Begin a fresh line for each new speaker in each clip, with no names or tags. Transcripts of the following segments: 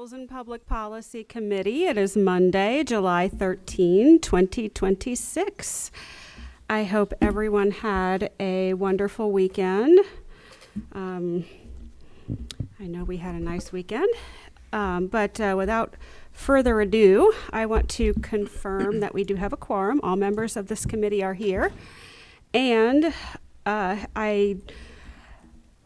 Schools and Public Policy Committee. It is Monday, July 13, 2026. I hope everyone had a wonderful weekend. I know we had a nice weekend, but without further ado, I want to confirm that we do have a quorum. All members of this committee are here, and I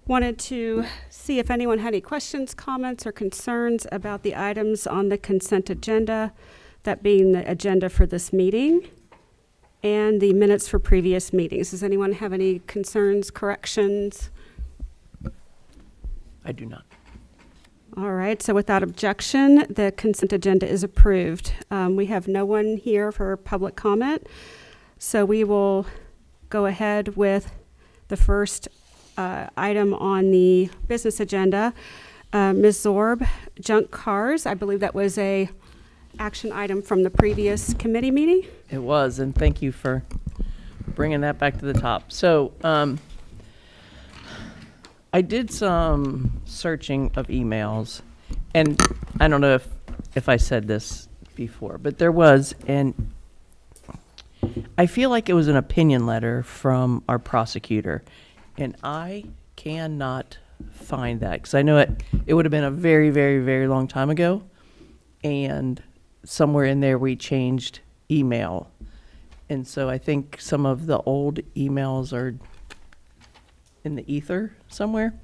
wanted to see if anyone had any questions, comments, or concerns about the items on the consent agenda, that being the agenda for this meeting and the minutes for previous meetings. Does anyone have any concerns, corrections?
I do not.
All right, so without objection, the consent agenda is approved. We have no one here for public comment, so we will go ahead with the first item on the business agenda. Ms. Zorb, junk cars. I believe that was a action item from the previous committee meeting.
It was, and thank you for bringing that back to the top. So I did some searching of emails, and I don't know if I said this before, but there was I feel like it was an opinion letter from our prosecutor, and I cannot find that because I know it would have been a very, very, very long time ago, and somewhere in there we changed email, and so I think some of the old emails are in the ether somewhere.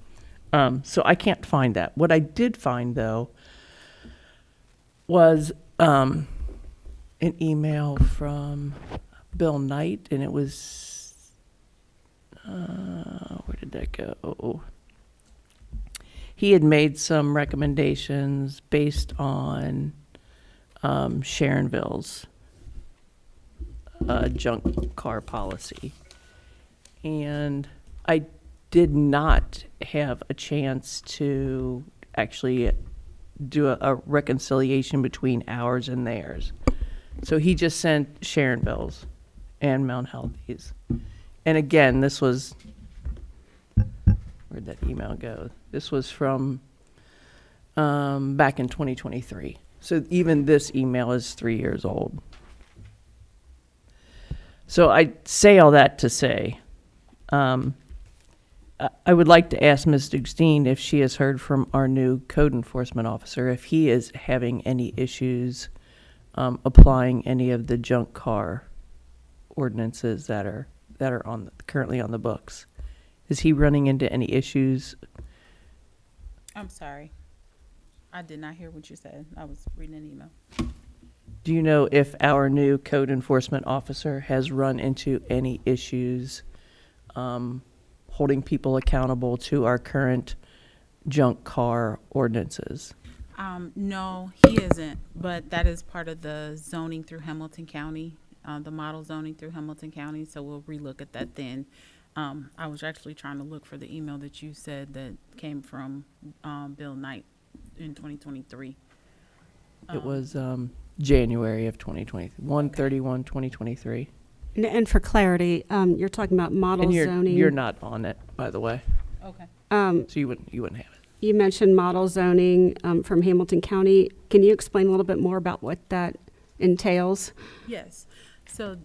So I can't find that. What I did find, though, was an email from Bill Knight, and it was, where did that go? He had made some recommendations based on Sharonville's junk car policy. And I did not have a chance to actually do a reconciliation between ours and theirs. So he just sent Sharonville's and Mount Healthy's. And again, this was, where'd that email go? This was from back in 2023. So even this email is 3 years old. So I say all that to say, I would like to ask Ms. Dugstein if she has heard from our new code enforcement officer, if he is having any issues applying any of the junk car ordinances that are currently on the books. Is he running into any issues?
I'm sorry. I did not hear what you said. I was reading an email.
Do you know if our new code enforcement officer has run into any issues holding people accountable to our current junk car ordinances?
No, he isn't, but that is part of the zoning through Hamilton County, the model zoning through Hamilton County, so we'll relook at that then. I was actually trying to look for the email that you said that came from Bill Knight in 2023.
It was January of 2020, 1/31/2023.
And for clarity, you're talking about model
And
zoning.
you're not on it, by the way.
Okay.
So you wouldn't have it.
You mentioned model zoning from Hamilton County. Can you explain a little bit more about what that entails?
Yes. So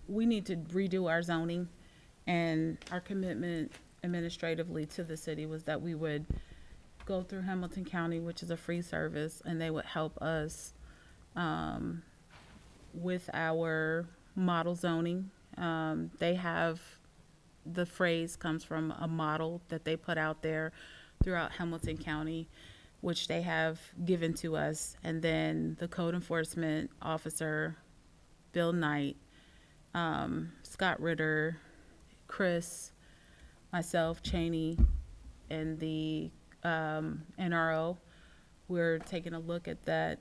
we need to redo our zoning, and our commitment administratively to the city was that we would go through Hamilton County, which is a free service, and they would help us with our model zoning. They have, the phrase comes from a model that they put out there throughout Hamilton County, which they have given to us. And then the code enforcement officer, Bill Knight, Scott Ritter, Chris, myself, Cheney, and the NRO, we're taking a look at that.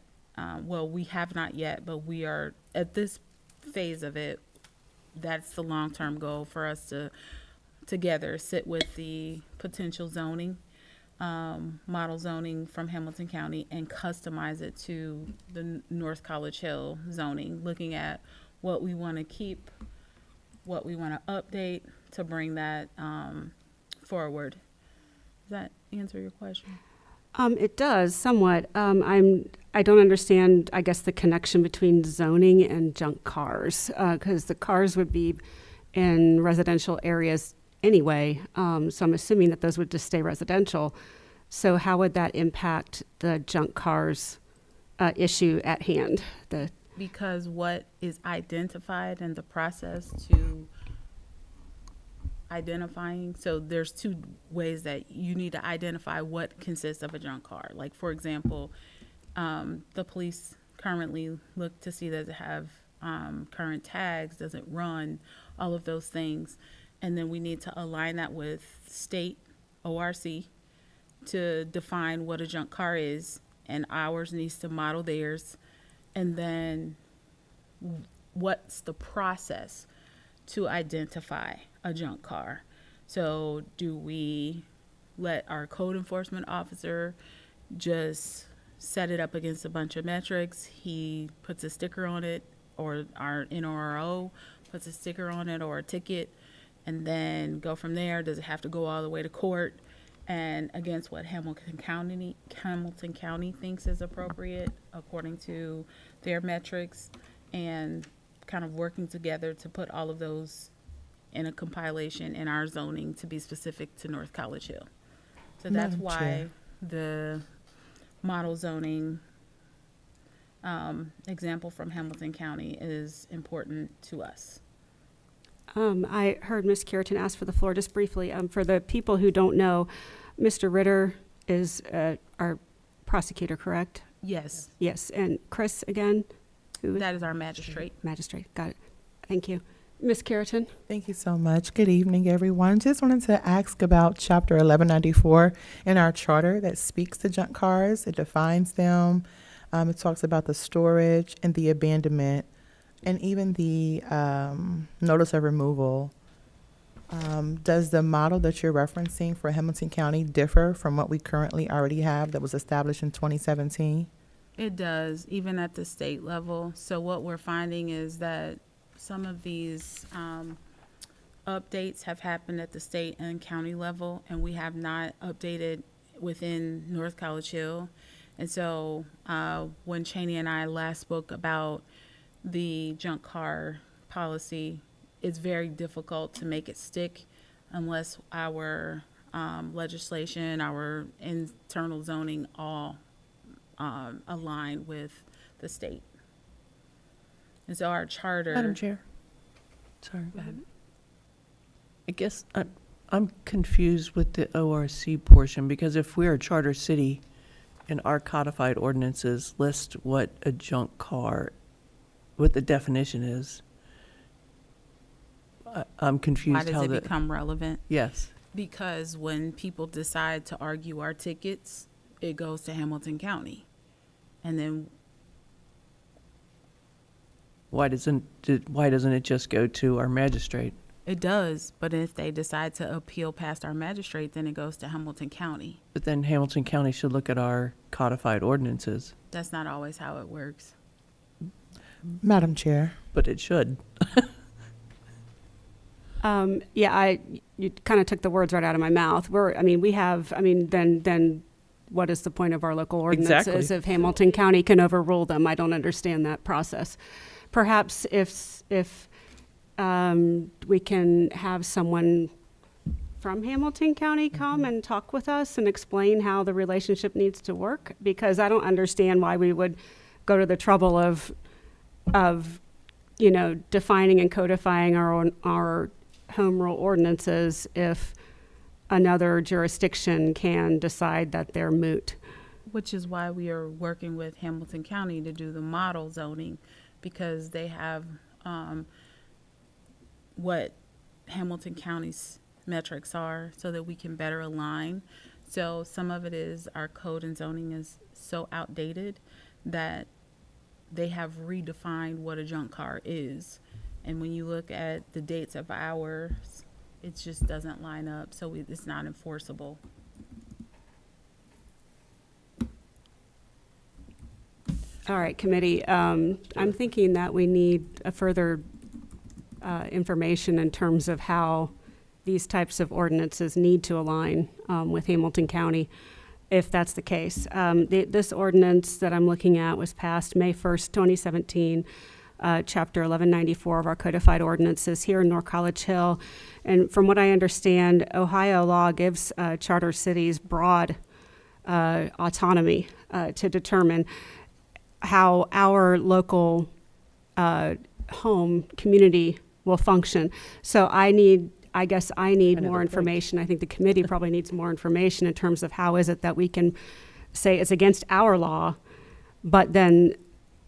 Well, we have not yet, but we are at this phase of it. That's the long-term goal for us to together sit with the potential zoning, model zoning from Hamilton County, and customize it to the North College Hill zoning, looking at what we want to keep, what we want to update to bring that forward. Does that answer your question?
It does somewhat. I don't understand, I guess, the connection between zoning and junk cars, because the cars would be in residential areas anyway. So I'm assuming that those would just stay residential. So how would that impact the junk cars issue at hand?
Because what is identified in the process to identifying, so there's two ways that you need to identify what consists of a junk car. Like, for example, the police currently look to see does it have current tags, does it run, all of those things. And then we need to align that with state ORC to define what a junk car is, and ours needs to model theirs. And then what's the process to identify a junk car? So do we let our code enforcement officer just set it up against a bunch of metrics? He puts a sticker on it, or our NRO puts a sticker on it or a ticket, and then go from there? Does it have to go all the way to court and against what Hamilton County thinks is appropriate according to their metrics, and kind of working together to put all of those in a compilation in our zoning to be specific to North College Hill? So that's
Madam
why
Chair.
the model zoning example from Hamilton County is important to us.
I heard Ms. Curitan ask for the floor just briefly. For the people who don't know, Mr. Ritter is our prosecutor, correct?
Yes,
Yes. And Chris, again? Who?
that is our magistrate.
Magistrate. Got it. Thank you. Ms. Curitan?
Thank you so much. Good evening, everyone. Just wanted to ask about Chapter 1194 in our charter that speaks to junk cars. It defines them. It talks about the storage and the abandonment, and even the notice of removal. Does the model that you're referencing for Hamilton County differ from what we currently already have that was established in 2017?
It does, even at the state level. So what we're finding is that some of these updates have happened at the state and county level, and we have not updated within North College Hill. And so when Cheney and I last spoke about the junk car policy, it's very difficult to make it stick unless our legislation, our internal zoning all align with the state. And so our charter.
Madam Chair. Sorry. Go ahead. I guess I'm confused with the ORC portion, because if we're a charter city and our codified ordinances list what a junk car, what the definition is, I'm confused
Why does
how
it become relevant?
Yes.
Because when people decide to argue our tickets, it goes to Hamilton County. And then
Why doesn't it just go to our magistrate?
it does, but if they decide to appeal past our magistrate, then it goes to Hamilton County.
But then Hamilton County should look at our codified ordinances,
That's not always how it works.
Madam Chair.
but it should.
Yeah, you kind of took the words right out of my mouth. Then what is the point of our local ordinances
Exactly.
if Hamilton County can overrule them? I don't understand that process. Perhaps if we can have someone from Hamilton County come and talk with us and explain how the relationship needs to work, because I don't understand why we would go to the trouble of defining and codifying our home rule ordinances if another jurisdiction can decide that they're moot.
Which is why we are working with Hamilton County to do the model zoning, because they have what Hamilton County's metrics are, so that we can better align. So some of it is our code and zoning is so outdated that they have redefined what a junk car is. And when you look at the dates of ours, it just doesn't line up, so it's not enforceable.
All right, committee, I'm thinking that we need a further information in terms of how these types of ordinances need to align with Hamilton County. if that's the case. This ordinance that I'm looking at was passed May 1st, 2017, Chapter 1194 of our codified ordinances here in North College Hill. And from what I understand, Ohio law gives charter cities broad autonomy to determine how our local home community will function. So I guess I need
Another
more
point.
information. I think the committee probably needs more information in terms of how is it that we can say it's against our law, but then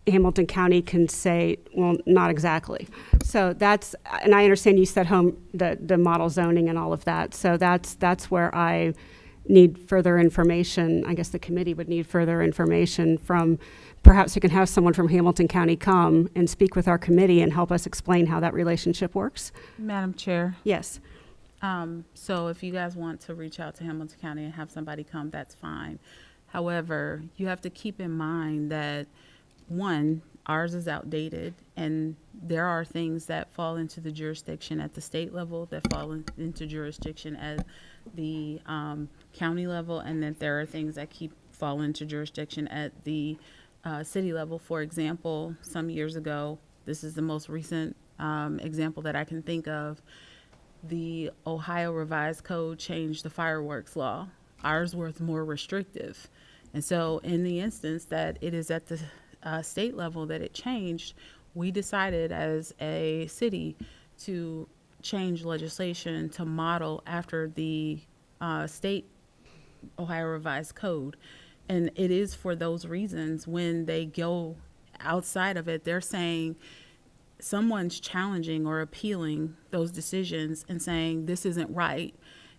Hamilton County can say, well, not exactly. So that's, and I understand you said the model zoning and all of that. So that's where I need further information. I guess the committee would need further information from, perhaps we can have someone from Hamilton County come and speak with our committee and help us explain how that relationship works.
Madam Chair,
Yes.
so if you guys want to reach out to Hamilton County and have somebody come, that's fine. However, you have to keep in mind that, one, ours is outdated, and there are things that fall into the jurisdiction at the state level that fall into jurisdiction at the county level, and that there are things that fall into jurisdiction at the city level. For example, some years ago, this is the most recent example that I can think of, the Ohio Revised Code changed the fireworks law. Ours was more restrictive. And so in the instance that it is at the state level that it changed, we decided as a city to change legislation to model after the state Ohio Revised Code. And it is for those reasons when they go outside of it, they're saying someone's challenging or appealing those decisions and saying this isn't right.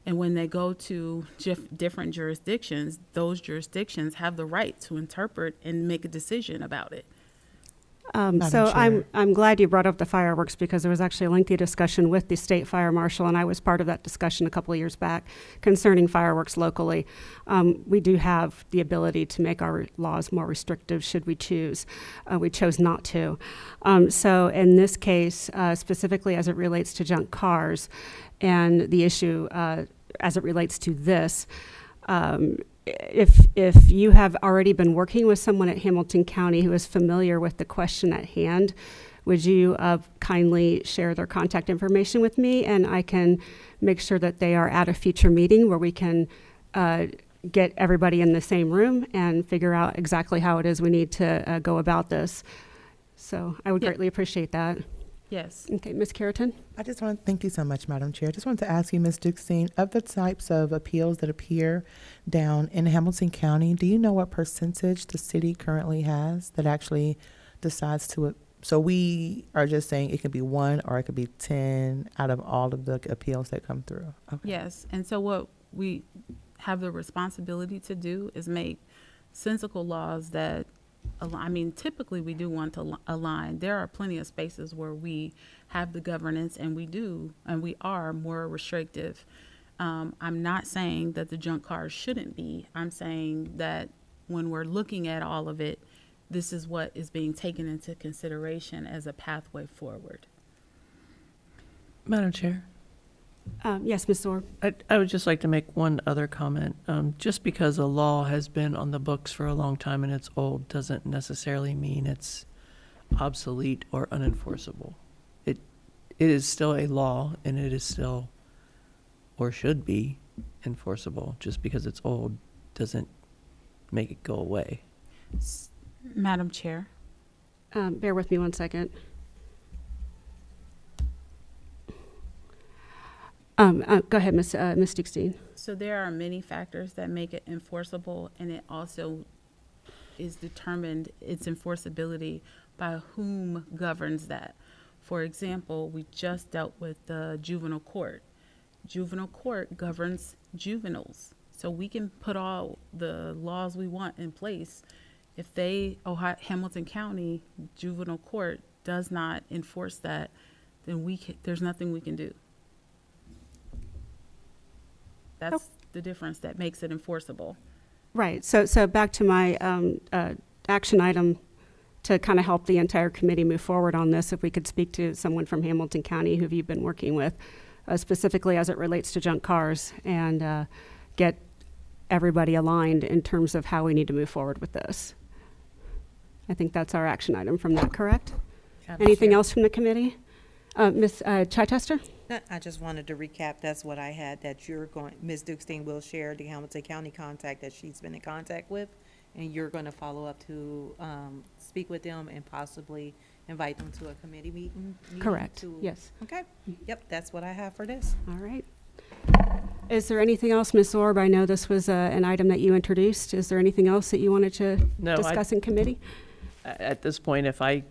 And when they go to different jurisdictions, those jurisdictions have the right to interpret and make a decision about it.
So
Chair.
I'm glad you brought up the fireworks, because there was actually a lengthy discussion with the state fire marshal, and I was part of that discussion a couple of years back concerning fireworks locally. We do have the ability to make our laws more restrictive should we choose. We chose not to. So in this case, specifically as it relates to junk cars and the issue as it relates to this, if you have already been working with someone at Hamilton County who is familiar with the question at hand, would you kindly share their contact information with me, and I can make sure that they are at a future meeting where we can get everybody in the same room and figure out exactly how it is we need to go about this. So I would
Yeah.
greatly appreciate that.
Yes.
Okay, Ms. Carrington?
I just want to thank you so much, Madam Chair. I just wanted to ask you, Ms. Dixon, of the types of appeals that appear down in Hamilton County, do you know what percentage the city currently has that actually decides to? So we are just saying it could be 1 or it could be 10 out of all of the appeals that come through. Okay.
Yes. And so what we have the responsibility to do is make sensical laws that, I mean, typically we do want to align. There are plenty of spaces where we have the governance and we are more restrictive. I'm not saying that the junk cars shouldn't be. I'm saying that when we're looking at all of it, this is what is being taken into consideration as a pathway forward.
Madam Chair,
Yes, Ms. Orr?
I would just like to make one other comment. Just because a law has been on the books for a long time and it's old doesn't necessarily mean it's obsolete or unenforceable. It is still a law, and it is still, or should be, enforceable. Just because it's old doesn't make it go away.
Madam Chair.
Bear with me one second. Go ahead, Ms. Dickstein.
So there are many factors that make it enforceable, and it also is determined its enforceability by whom governs that. For example, we just dealt with the juvenile court. Juvenile court governs juveniles. So we can put all the laws we want in place. If Hamilton County Juvenile Court does not enforce that, then there's nothing we can do. That's the difference that makes it enforceable.
Right. So back to my action item to kind of help the entire committee move forward on this, if we could speak to someone from Hamilton County who you've been working with, specifically as it relates to junk cars, and get everybody aligned in terms of how we need to move forward with this. I think that's our action item from that, correct? Anything else from the committee? Ms. Chichester?
No, I just wanted to recap, that's what I had, that you're going, Ms. Dukestein will share the Hamilton County contact that she's been in contact with, and you're going to follow up to speak with them and possibly invite them to a committee meeting?
Correct, yes.
Okay, yep, that's what I have for this.
All right. Is there anything else, Ms. Orb? I know this was an item that you introduced. Is there anything else that you wanted to
No,
discuss in committee?
At this point, I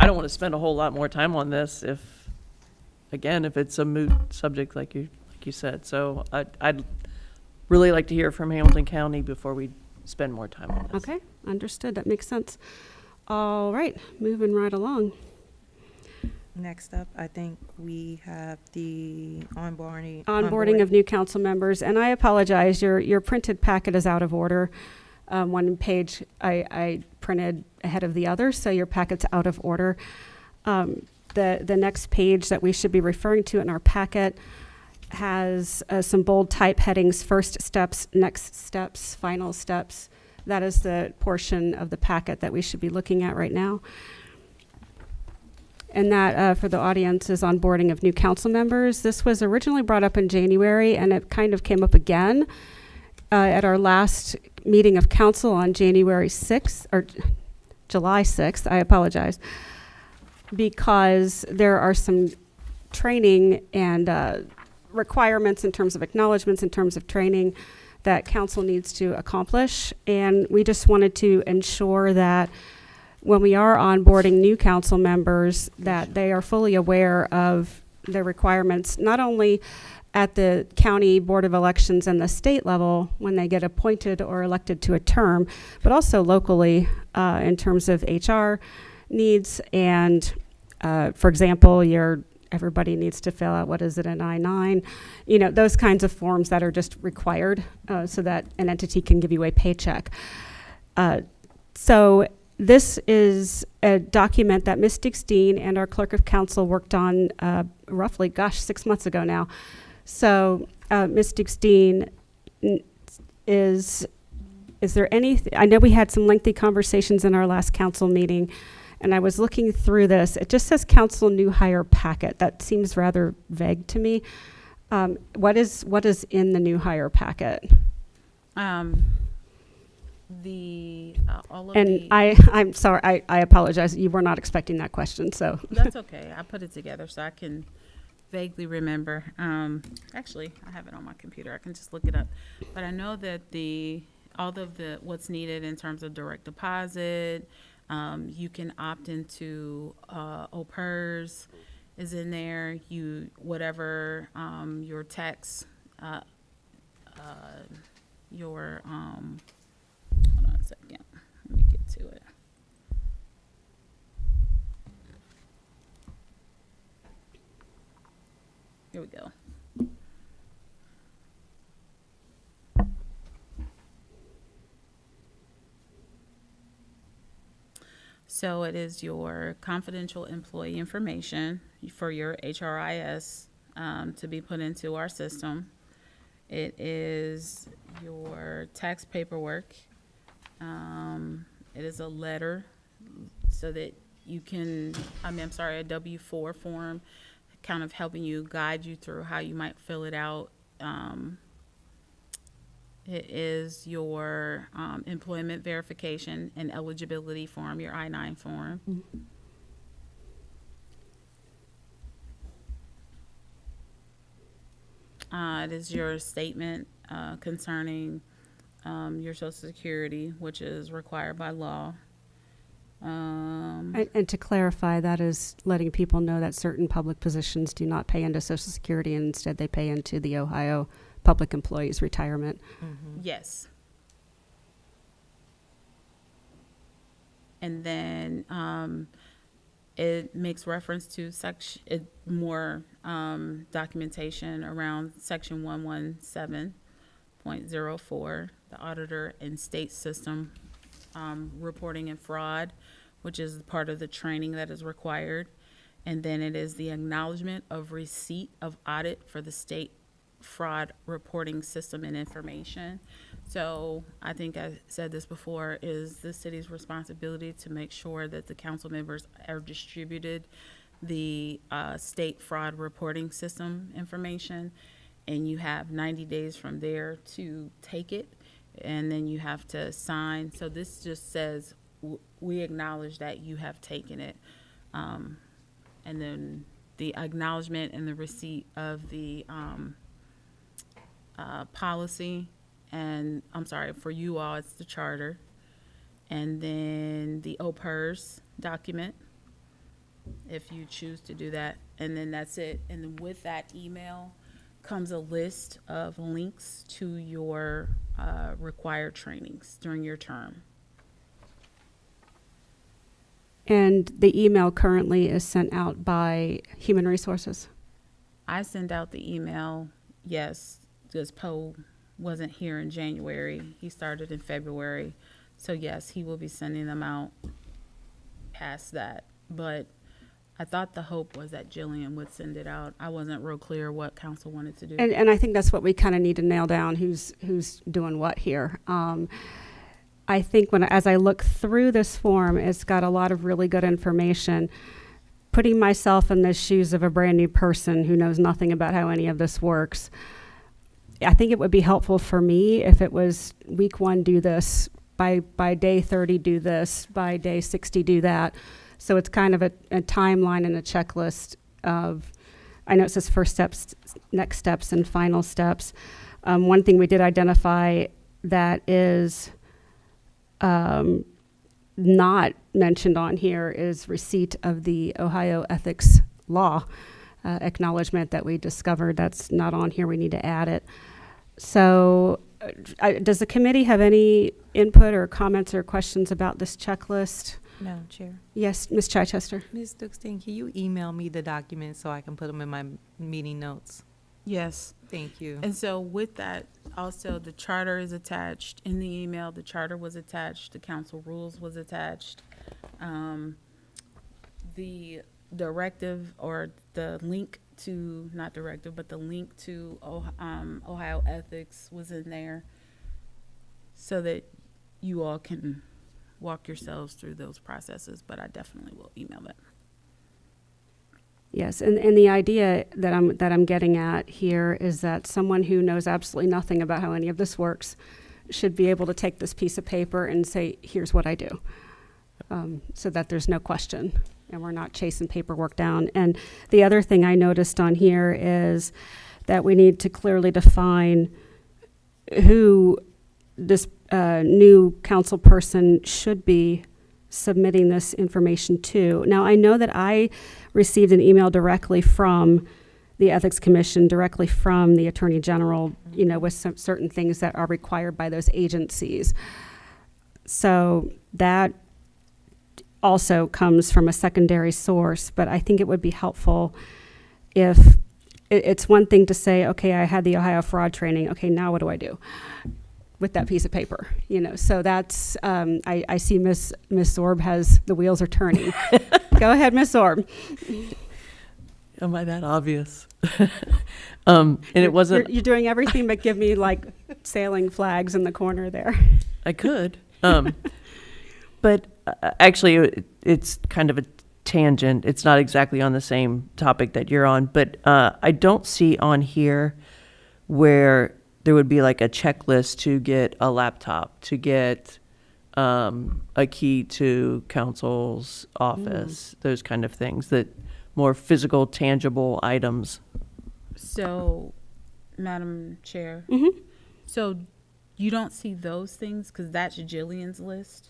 don't want to spend a whole lot more time on this if it's a moot subject like you said. So I'd really like to hear from Hamilton County before we spend more time on this.
Okay, understood. That makes sense. All right, moving right along.
Next up, I think we have the
Onboarding of new council members, and I apologize, your printed packet is out of order. One page I printed ahead of the other, so your packet's out of order. The next page that we should be referring to in our packet has some bold type headings: first steps, next steps, final steps. That is the portion of the packet that we should be looking at right now. And that, for the audience, is onboarding of new council members. This was originally brought up in January, and it kind of came up again at our last meeting of council on January 6th, or July 6th, I apologize, because there are some training and requirements in terms of acknowledgements, in terms of training that council needs to accomplish. And we just wanted to ensure that when we are onboarding new council members, that they are fully aware of the requirements, not only at the county board of elections and the state level when they get appointed or elected to a term, but also locally in terms of HR needs. And for example, everybody needs to fill out, what is it, an I-9, those kinds of forms that are just required so that an entity can give you a paycheck. So this is a document that Ms. Dukestein and our clerk of council worked on roughly, 6 months ago now. So Ms. Dukestein, is there anything, I know we had some lengthy conversations in our last council meeting, and I was looking through this. It just says council new hire packet. That seems rather vague to me. What is in the new hire packet? I'm sorry, I apologize. You were not expecting that question, so.
That's okay. I put it together so I can vaguely remember. Actually, I have it on my computer. I can just look it up. But I know that all of the what's needed in terms of direct deposit, you can opt into au pairs is in there. Whatever your tax, hold on a second. Let me get to it. Here we go. So it is your confidential employee information for your HRIS to be put into our system. It is your tax paperwork. It is a letter so that you can, a W-4 form, kind of helping you, guide you through how you might fill it out. It is your employment verification and eligibility form, your I-9 form.
Mm-hmm.
It is your statement concerning your Social Security, which is required by law.
And to clarify, that is letting people know that certain public positions do not pay into Social Security, and instead they pay into the Ohio Public Employees Retirement.
Mm-hmm.
Yes. And then it makes reference to more documentation around section 117.04, the auditor and state system reporting and fraud, which is part of the training that is required. And then it is the acknowledgement of receipt of audit for the state fraud reporting system and information. So I think I said this before, is the city's responsibility to make sure that the council members are distributed the state fraud reporting system information, and you have 90 days from there to take it, and then you have to sign. So this just says we acknowledge that you have taken it, and then the acknowledgement and the receipt of the policy, and I'm sorry, for you all, it's the charter, and then the OPERS document, if you choose to do that, and then that's it. And then with that email comes a list of links to your required trainings during your term.
And the email currently is sent out by Human Resources.
I send out the email, yes, because Poe wasn't here in January. He started in February. So yes, he will be sending them out past that. But I thought the hope was that Jillian would send it out. I wasn't real clear what council wanted to do.
And I think that's what we kind of need to nail down, who's doing what here. I think as I look through this form, it's got a lot of really good information. Putting myself in the shoes of a brand new person who knows nothing about how any of this works, I think it would be helpful for me if it was week 1, do this, by day 30, do this, by day 60, do that. So it's kind of a timeline and a checklist of, I know it says first steps, next steps, and final steps. One thing we did identify that is not mentioned on here is receipt of the Ohio ethics law acknowledgement that we discovered. That's not on here. We need to add it. So does the committee have any input or comments or questions about this checklist?
Madam Chair.
Yes, Ms. Chichester.
Ms. Duxton, can you email me the documents so I can put them in my meeting notes?
Yes.
Thank you.
And so with that, also the charter is attached in the email. The charter was attached. The council rules was attached. The directive, or the link to, not directive, but the link to Ohio ethics was in there, so that you all can walk yourselves through those processes. But I definitely will email that.
Yes, and the idea that I'm getting at here is that someone who knows absolutely nothing about how any of this works should be able to take this piece of paper and say, here's what I do, so that there's no question and we're not chasing paperwork down. And the other thing I noticed on here is that we need to clearly define who this new council person should be submitting this information to. Now, I know that I received an email directly from the Ethics Commission, directly from the Attorney General, you know, with some certain things that are required by those agencies. So that also comes from a secondary source, but I think it would be helpful if it's one thing to say, okay, I had the Ohio fraud training. Okay, now what do I do with that piece of paper? You know, so that's, I see Miss Zorb has, the wheels are turning. Go ahead, Miss Zorb.
Am I that obvious? And it wasn't.
You're doing everything but give me like sailing flags in the corner there.
I could. But actually, it's kind of a tangent. It's not exactly on the same topic that you're on. But I don't see on here where there would be like a checklist to get a laptop, to get a key to council's office, those kind of things, that more physical, tangible items.
So, Madam Chair, so you don't see those things because that's Jillian's list.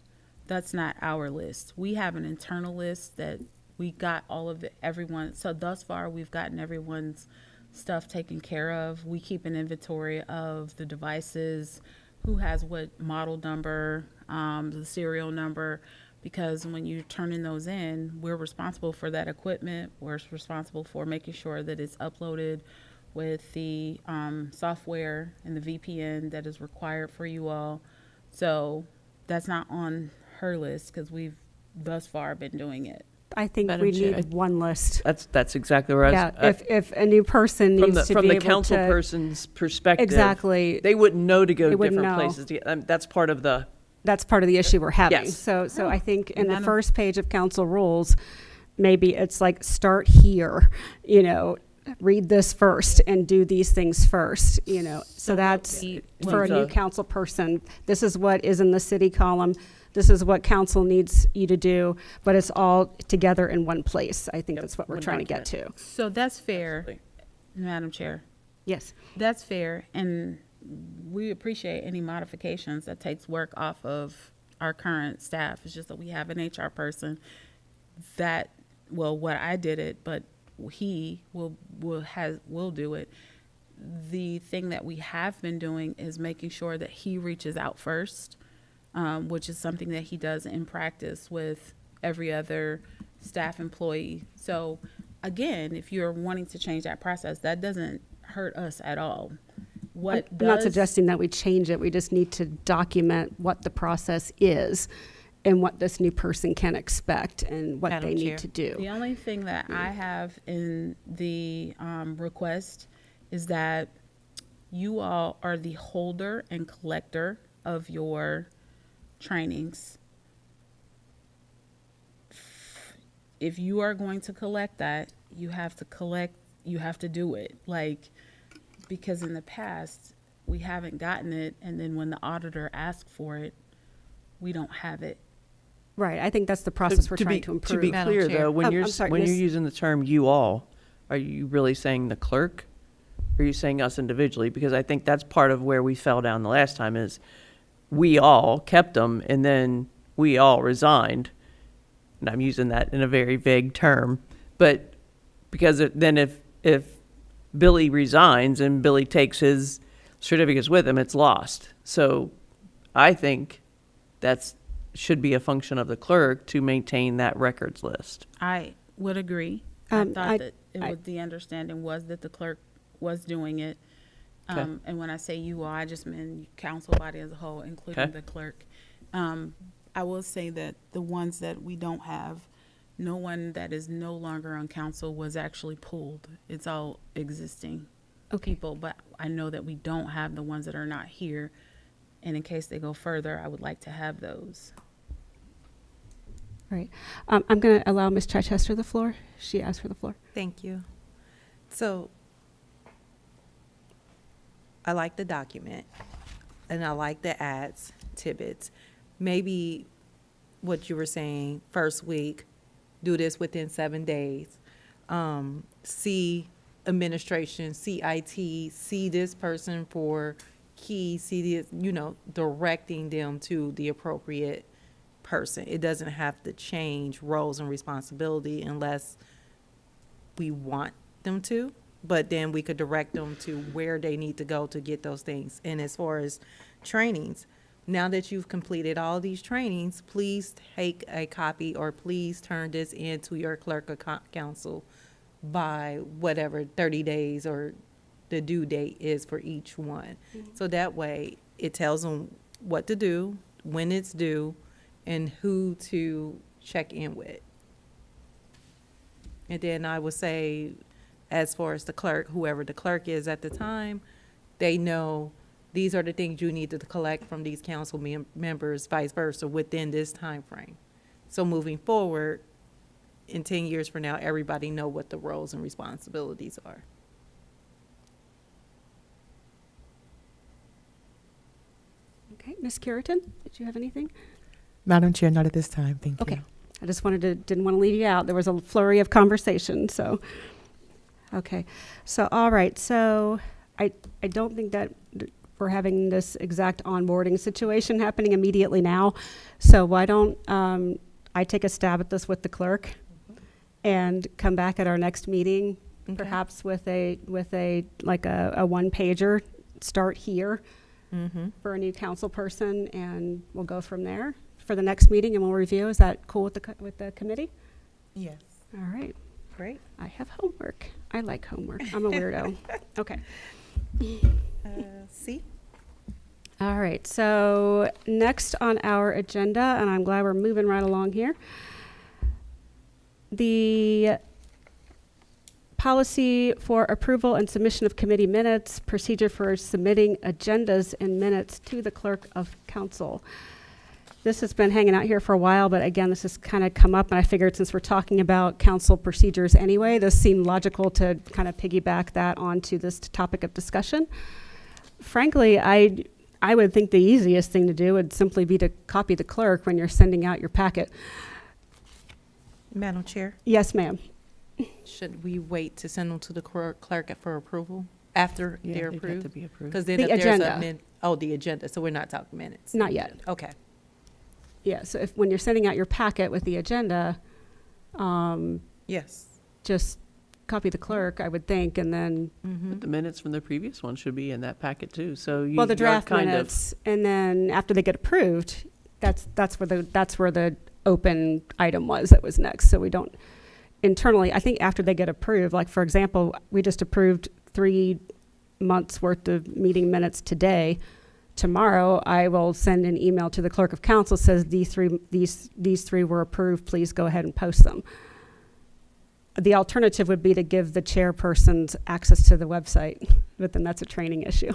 That's not our list. We have an internal list that we got all of everyone. So thus far, we've gotten everyone's stuff taken care of. We keep an inventory of the devices, who has what model number, the serial number, because when you're turning those in, we're responsible for that equipment. We're responsible for making sure that it's uploaded with the software and the VPN that is required for you all. So that's not on her list because we've thus far been doing it.
I think
Madam
we
Chair,
need one list.
That's exactly where
Yeah,
I was.
if a new person
From
needs
the
to be
from the
able
council
to.
person's perspective,
Exactly.
they wouldn't know to go
They wouldn't
different
know.
places. That's part of the.
That's part of the issue we're having.
Yes.
So I think in the
Madam-
first page of council rules, maybe it's like, start here, read this first and do these things first, So that's
the-
for a new
Needs a-
council person. This is what is in the city column. This is what council needs you to do, but it's all together in one place. I think
Yep,
that's what we're
one
trying to get to.
So that's fair,
Absolutely.
Madam Chair.
Yes.
That's fair, and we appreciate any modifications that takes work off of our current staff. It's just that we have an HR person that, well, what I did it, but he will do it. The thing that we have been doing is making sure that he reaches out first, which is something that he does in practice with every other staff employee. So again, if you're wanting to change that process, that doesn't hurt us at all. What
I'm not
does-
suggesting that we change it. We just need to document what the process is and what this new person can expect and what
Madam
they
Chair.
need to do.
The only thing that I have in the request is that you all are the holder and collector of your trainings. If you are going to collect that, you have to do it. Because in the past, we haven't gotten it, and then when the auditor asks for it, we don't have it.
Right. I think that's the process we're
to
trying
be,
to
To be
improve.
Madam
clear,
Chair.
though, when
I'm
you're
sorry,
when you're
Miss-
using the term "you all," are you really saying the clerk? Or are you saying us individually? Because I think that's part of where we fell down the last time is we all kept them and then we all resigned. And I'm using that in a very vague term, but because then if Billy resigns and Billy takes his certificates with him, it's lost. So I think that's should be a function of the clerk to maintain that records list.
I would agree. I thought
I-
that the understanding was that the clerk was doing it.
Okay.
And when I say you all, I just mean council body as a whole, including
Okay.
the clerk. I will say that the ones that we don't have, no one that is no longer on council was actually pulled. It's all existing people, but I know that we don't have the ones that are not here. And in case they go further, I would like to have those.
Right. I'm going to allow Ms. Chichester the floor. She asked for the floor.
Thank you. So I like the document and I like the ads, tidbits. Maybe what you were saying, first week, do this within 7 days. See administration, see IT, see this person for key, see this, directing them to the appropriate person. It doesn't have to change roles and responsibility unless we want them to, but then we could direct them to where they need to go to get those things. And as far as trainings, now that you've completed all these trainings, please take a copy or please turn this into your clerk of council by whatever 30 days or the due date is for each one. So that way it tells them what to do, when it's due, and who to check in with. And then I would say, as far as the clerk, whoever the clerk is at the time, they know these are the things you need to collect from these council members, vice versa, within this time frame. So moving forward, in 10 years from now, everybody know what the roles and responsibilities are.
Okay. Ms. Curitan, did you have anything?
Madam Chair, not at this time. Thank you.
Okay. I just didn't want to leave you out. There was a flurry of conversation, so. Okay. So, all right. So I don't think that we're having this exact onboarding situation happening immediately now. So why don't I take a stab at this with the clerk and come back at our next meeting,
Okay.
perhaps with a one pager, start here
Mm-hmm.
for a new council person, and we'll go from there for the next meeting, and we'll review. Is that cool with the committee?
Yes.
All right.
Great.
I have homework. I like homework. I'm a weirdo. Okay.
See?
All right. So next on our agenda, and I'm glad we're moving right along here, The policy for approval and submission of committee minutes, procedure for submitting agendas and minutes to the clerk of council. This has been hanging out here for a while, but again, this has kind of come up, and I figured since we're talking about council procedures anyway, this seemed logical to kind of piggyback that onto this topic of discussion. Frankly, I would think the easiest thing to do would simply be to copy the clerk when you're sending out your packet.
Madam Chair,
Yes, ma'am.
should we wait to send them to the clerk for approval after
Yeah,
they're
they'd have
approved?
to be approved.
Because then
The
if there's a
agenda.
the agenda, so we're not talking minutes.
Not yet.
Okay.
Yeah, so when you're sending out your packet with the agenda,
Yes.
just copy the clerk, I would think, and then,
Mm-hmm.
But the minutes from the previous one should be in that packet too, so you.
well, the
you are
draft
kind of-
minutes, and then after they get approved, that's where the open item was that was next. So we don't internally, I think after they get approved, like for example, we just approved 3 months worth of meeting minutes today. Tomorrow, I will send an email to the clerk of council, says these three were approved, please go ahead and post them. The alternative would be to give the chairpersons access to the website, but then that's a training issue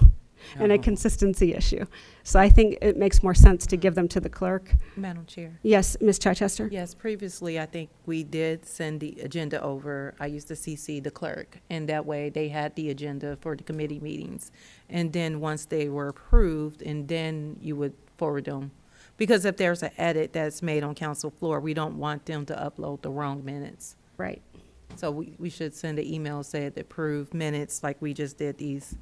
and a
Oh.
consistency issue. So I think it makes more sense to give them to the clerk.
Madam Chair.
Yes, Ms. Chichester?
Yes, previously, I think we did send the agenda over. I used to CC the clerk, and that way they had the agenda for the committee meetings. And then once they were approved, and then you would forward them. Because if there's an edit that's made on council floor, we don't want them to upload the wrong minutes.
Right.
So we should send an email saying approved minutes like we just did these,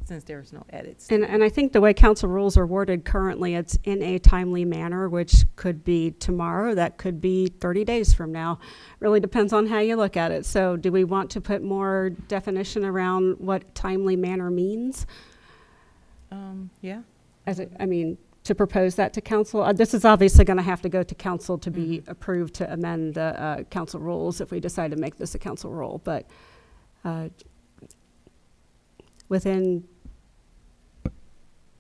since there's no edits.
And I think the way council rules are worded currently, it's in a timely manner, which could be tomorrow, that could be 30 days from now. Really depends on how you look at it. So do we want to put more definition around what timely manner means?
Yeah.
To propose that to council? This is obviously going to have to go to council to be approved to amend the council rules if we decide to make this a council rule. But within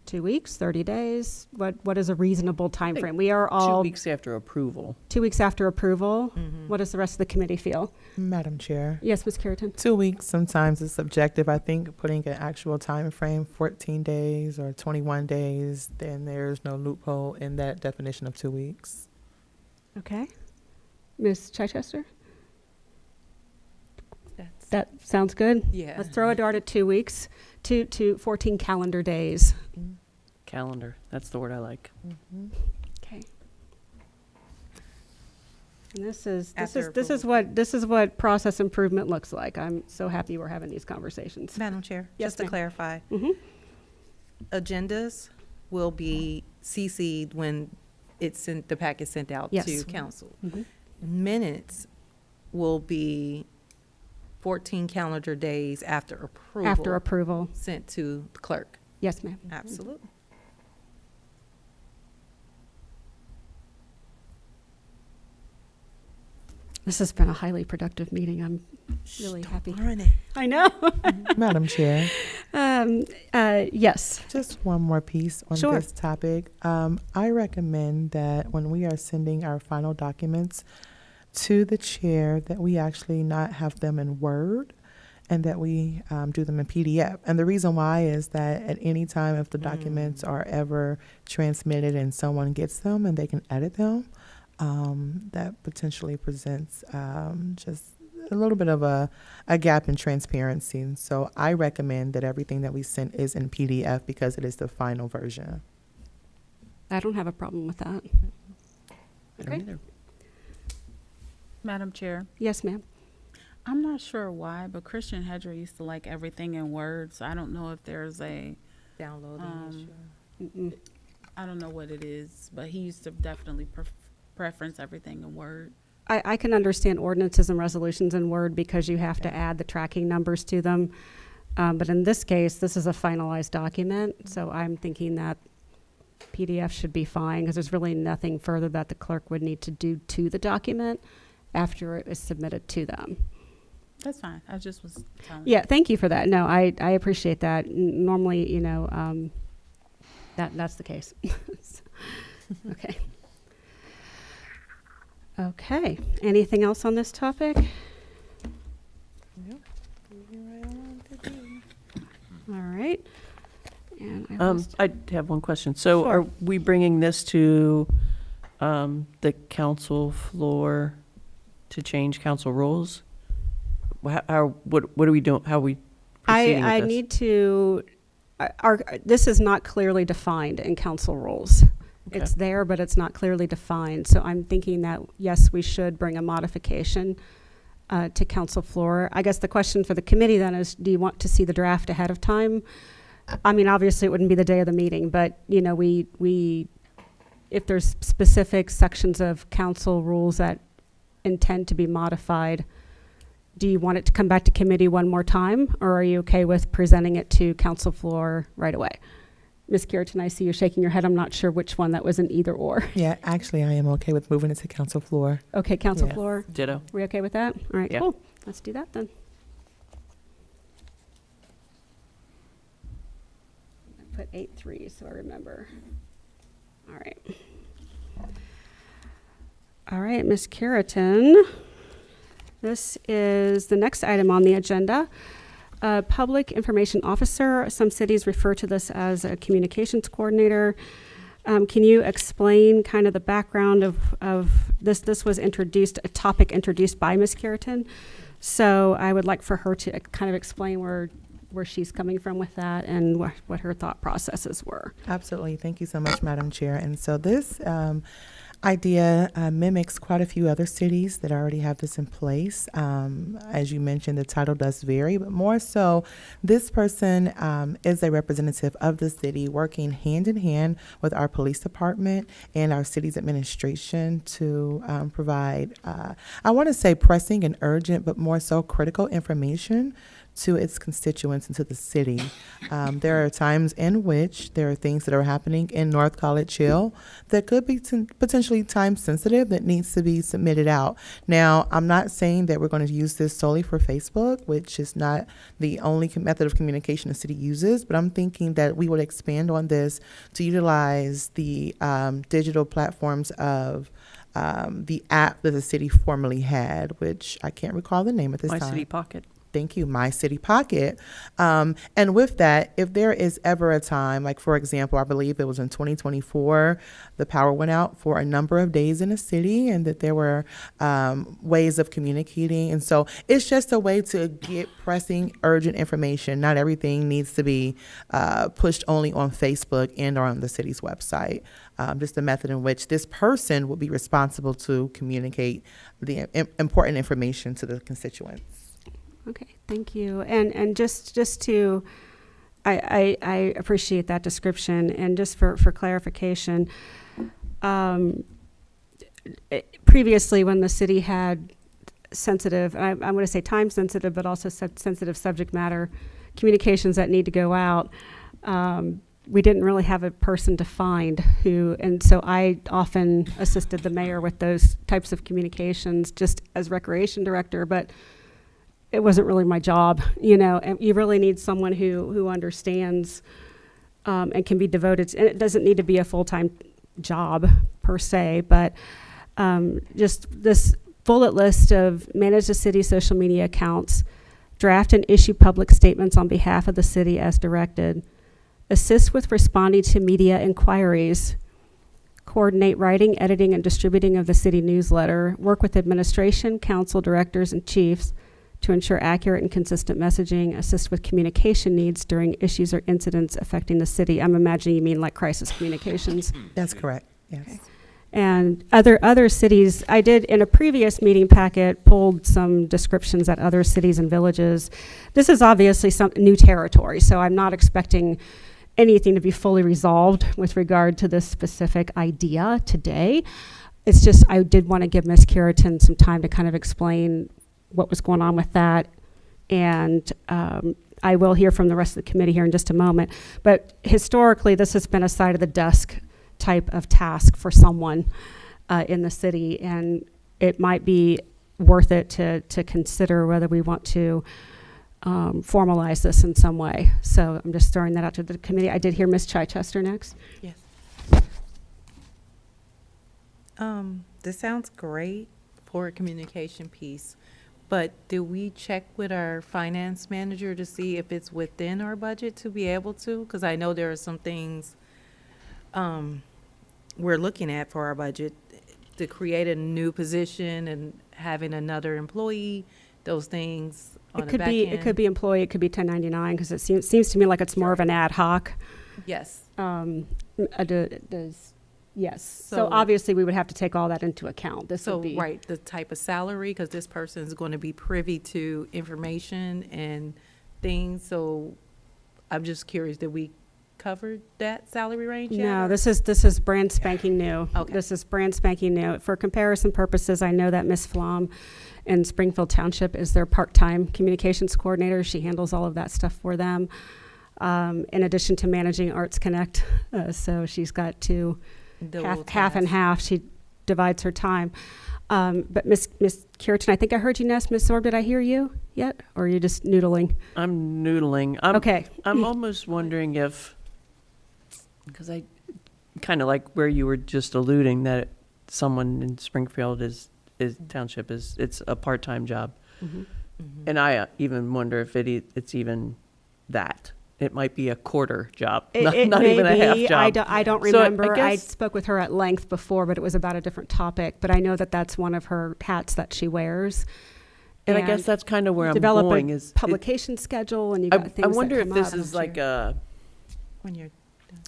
2 weeks, 30 days, what is a reasonable time
think
frame? We are
2
all
weeks after approval.
2 weeks after approval.
Mhm.
What does the rest of the committee feel?
Madam Chair.
Yes, Ms. Carrington?
2 weeks sometimes is subjective. I think putting an actual time frame, 14 days or 21 days, then there's no loophole in that definition of 2 weeks.
Okay. Ms. Chichester?
That's,
That sounds good?
yeah.
Let's throw a dart at 2 weeks, to 14 calendar days.
Calendar, that's the word I like.
Okay. And this is
After
what process improvement looks like. I'm so happy we're having these conversations.
Madam Chair,
Yes,
just to
ma'am.
clarify,
Mhm.
agendas will be CC'd when the packet sent out
Yes.
to council.
Mhm.
Minutes will be 14 calendar days after approval.
After approval.
Sent to the clerk.
Yes, ma'am.
Absolutely.
This has been a highly productive meeting. I'm really happy.
Darn it.
I know.
Madam Chair,
Yes.
just one more piece on
Sure.
this topic. I recommend that when we are sending our final documents to the chair, that we actually not have them in Word and that we do them in PDF. And the reason why is that at any time if the documents are ever transmitted and someone gets them and they can edit them, that potentially presents just a little bit of a gap in transparency. And so I recommend that everything that we send is in PDF because it is the final version.
I don't have a problem with that.
I don't
Okay.
either.
Madam Chair,
Yes, ma'am.
I'm not sure why, but Christian Hedger used to like everything in Word, so I don't know if there's
Downloading issue.
Mm-mm.
I don't know what it is, but he used to definitely preference everything in Word.
I can understand ordinances and resolutions in Word because you have to add the tracking numbers to them. But in this case, this is a finalized document, so I'm thinking that PDF should be fine because there's really nothing further that the clerk would need to do to the document after it is submitted to them.
That's fine. I just was telling.
Yeah, thank you for that. No, I appreciate that. Normally, that's the case. Okay. Okay, anything else on this topic? All right. And I lost-
I have one question. So
Sure.
are we bringing this to the council floor to change council rules? What are we doing? How are we proceeding with
I
this?
need to, this is not clearly defined in council rules.
Okay.
It's there, but it's not clearly defined. So I'm thinking that, yes, we should bring a modification to council floor. I guess the question for the committee then is, do you want to see the draft ahead of time? I mean, obviously it wouldn't be the day of the meeting, but you know, we if there's specific sections of council rules that intend to be modified, do you want it to come back to committee one more time, or are you okay with presenting it to council floor right away? Ms. Kiraton, I see you shaking your head. I'm not sure which one that was an either or.
Yeah, actually, I am okay with moving it to council floor.
Okay, council
Yeah.
floor.
Ditto.
We okay with that? All right,
Yeah.
cool. Let's do that then. I put 8-3 so I remember. All right. All right, Ms. Kiraton. This is the next item on the agenda. Public Information Officer. Some cities refer to this as a communications coordinator. Can you explain kind of the background of this? This was introduced, a topic introduced by Ms. Kiraton. So I would like for her to kind of explain where she's coming from with that and what her thought processes were.
Absolutely. Thank you so much, Madam Chair. And so this idea mimics quite a few other cities that already have this in place. As you mentioned, the title does vary, but more so, this person is a representative of the city working hand in hand with our police department and our city's administration to provide, I want to say pressing and urgent, but more so critical information to its constituents and to the city. There are times in which there are things that are happening in North College Hill that could be potentially time sensitive that needs to be submitted out. Now, I'm not saying that we're going to use this solely for Facebook, which is not the only method of communication the city uses, but I'm thinking that we would expand on this to utilize the digital platforms of the app that the city formerly had, which I can't recall the name at this
My
time.
City Pocket.
Thank you, My City Pocket. And with that, if there is ever a time, like for example, I believe it was in 2024, the power went out for a number of days in the city and that there were ways of communicating. And so it's just a way to get pressing, urgent information. Not everything needs to be pushed only on Facebook and or on the city's website. Just a method in which this person will be responsible to communicate the important information to the constituents.
Okay, thank you. And just to, I appreciate that description. And just for clarification, previously when the city had sensitive, I'm going to say time sensitive, but also sensitive subject matter communications that need to go out, we didn't really have a person to find who, and so I often assisted the mayor with those types of communications just as recreation director, but it wasn't really my job, you know, and you really need someone who understands and can be devoted to, and it doesn't need to be a full-time job per se, but just this bullet list of manage the city social media accounts, draft and issue public statements on behalf of the city as directed, assist with responding to media inquiries, coordinate writing, editing, and distributing of the city newsletter, work with administration, council, directors, and chiefs to ensure accurate and consistent messaging, assist with communication needs during issues or incidents affecting the city. I'm imagining you mean like crisis communications.
That's correct, yes.
Okay. And other cities, I did in a previous meeting packet, pulled some descriptions at other cities and villages. This is obviously some new territory, so I'm not expecting anything to be fully resolved with regard to this specific idea today. It's just, I did want to give Ms. Kiraton some time to kind of explain what was going on with that. And I will hear from the rest of the committee here in just a moment. But historically, this has been a side of the desk type of task for someone in the city. And it might be worth it to consider whether we want to formalize this in some way. So I'm just throwing that out to the committee. I did hear Ms. Chichester next.
Yes.
This sounds great for a communication piece, but do we check with our finance manager to see if it's within our budget to be able to? Because I know there are some things we're looking at for our budget to create a new position and having another employee, those things on the back end.
It could be employee, it could be 1099, because it seems to me like it's more of an ad hoc.
Yes.
Yes. So
So-
obviously, we would have to take all that into account. This
So,
would be.
right, the type of salary, because this person is going to be privy to information and things, so I'm just curious, did we cover that salary range yet?
No,
or-
this is brand spanking new.
Okay.
This is brand spanking new. For comparison purposes, I know that Miss Flom in Springfield Township is their part-time communications coordinator. She handles all of that stuff for them, in addition to managing Arts Connect. So she's got two,
Dual
half and
task.
half. She divides her time. But Miss Curitan, I think I heard you, Miss Sorb. Did I hear you yet, or are you just noodling?
I'm noodling.
Okay.
I'm almost wondering if, because I kind of like where you were just alluding that someone in Springfield is township it's a part-time job.
Mhm.
And I even wonder if it's even that. It might be a quarter job, not
may
even a
be.
half job.
I don't
So I
remember. I
guess-
spoke with her at length before, but it was about a different topic. But I know that that's one of her hats that she wears.
And I guess that's kind of where I'm
develop
going
a
is
publication schedule, and you got things
I wonder
that
if
come
this
out
is
each
like
year.
When you're,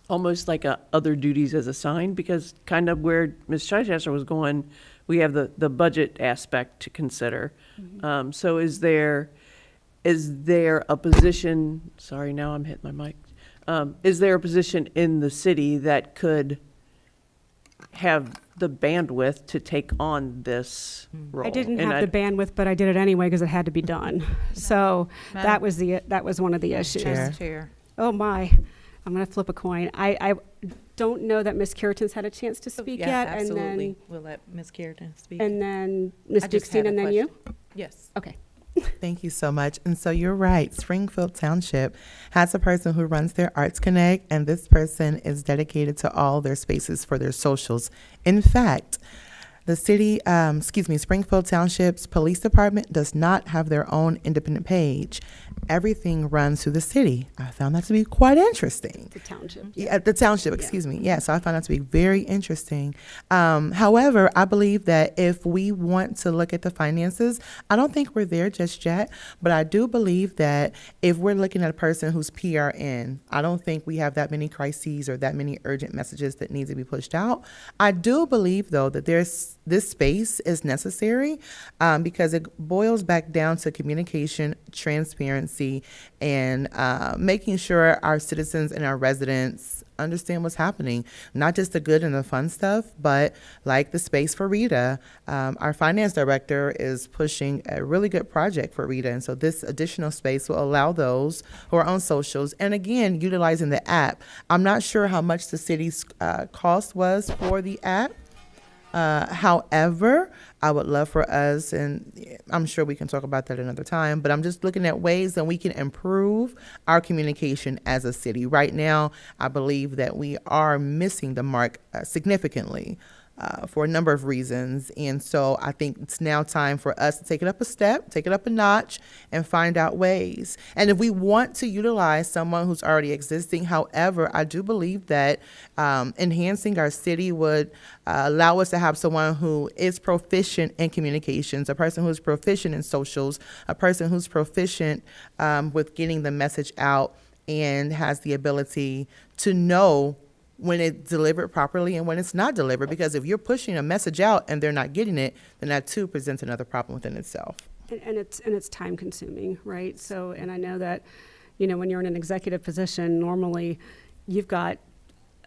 almost like other duties as assigned, because kind of where Ms. Chichester was going, we have the budget aspect to consider.
Mm-hmm.
So is there a position, sorry, now I'm hitting my mic. Is there a position in the city that could have the bandwidth to take on this role?
I didn't
And
have the bandwidth, but I did it anyway because it had to be done. So that
Madam-
was one of the issues.
Chair.
Chair.
Oh my, I'm gonna flip a coin. I don't know that Miss Curitan's had a chance to speak
Yeah,
yet,
absolutely. We'll let Ms. Carrington speak.
and then Miss
I just had
Dukestein,
a
and then you.
question. Yes.
Okay.
Thank you so much. And so you're right. Springfield Township has a person who runs their Arts Connect, and this person is dedicated to all their spaces for their socials. In fact, the Springfield Township's police department does not have their own independent page. Everything runs through the city. I found that to be quite interesting.
The township.
Yeah, the township, excuse me. Yeah, so I found that to be very interesting. However, I believe that if we want to look at the finances, I don't think we're there just yet, but I do believe that if we're looking at a person who's PRN, I don't think we have that many crises or that many urgent messages that need to be pushed out. I do believe, though, that this space is necessary because it boils back down to communication, transparency, and making sure our citizens and our residents understand what's happening, not just the good and the fun stuff, but like the space for Rita. Our finance director is pushing a really good project for Rita, and so this additional space will allow those who are on socials, and again, utilizing the app. I'm not sure how much the city's cost was for the app. However, I would love for us, and I'm sure we can talk about that another time, but I'm just looking at ways that we can improve our communication as a city. Right now, I believe that we are missing the mark significantly for a number of reasons. And so I think it's now time for us to take it up a step, take it up a notch, and find out ways. And if we want to utilize someone who's already existing, however, I do believe that enhancing our city would allow us to have someone who is proficient in communications, a person who's proficient in socials, a person who's proficient with getting the message out and has the ability to know when it's delivered properly and when it's not delivered. Because if you're pushing a message out and they're not getting it, then that too presents another problem within itself.
And it's time consuming, right? So, and I know that, when you're in an executive position, normally you've got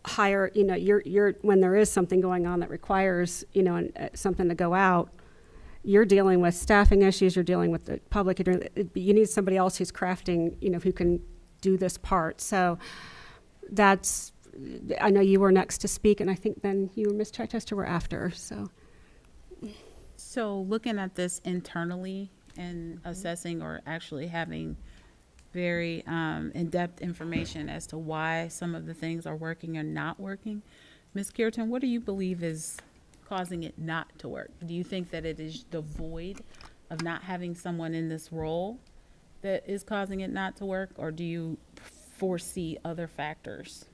higher, you're when there is something going on that requires, something to go out, you're dealing with staffing issues, you're dealing with the public, you need somebody else who's crafting, who can do this part. So I know you were next to speak, and I think then you and Ms. Chichester were after, so.
So looking at this internally and assessing or actually having very in-depth information as to why some of the things are working or not working, Ms. Curitan, what do you believe is causing it not to work? Do you think that it is the void of not having someone in this role that is causing it not to work, or do you foresee other factors?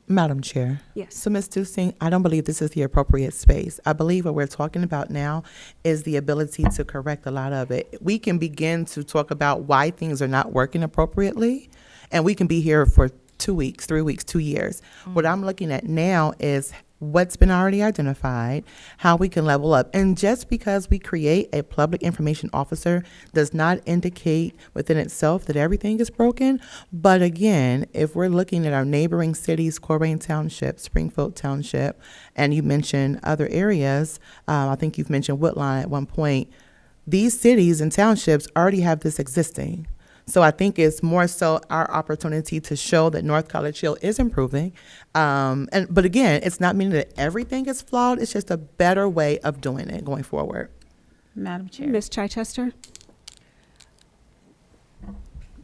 Madam Chair.
Yes.
So, Ms. Dusing, I don't believe this is the appropriate space. I believe what we're talking about now is the ability to correct a lot of it. We can begin to talk about why things are not working appropriately, and we can be here for 2 weeks, 3 weeks, 2 years. What I'm looking at now is what's been already identified, how we can level up. And just because we create a public information officer does not indicate within itself that everything is broken. But again, if we're looking at our neighboring cities, Colerain Township, Springfield Township, and you mentioned other areas, I think you've mentioned Woodline at one point, these cities and townships already have this existing. So I think it's more so our opportunity to show that North College Hill is improving. But again, it's not meaning that everything is flawed. It's just a better way of doing it going forward.
Madam Chair.
Ms. Chichester?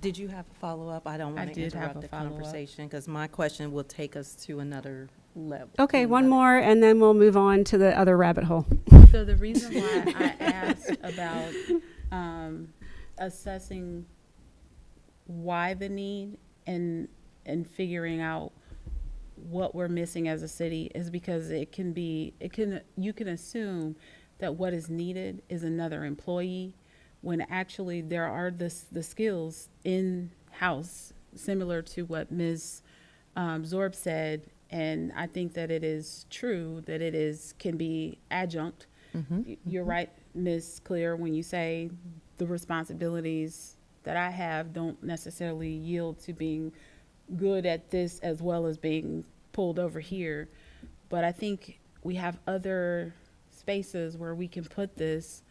Did you have a follow-up? I don't
I
want to
did have
interrupt
a
the
follow-up.
conversation because my question will take us to another level.
Okay, one more, and then we'll move on to the other rabbit hole.
So the reason why I asked about assessing why the need and figuring out what we're missing as a city is because you can assume that what is needed is another employee, when actually there are the skills in-house, similar to what Ms. Zorb said. And I think that it is true that can be adjunct. You're right, Ms. Clear, when you say the responsibilities that I have don't necessarily yield to being good at this as well as being pulled over here. But I think we have other spaces where we can put this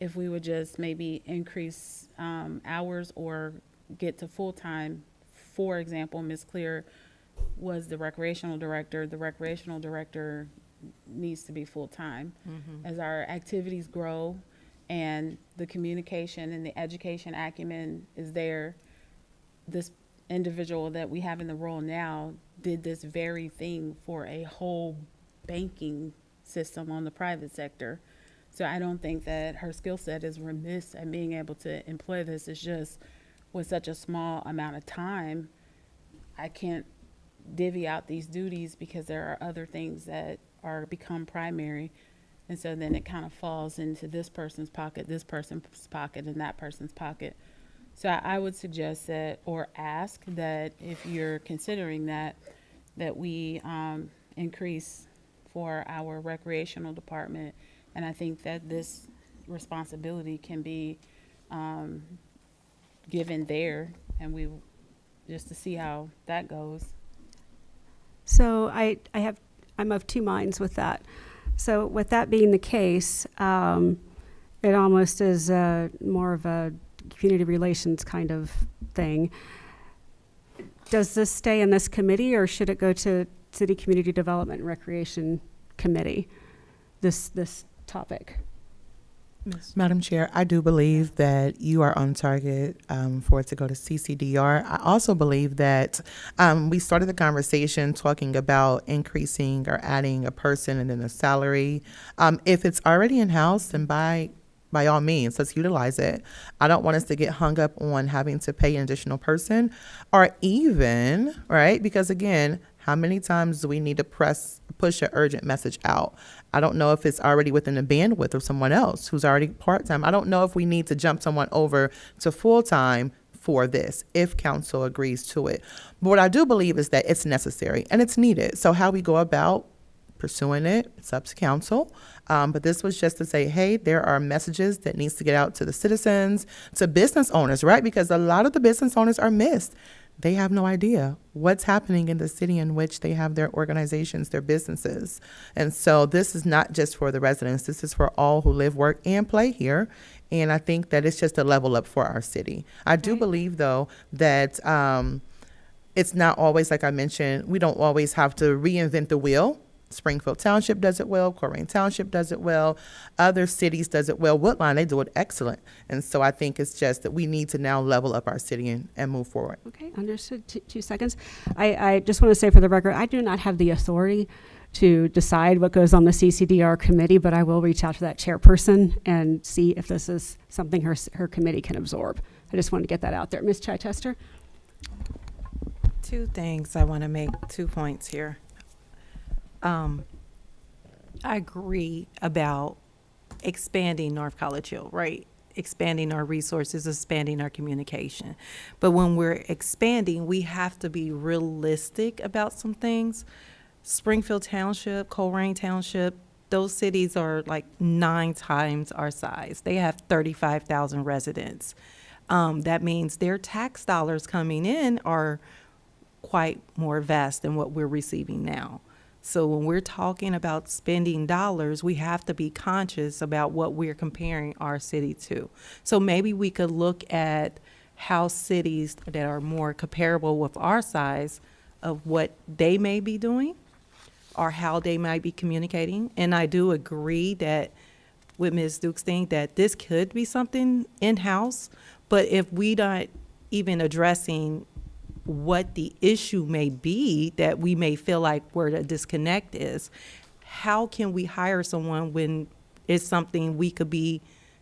if we would just maybe increase hours or get to full-time. For example, Ms. Clear was the recreational director. The recreational director needs to be full-time. As our activities grow and the communication and the education acumen is there, this individual that we have in the role now did this very thing for a whole banking system on the private sector. So I don't think that her skill set is remiss at being able to employ this. It's just with such a small amount of time, I can't divvy out these duties because there are other things that are become primary. And so then it kind of falls into this person's pocket, and that person's pocket. So I would suggest that, or ask that if you're considering that we increase for our recreational department. And I think that this responsibility can be given there, and we just to see how that goes.
So I'm of two minds with that. So with that being the case, it almost is more of a community relations kind of thing. Does this stay in this committee, or should it go to City Community Development and Recreation Committee, this topic?
Madam Chair, I do believe that you are on target for it to go to CCDR. I also believe that we started the conversation talking about increasing or adding a person and then a salary. If it's already in-house, then by all means, let's utilize it. I don't want us to get hung up on having to pay an additional person, or even, right? Because again, how many times do we need to push an urgent message out? I don't know if it's already within the bandwidth of someone else who's already part-time. I don't know if we need to jump someone over to full-time for this, if council agrees to it. But what I do believe is that it's necessary and it's needed. So how we go about pursuing it, it's up to council. But this was just to say, hey, there are messages that needs to get out to the citizens, to business owners, right? Because a lot of the business owners are missed. They have no idea what's happening in the city in which they have their organizations, their businesses. And so this is not just for the residents. This is for all who live, work, and play here. And I think that it's just a level up for our city. I do believe, though, that it's not always, like I mentioned, we don't always have to reinvent the wheel. Springfield Township does it well. Colerain Township does it well. Other cities does it well. Woodline, they do it excellent. And so I think it's just that we need to now level up our city and move forward.
Okay, understood. 2 seconds. I just want to say for the record, I do not have the authority to decide what goes on the CCDR committee, but I will reach out to that chairperson and see if this is something her committee can absorb. I just want to get that out there. Ms. Chichester?
Two things I want to make, 2 points here. I agree about expanding North College Hill, right? Expanding our resources, expanding our communication. But when we're expanding, we have to be realistic about some things. Springfield Township, Coleraine Township, those cities are like 9 times our size. They have 35,000 residents. That means their tax dollars coming in are quite more vast than what we're receiving now. So when we're talking about spending dollars, we have to be conscious about what we're comparing our city to. So maybe we could look at how cities that are more comparable with our size of what they may be doing or how they might be communicating. And I do agree that with Ms. Dukestein that this could be something in-house, but if we not even addressing what the issue may be that we may feel like where the disconnect is, how can we hire someone when it's something we could be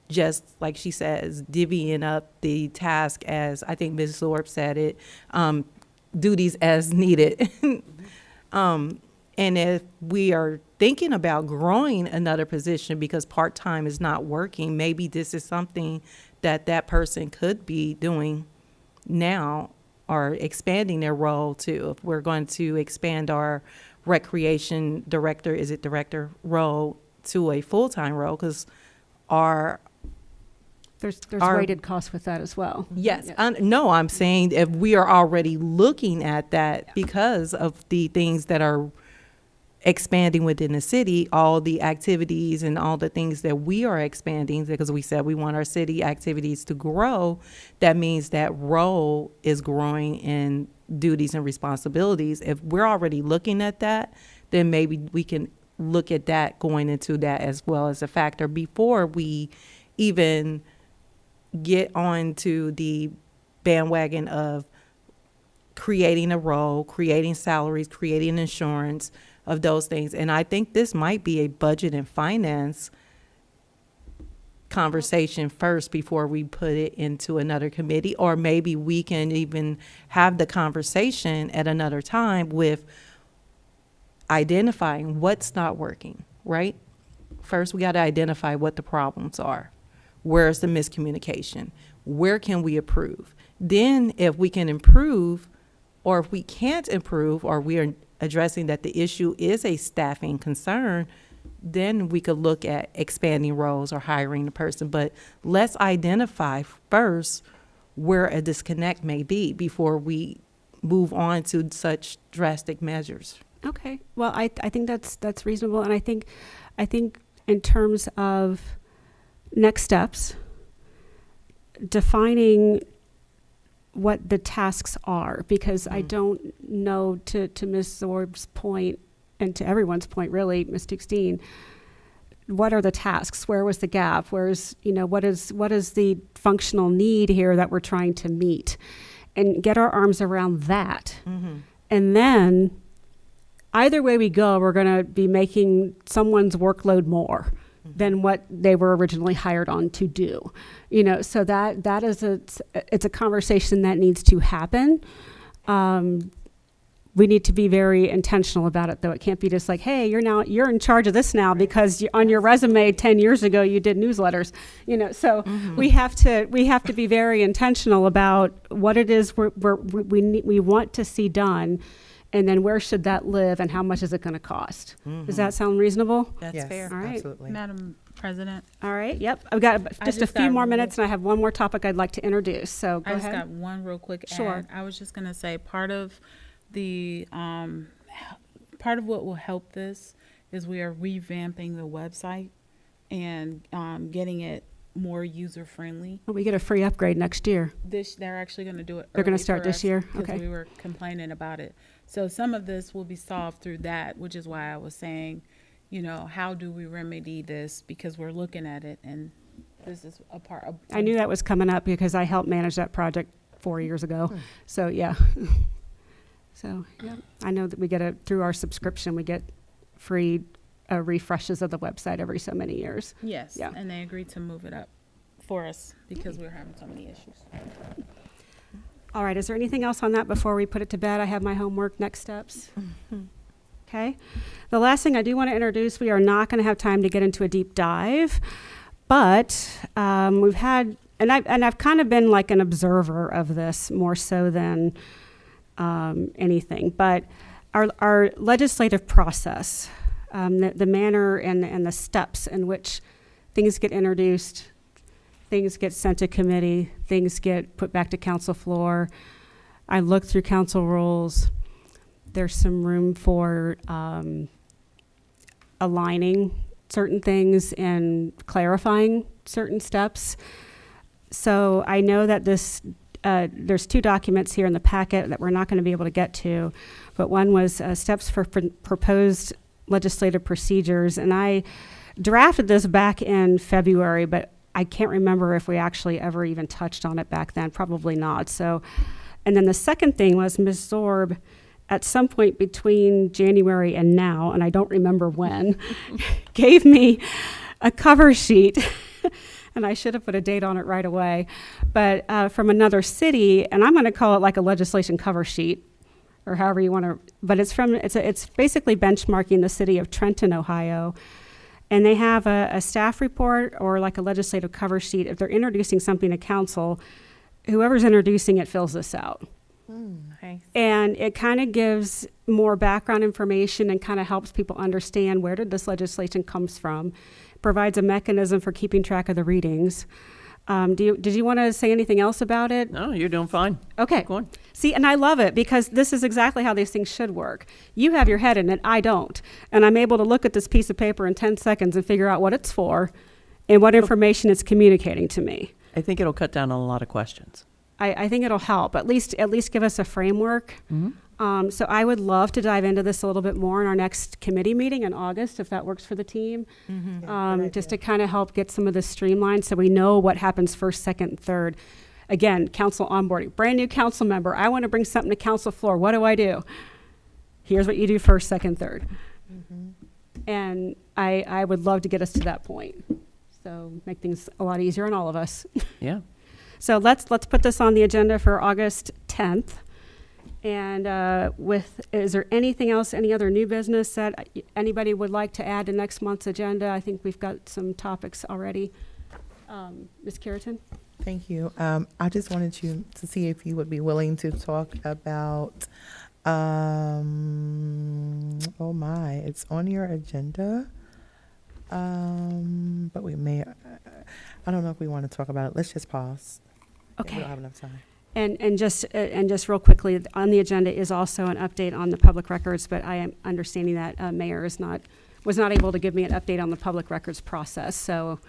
just, like she says, divvying up the task as, I think Ms. Zorb said it, duties as needed. And if we are thinking about growing another position because part-time is not working, maybe this is something that that person could be doing now or expanding their role too. If we're going to expand our recreation director role to a full-time role, because
There's
our-
weighted costs with that as well.
Yes, no, I'm saying if we are already looking at that because of the things that are expanding within the city, all the activities and all the things that we are expanding, because we said we want our city activities to grow, that means that role is growing in duties and responsibilities. If we're already looking at that, then maybe we can look at that going into that as well as a factor before we even get on to the bandwagon of creating a role, creating salaries, creating insurance, of those things. And I think this might be a budget and finance conversation first before we put it into another committee, or maybe we can even have the conversation at another time with identifying what's not working, right? First, we got to identify what the problems are. Where's the miscommunication? Where can we improve? Then if we can improve, or if we can't improve, or we are addressing that the issue is a staffing concern, then we could look at expanding roles or hiring the person. But let's identify first where a disconnect may be before we move on to such drastic measures.
Okay. Well, I think that's reasonable, and I think in terms of next steps, defining what the tasks are, because I don't know, to Ms. Zorb's point and to everyone's point really, Ms. Dukestein, what are the tasks? Where was the gap? Where's, what is the functional need here that we're trying to meet, and get our arms around that.
Mm-hmm.
And then either way we go, we're going to be making someone's workload more than what they were originally hired on to do. So that is it's a conversation that needs to happen. We need to be very intentional about it, though. It can't be just like, hey, you're in charge of this now because on your resume 10 years ago you did newsletters. So we have to be very intentional about what it is we want to see done. And then where should that live, and how much is it going to cost? Does that sound reasonable?
That's
Yes,
fair.
All right.
absolutely.
Madam President,
All right. Yep. I've got just a
just
few
got
more
one-
minutes, and I have one more topic I'd like to introduce. So go
I just
ahead.
got one real quick
Sure.
add. I was just gonna say part of the part of what will help this is we are revamping the website and getting it more user friendly.
We get a free upgrade next year.
They're actually going to do it.
They're gonna
early
start
for
this
us
year?
because
Okay.
we were complaining about it. So some of this will be solved through that, which is why I was saying, how do we remedy this? Because we're looking at it, and this is a part of.
I knew that was coming up because I helped manage that project 4 years ago. So yeah. So yeah, I know that we get through our subscription, we get free refreshes of the website every so many years.
Yes,
Yeah.
and they agreed to move it up for us because we were having so many issues.
All right, is there anything else on that before we put it to bed? I have my homework, next steps. Okay. The last thing I do want to introduce, we are not going to have time to get into a deep dive, but we've had, and I've kind of been like an observer of this more so than anything, but our legislative process, the manner and the steps in which things get introduced, things get sent to committee, things get put back to council floor. I looked through council rules. There's some room for aligning certain things and clarifying certain steps. So I know that there's two documents here in the packet that we're not going to be able to get to, but one was steps for proposed legislative procedures, and I drafted this back in February, but I can't remember if we actually ever even touched on it back then. Probably not. So, and then the second thing was Ms. Zorb, at some point between January and now, and I don't remember when, gave me a cover sheet, and I should have put a date on it right away, but from another city, and I'm going to call it like a legislation cover sheet, or however you want to, but it's basically benchmarking the city of Trenton, Ohio, and they have a staff report or like a legislative cover sheet. If they're introducing something to council, whoever's introducing it fills this out.
Nice.
And it kind of gives more background information and kind of helps people understand where did this legislation comes from, provides a mechanism for keeping track of the readings. Did you want to say anything else about it?
No, you're doing fine.
Okay.
Go on.
See, and I love it because this is exactly how these things should work. You have your head in it, I don't. And I'm able to look at this piece of paper in 10 seconds and figure out what it's for and what information it's communicating to me.
I think it'll cut down on a lot of questions.
I think it'll help, at least give us a framework.
Mm-hmm.
So I would love to dive into this a little bit more in our next committee meeting in August, if that works for the team. Just to kind of help get some of this streamlined so we know what happens first, second, and third. Again, council onboarding, brand new council member. I want to bring something to council floor. What do? Here's what you do first, second, third. And I would love to get us to that point. So make things a lot easier on all of us.
Yeah.
So let's put this on the agenda for August 10th. And is there anything else, any other new business that anybody would like to add to next month's agenda? I think we've got some topics already. Ms. Carrington?
Thank you. I just wanted you to see if you would be willing to talk about, oh my, it's on your agenda. But we may, I don't know if we want to talk about it. Let's just pause.
Okay.
We don't have enough time.
And just real quickly, on the agenda is also an update on the public records, but I am understanding that Mayor was not able to give me an update on the public records process. So,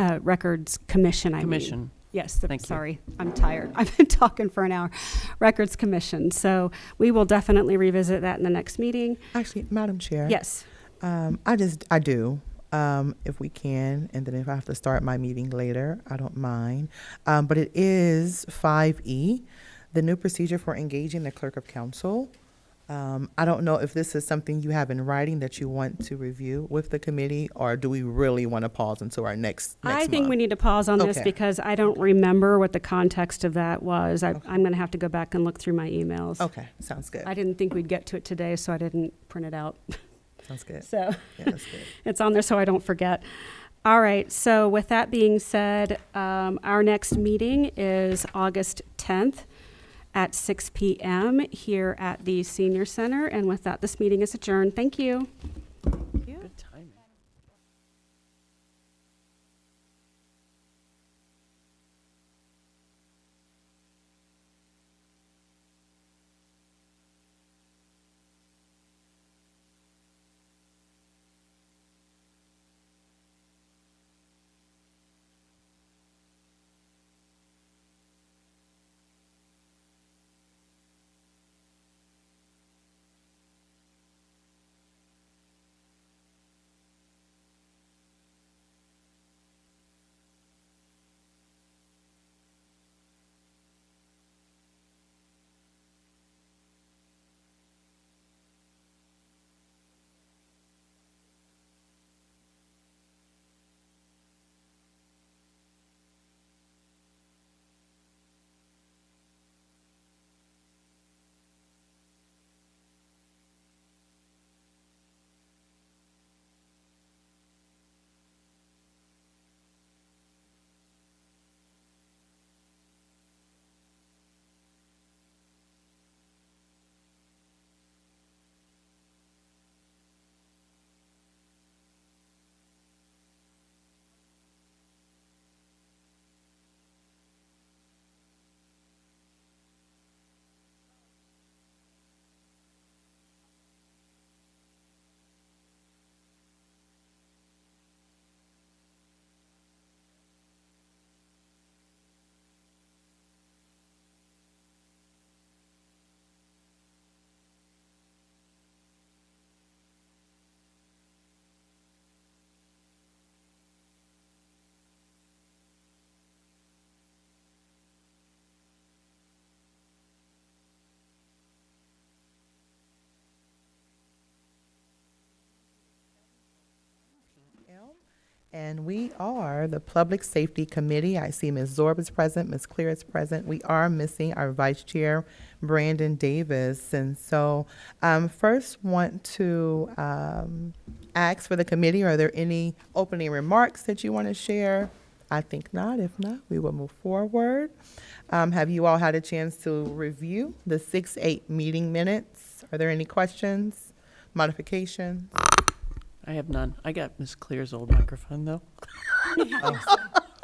Records Commission, I mean.
Commission.
Yes,
Thank you.
sorry, I'm tired. I've been talking for an hour. Records Commission. So we will definitely revisit that in the next meeting.
Actually, Madam Chair.
Yes.
I do, if we can, and then if I have to start my meeting later, I don't mind. But it is 5E, the new procedure for engaging the clerk of council. I don't know if this is something you have in writing that you want to review with the committee, or do we really want to pause until our next
I think
month?
we need to pause on this
Okay.
because I don't remember what the context of that was. I'm going to have to go back and look through my emails.
Okay, sounds good.
I didn't think we'd get to it today, so I didn't print it out.
Sounds good.
So
Yeah, that's good.
it's on there so I don't forget. All right, so with that being said, our next meeting is August 10th at 6 p.m. here at the Senior Center. And with that, this meeting is adjourned. Thank you.
Good timing.
And we are the Public Safety Committee. I see Ms. Zorb is present, Ms. Clear is present. We are missing our Vice Chair, Brandon Davis. And so first want to ask for the committee, are there any opening remarks that you want to share? I think not. If not, we will move forward. Have you all had a chance to review the 6-8 meeting minutes? Are there any questions, modifications?
I have none. I got Miss Clear's old microphone, though.
We need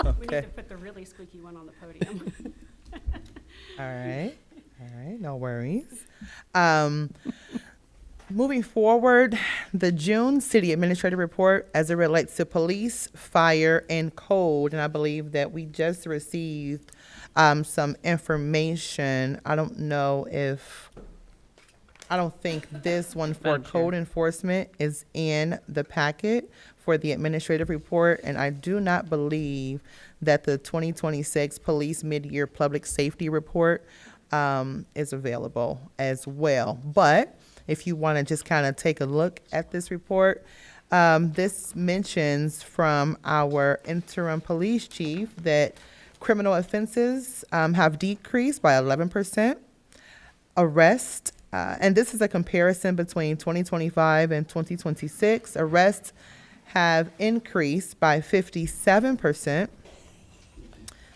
Okay.
to put the really squeaky one on the podium.
All right, no worries. Moving forward, the June City Administrative Report as it relates to police, fire, and code, and I believe that we just received some information. I don't think this one for
Madam Chair.
code enforcement is in the packet for the administrative report, and I do not believe that the 2026 Police Mid-Year Public Safety Report is available as well. But if you want to just kind of take a look at this report, this mentions from our interim police chief that criminal offenses have decreased by 11%. Arrest, and this is a comparison between 2025 and 2026. Arrests have increased by 57%.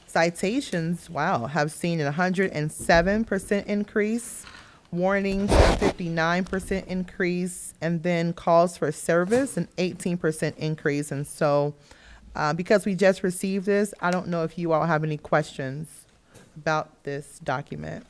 Citations, have seen a 107% increase. Warnings, a 59% increase. And then calls for service, an 18% increase. And so, because we just received this, I don't know if you all have any questions about this document.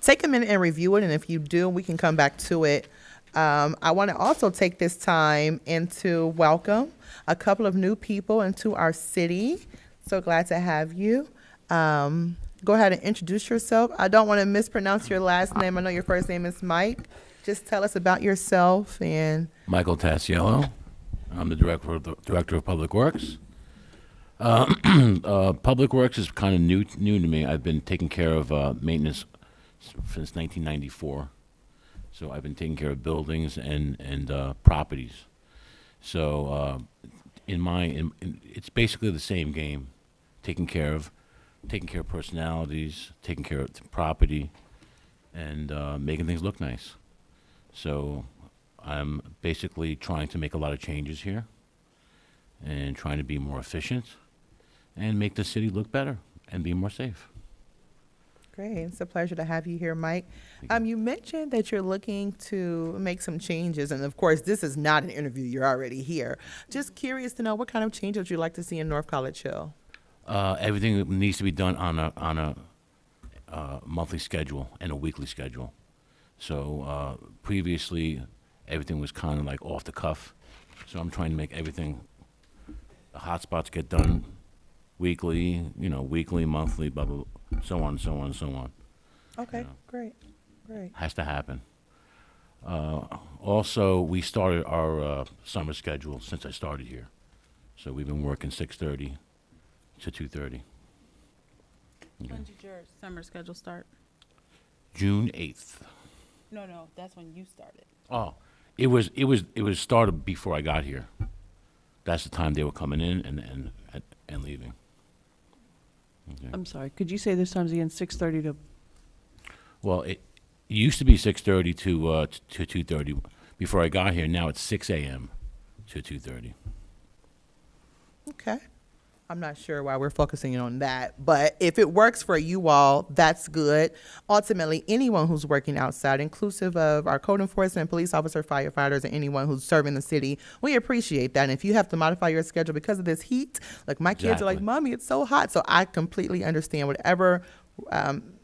Take a minute and review it, and if you do, we can come back to it. I want to also take this time and to welcome a couple of new people into our city. So glad to have you. Go ahead and introduce yourself. I don't want to mispronounce your last name. I know your first name is Mike. Just tell us about yourself. And
Michael Tassiello. I'm the director of Public Works. Public Works is kind of new to me. I've been taking care of maintenance since 1994. So I've been taking care of buildings and properties. So it's basically the same game, taking care of personalities, taking care of property, and making things look nice. So I'm basically trying to make a lot of changes here and trying to be more efficient and make the city look better and be more safe.
great. It's a pleasure to have you here, Mike. You mentioned that you're looking to make some changes. And of course, this is not an interview. You're already here. Just curious to know what kind of changes you'd like to see in North College Hill.
Everything needs to be done on a monthly schedule and a weekly schedule. So previously, everything was kind of like off the cuff. So I'm trying to make everything, the hotspots get done weekly, weekly, monthly, blah, blah, blah, so on, so on, so on.
Okay,
Yeah.
great.
Has to happen. Also, we started our summer schedule since I started here. So we've been working 6:30 to 2:30.
When did your summer schedule start?
June 8th.
No, that's when you started.
Oh, it was started before I got here. That's the time they were coming in and leaving. Okay.
I'm sorry, could you say those times again, 6:30 to,
Well, it used to be 6:30 to 2:30 before I got here. Now it's 6 a.m. to 2:30.
Okay. I'm not sure why we're focusing on that, but if it works for you all, that's good. Ultimately, anyone who's working outside, inclusive of our code enforcement, police officer, firefighters, and anyone who's serving the city, we appreciate that. And if you have to modify your schedule because of this heat, like my kids are like,
Exactly.
Mommy, it's so hot. So I completely understand whatever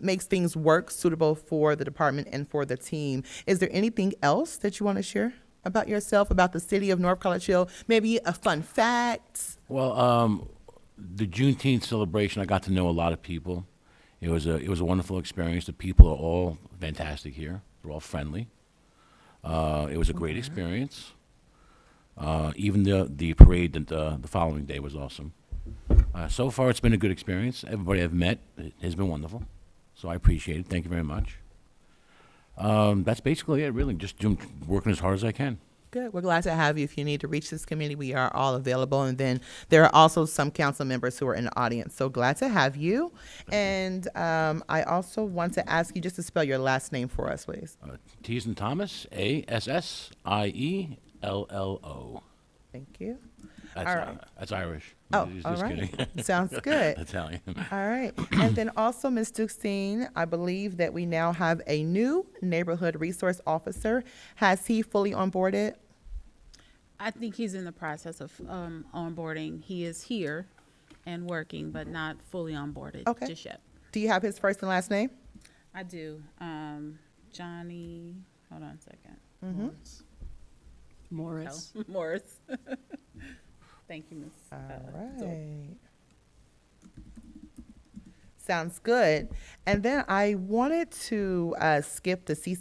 makes things work suitable for the department and for the team. Is there anything else that you want to share about yourself, about the city of North College Hill? Maybe a fun fact?
Well, the Juneteenth celebration, I got to know a lot of people. It was a wonderful experience. The people are all fantastic here. They're all friendly. It was a great experience. Even the parade the following day was awesome. So far, it's been a good experience. Everybody I've met has been wonderful. So I appreciate it. Thank you very much. That's basically it, really. Just working as hard as I can.
Good. We're glad to have you. If you need to reach this committee, we are all available. And then there are also some council members who are in the audience. So glad to have you. And I also want to ask you just to spell your last name for us, please.
T as in Thomas, Assiello.
Thank you.
That's,
All right.
That's Irish.
Oh,
Just
all right.
kidding.
Sounds good.
Italian.
All right. And then also, Ms. Dukestein, I believe that we now have a new neighborhood resource officer. Has he fully onboarded?
I think he's in the process of onboarding. He is here and working, but not fully onboarded
Okay.
just yet.
Do you have his first and last name?
I do. Johnny, hold on a second.
Morris.
Oh, Morris. Thank you, Ms.
All
Zoe.
right. Sounds good. And then I wanted to skip the say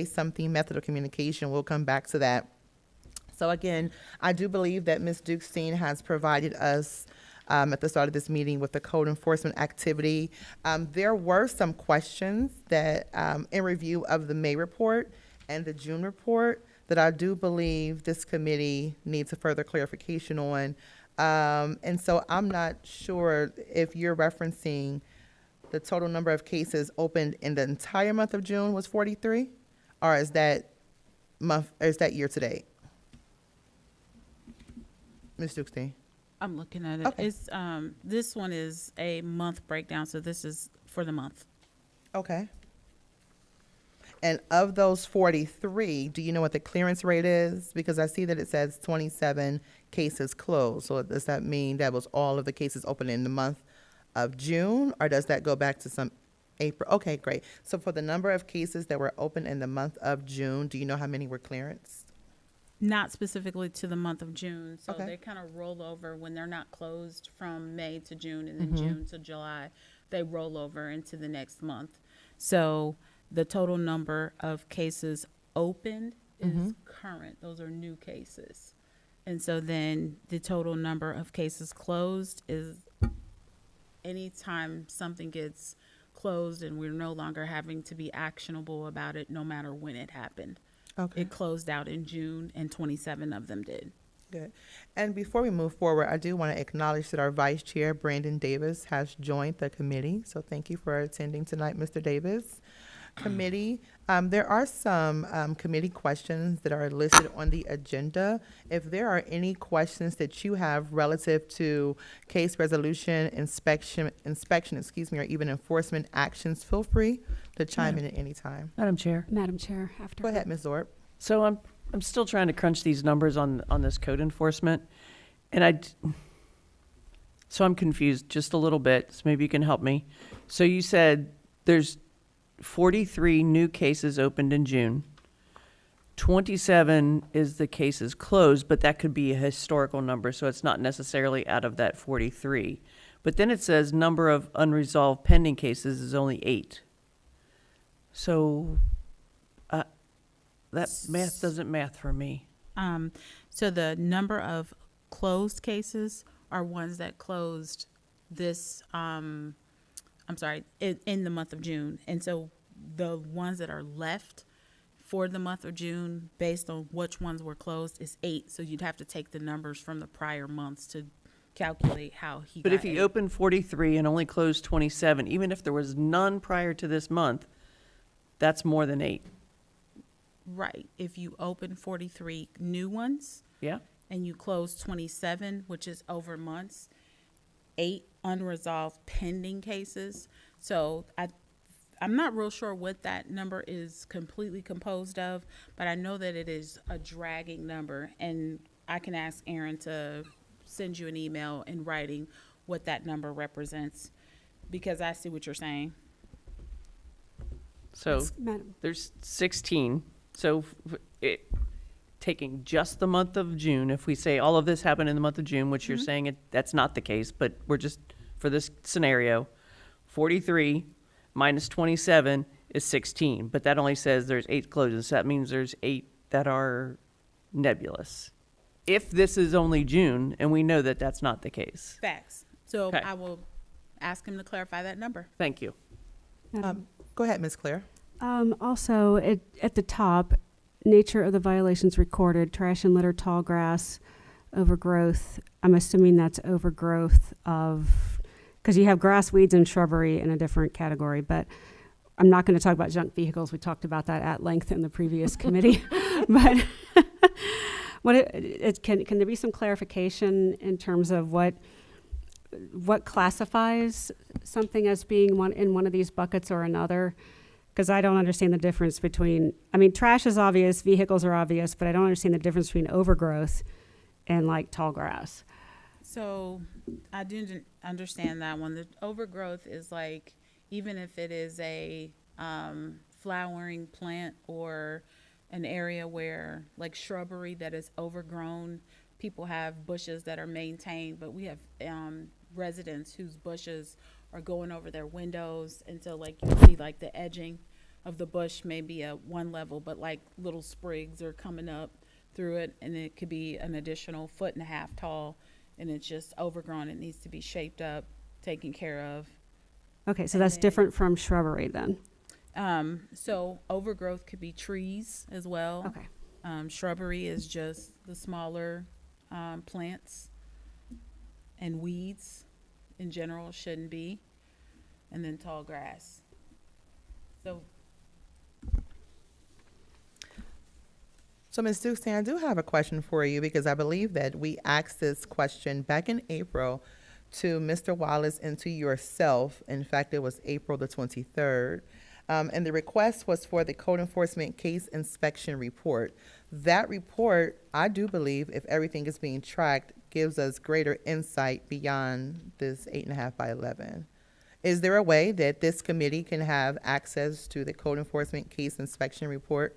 something method of communication. We'll come back to that. So again, I do believe that Ms. Dukestein has provided us at the start of this meeting with the code enforcement activity. There were some questions that in review of the May report and the June report that I do believe this committee needs a further clarification on. And so I'm not sure if you're referencing the total number of cases opened in the entire month of June was 43, or is that year to date? Ms. Dukestein?
I'm looking at it.
Okay.
It's this one is a month breakdown, so this is for the month.
Okay. And of those 43, do you know what the clearance rate is? Because I see that it says 27 cases closed. So does that mean that was all of the cases open in the month of June, or does that go back to some April? Okay, great. So for the number of cases that were open in the month of June, do you know how many were clearanced?
Not specifically to the month of June, so
Okay.
they kind of roll over when they're not closed from May to June and then June to July. They roll over into the next month. So the total number of cases opened is current. Those are new cases. And so then the total number of cases closed is anytime something gets closed and we're no longer having to be actionable about it, no matter when it happened.
Okay.
It closed out in June and 27 of them did.
Good. And before we move forward, I do want to acknowledge that our Vice Chair, Brandon Davis, has joined the committee. So thank you for attending tonight, Mr. Davis. Committee, there are some committee questions that are listed on the agenda. If there are any questions that you have relative to case resolution, inspection, or even enforcement actions, feel free to chime in at any time.
Madam Chair.
Madam Chair, after.
Go ahead, Ms. Zorb.
So I'm still trying to crunch these numbers on this code enforcement, and so I'm confused just a little bit. So maybe you can help me. So you said there's 43 new cases opened in June. 27 is the cases closed, but that could be a historical number, so it's not necessarily out of that 43. But then it says number of unresolved pending cases is only 8. So that math doesn't math for me.
So the number of closed cases are ones that closed this, in the month of June. And so the ones that are left for the month of June, based on which ones were closed, is 8. So you'd have to take the numbers from the prior months to calculate how he
But
got
if he
8.
opened 43 and only closed 27, even if there was none prior to this month, that's more than 8.
Right. If you open 43 new ones
Yeah?
and you close 27, which is over months, 8 unresolved pending cases. So I'm not real sure what that number is completely composed of, but I know that it is a dragging number, and I can ask Aaron to send you an email in writing what that number represents, because I see what you're saying.
So
Madam.
there's 16. So taking just the month of June, if we say all of this happened in the month of June, which you're saying that's not the case, but we're just, for this scenario, 43 minus 27 is 16, but that only says there's 8 closes. So that means there's 8 that are nebulous. If this is only June, and we know that that's not the case.
Facts. So
Okay.
I will ask him to clarify that number.
Thank you.
Madam.
Go ahead, Ms. Claire.
Also, at the top, nature of the violations recorded, trash and litter, tall grass, overgrowth. I'm assuming that's overgrowth of, because you have grass, weeds, and shrubbery in a different category, but I'm not going to talk about junk vehicles. We talked about that at length in the previous committee. But can there be some clarification in terms of what classifies something as being in one of these buckets or another? Because I don't understand the difference between, I mean, trash is obvious, vehicles are obvious, but I don't understand the difference between overgrowth and like tall grass.
So I didn't understand that one. The overgrowth is like, even if it is a flowering plant or an area where like shrubbery that is overgrown, people have bushes that are maintained, but we have residents whose bushes are going over their windows, and so like you see like the edging of the bush may be at one level, but like little sprigs are coming up through it, and it could be an additional 1.5 feet tall, and it's just overgrown. It needs to be shaped up, taken care of.
Okay, so that's different from shrubbery then.
So overgrowth could be trees as well.
Okay.
Shrubbery is just the smaller plants, and weeds in general shouldn't be, and then tall grass.
So, Ms. Dukeston, I do have a question for you, because I believe that we asked this question back in April to Mr. Wallace and to yourself. In fact, it was April the 23rd. And the request was for the code enforcement case inspection report. That report, I do believe, if everything is being tracked, gives us greater insight beyond this 8.5 by 11. Is there a way that this committee can have access to the code enforcement case inspection report?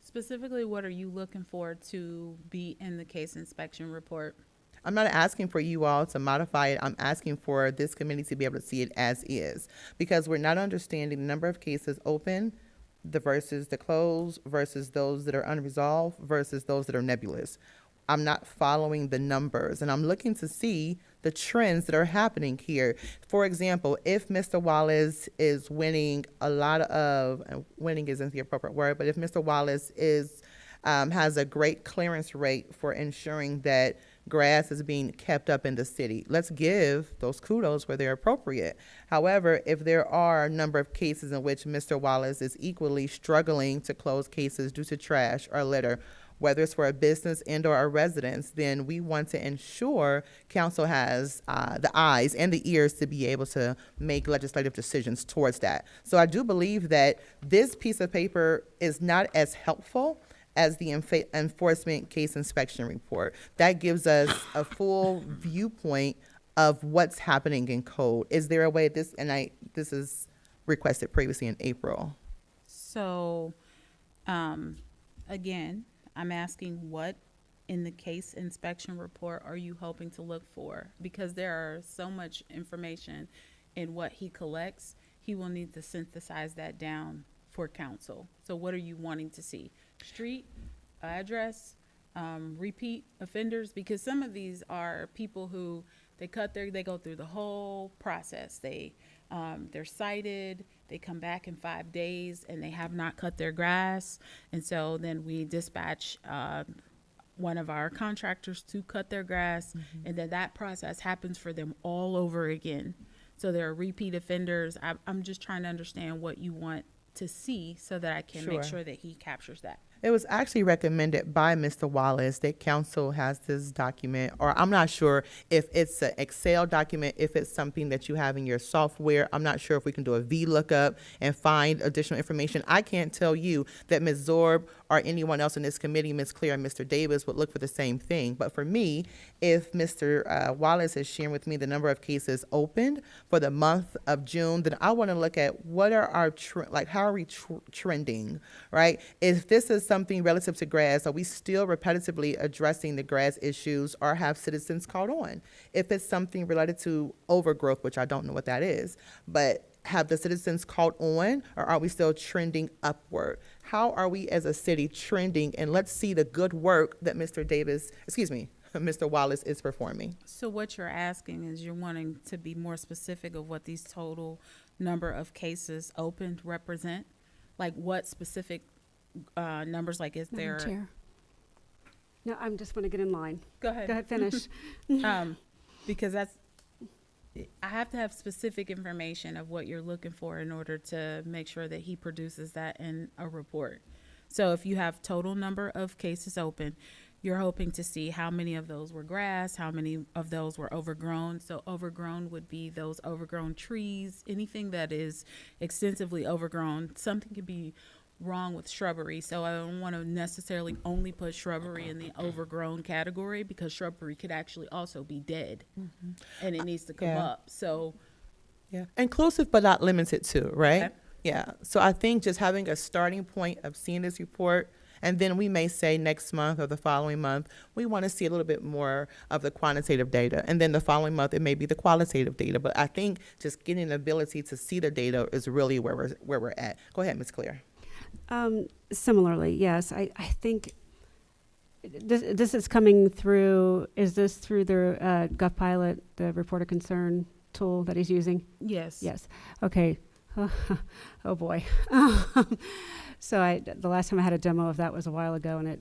Specifically, what are you looking for to be in the case inspection report?
I'm not asking for you all to modify it. I'm asking for this committee to be able to see it as is, because we're not understanding the number of cases open versus the closed versus those that are unresolved versus those that are nebulous. I'm not following the numbers, and I'm looking to see the trends that are happening here. For example, if Mr. Wallace is winning a lot of, winning isn't the appropriate word, but if Mr. Wallace is has a great clearance rate for ensuring that grass is being kept up in the city, let's give those kudos where they're appropriate. However, if there are a number of cases in which Mr. Wallace is equally struggling to close cases due to trash or litter, whether it's for a business and or a residence, then we want to ensure council has the eyes and the ears to be able to make legislative decisions towards that. So I do believe that this piece of paper is not as helpful as the enforcement case inspection report. That gives us a full viewpoint of what's happening in code. Is there a way this is requested previously in April?
So, again, I'm asking what in the case inspection report are you hoping to look for? Because there are so much information in what he collects, he will need to synthesize that down for council. So what are you wanting to see? Street, address, repeat offenders? Because some of these are people who they go through the whole process. They're cited, they come back in 5 days and they have not cut their grass. And so then we dispatch one of our contractors to cut their grass, and then that process happens for them all over again. So there are repeat offenders. I'm just trying to understand what you want to see so that I can make sure that he captures that.
It was actually recommended by Mr. Wallace that council has this document, or I'm not sure if it's an Excel document, if it's something that you have in your software. I'm not sure if we can do a VLOOKUP and find additional information. I can't tell you that Ms. Zorb or anyone else in this committee, Ms. Clear and Mr. Davis, would look for the same thing. But for me, if Mr. Wallace is sharing with me the number of cases opened for the month of June, then I want to look at what are our, how are we trending, right? If this is something relative to grass, are we still repetitively addressing the grass issues, or have citizens caught on? If it's something related to overgrowth, which I don't know what that is, but have the citizens caught on, or are we still trending upward? How are we as a city trending? And let's see the good work that Mr. Wallace is performing.
So what you're asking is you're wanting to be more specific of what these total number of cases opened represent? Like what specific numbers like is
Madam
there.
Chair. No, I'm just want to get in line.
Go ahead.
Go ahead, finish.
Because I have to have specific information of what you're looking for in order to make sure that he produces that in a report. So if you have total number of cases open, you're hoping to see how many of those were grass, how many of those were overgrown. So overgrown would be those overgrown trees, anything that is extensively overgrown. Something could be wrong with shrubbery. So I don't want to necessarily only put shrubbery in the overgrown category, because shrubbery could actually also be dead and it needs to come
Yeah.
up. So
Yeah, inclusive but not limited to, right?
Okay.
Yeah, so I think just having a starting point of seeing this report, and then we may say next month or the following month, we want to see a little bit more of the quantitative data. And then the following month, it may be the qualitative data. But I think just getting the ability to see the data is really where we're at. Go ahead, Ms. Clear.
Similarly, yes, I think this is coming through, is this through the GovPilot, the report of concern tool that he's using?
yes.
Yes. Okay. Oh boy. So the last time I had a demo of that was a while ago, and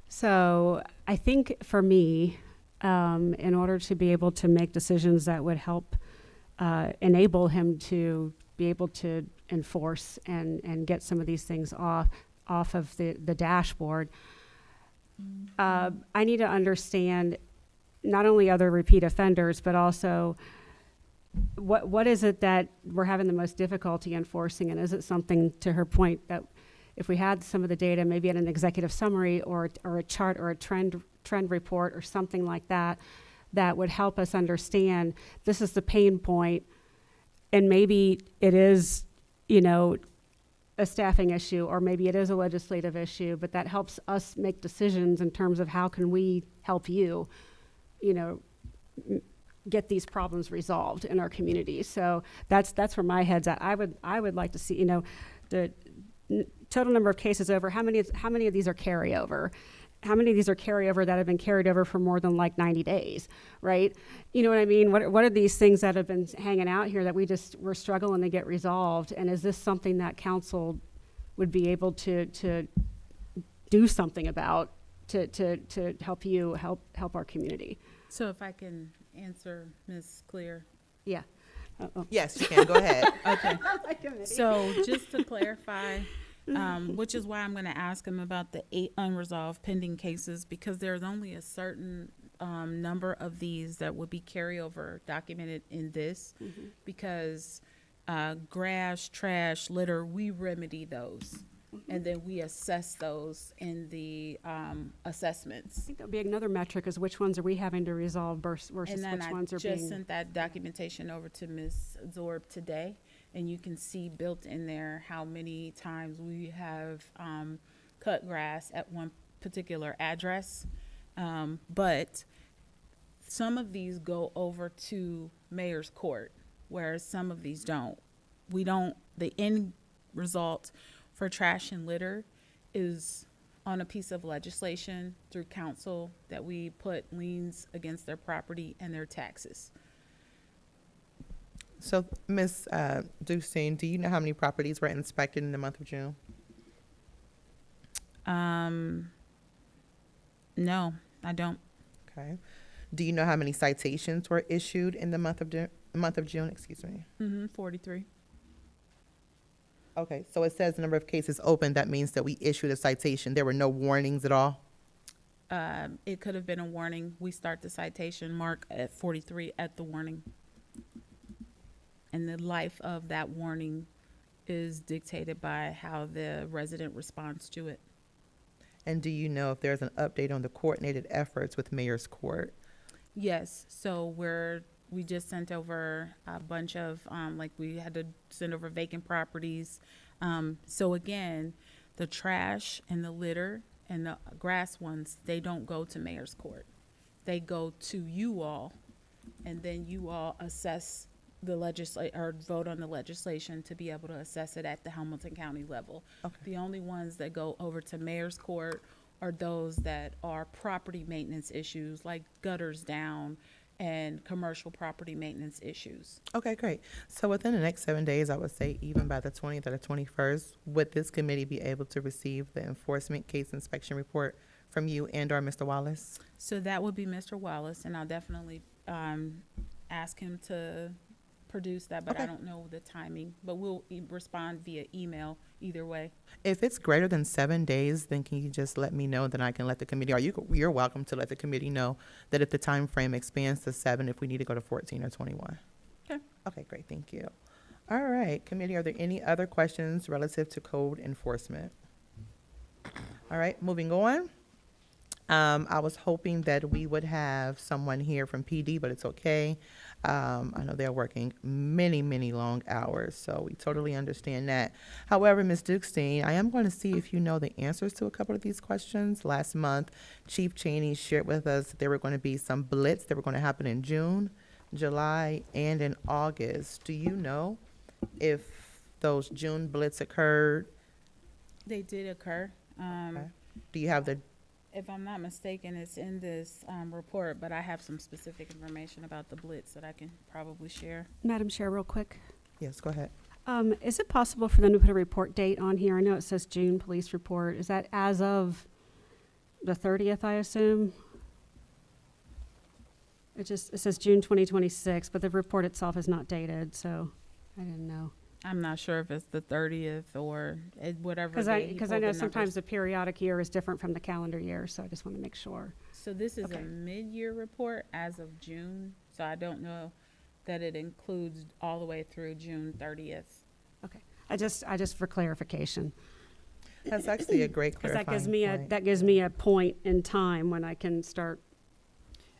so I think for me, in order to be able to make decisions that would help enable him to be able to enforce and get some of these things off of the dashboard, I need to understand not only other repeat offenders, but also what is it that we're having the most difficulty enforcing, and is it something, to her point, that if we had some of the data, maybe in an executive summary or a chart or a trend report or something like that, that would help us understand this is the pain point, and maybe it is, a staffing issue, or maybe it is a legislative issue, but that helps us make decisions in terms of how can we help you, get these problems resolved in our community. So that's where my head's at. I would like to see, the total number of cases over, how many of these are carryover? How many of these are carryover that have been carried over for more than like 90 days, right? You know what I mean? What are these things that have been hanging out here that we're struggling to get resolved? And is this something that council would be able to do something about to help our community?
So if I can answer Ms. Clear.
Yeah.
Yes, you can. Go ahead.
Okay. So just to clarify, which is why I'm going to ask him about the 8 unresolved pending cases, because there's only a certain number of these that would be carryover documented in this, because grass, trash, litter, we remedy those. And then we assess those in the assessments.
I think that would be another metric, is which ones are we having to resolve versus
And then
which
I
ones are
just
being.
sent that documentation over to Ms. Zorb today, and you can see built in there how many times we have cut grass at one particular address. But some of these go over to mayor's court, whereas some of these don't. The end result for trash and litter is on a piece of legislation through council that we put liens against their property and their taxes.
So, Ms. Dustin, do you know how many properties were inspected in the month of June?
No, I don't.
Okay. Do you know how many citations were issued in the month of June? Excuse me.
43.
Okay, so it says the number of cases open. That means that we issued a citation. There were no warnings at all?
It could have been a warning. We start the citation mark at 43 at the warning. And the life of that warning is dictated by how the resident responds to it.
And do you know if there's an update on the coordinated efforts with Mayor's Court?
Yes, so we just sent over a bunch of, we had to send over vacant properties. So again, the trash and the litter and the grass ones, they don't go to mayor's court. They go to you all, and then you all assess the or vote on the legislation to be able to assess it at the Hamilton County level.
Okay.
The only ones that go over to mayor's court are those that are property maintenance issues, like gutters down and commercial property maintenance issues.
Okay, great. So within the next 7 days, I would say even by the 20th or the 21st, would this committee be able to receive the enforcement case inspection report from you and/or Mr. Wallace?
So that would be Mr. Wallace, and I'll definitely ask him to produce that, but I
Okay.
don't know the timing. But we'll respond via email either way.
If it's greater than 7 days, then can you just let me know, then I can let the committee, or you're welcome to let the committee know that if the time frame expands to 7, if we need to go to 14 or 21.
Okay.
Okay, great, thank you. All right, committee, are there any other questions relative to code enforcement? All right, moving on. I was hoping that we would have someone here from PD, but it's okay. I know they're working many, many long hours, so we totally understand that. However, Ms. Dukestein, I am going to see if you know the answers to a couple of these questions. Last month, Chief Cheney shared with us that there were going to be some blitz that were going to happen in June, July, and in August. Do you know if those June blitz occurred?
They did occur.
Okay. Do you have the
If I'm not mistaken, it's in this report, but I have some specific information about the blitz that I can probably share.
Madam Chair, real quick.
Yes, go ahead.
Is it possible for them to put a report date on here? I know it says June police report. Is that as of the 30th, I assume? It says June 2026, but the report itself is not dated, so I didn't know.
I'm not sure if it's the 30th or whatever.
Because
date he
I
pulled
know
the
sometimes
numbers.
the periodic year is different from the calendar year, so I just want to make sure.
So this is
Okay.
a mid-year report as of June, so I don't know that it includes all the way through June 30th.
Okay. I just for clarification.
That's actually a great
Because
clarifying
that gives me a point in time when I can start.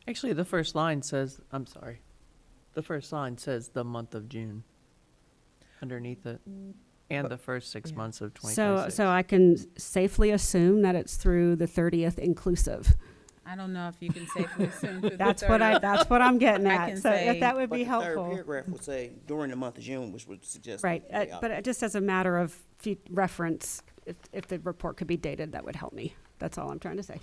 Actually, the first line says, I'm sorry, the first line says the month of June underneath it, and the first 6
yeah.
months of 2026.
So I can safely assume that it's through the 30th inclusive.
I don't know if you can safely assume through the
That's
30th.
that's what I'm getting
I
at.
can
So
say-
if that would
But
be
the third
helpful.
paragraph would say during the month of June, which would suggest.
Right,
the
but just as a matter of reference, if the report could be dated, that would help me. That's all I'm trying to say.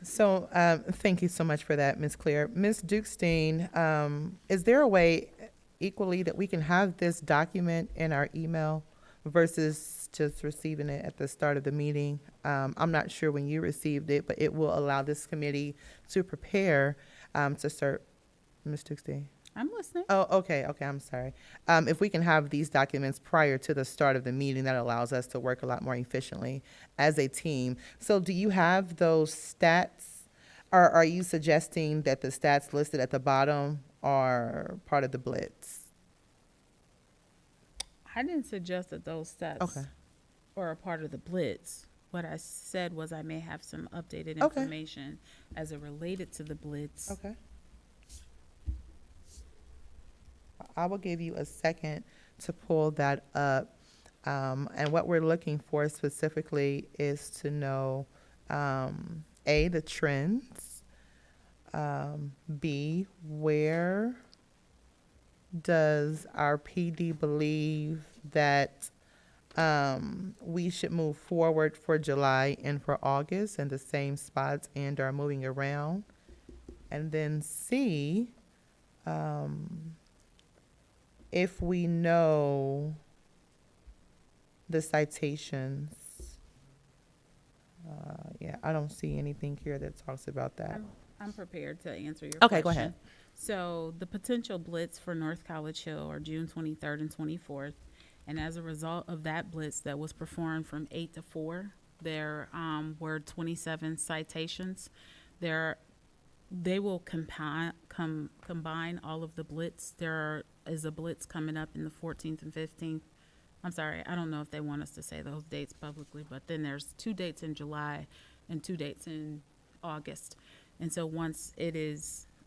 So, thank you so much for that, Ms. Claire. Ms. Dukestein, is there a way equally that we can have this document in our email versus just receiving it at the start of the meeting? I'm not sure when you received it, but it will allow this committee to prepare to start. Ms. Dukestein?
I'm listening.
Oh, okay, I'm sorry. If we can have these documents prior to the start of the meeting, that allows us to work a lot more efficiently as a team. So do you have those stats? Or are you suggesting that the stats listed at the bottom are part of the blitz?
I didn't suggest that those stats
Okay.
are a part of the blitz. What I said was I may have some updated
Okay.
information as it related to the blitz.
Okay. I will give you a second to pull that up. And what we're looking for specifically is to know, A, the trends, B, where does our PD believe that we should move forward for July and for August in the same spots and are moving around? And then C, if we know the citations, yeah, I don't see anything here that talks about that.
I'm prepared to answer your
Okay,
question.
go ahead.
So the potential blitz for North College Hill are June 23rd and 24th. And as a result of that blitz that was performed from 8 to 4, there were 27 citations. They will combine all of the blitz. There is a blitz coming up in the 14th and 15th. I'm sorry, I don't know if they want us to say those dates publicly, but then there's 2 dates in July and 2 dates in August. And so once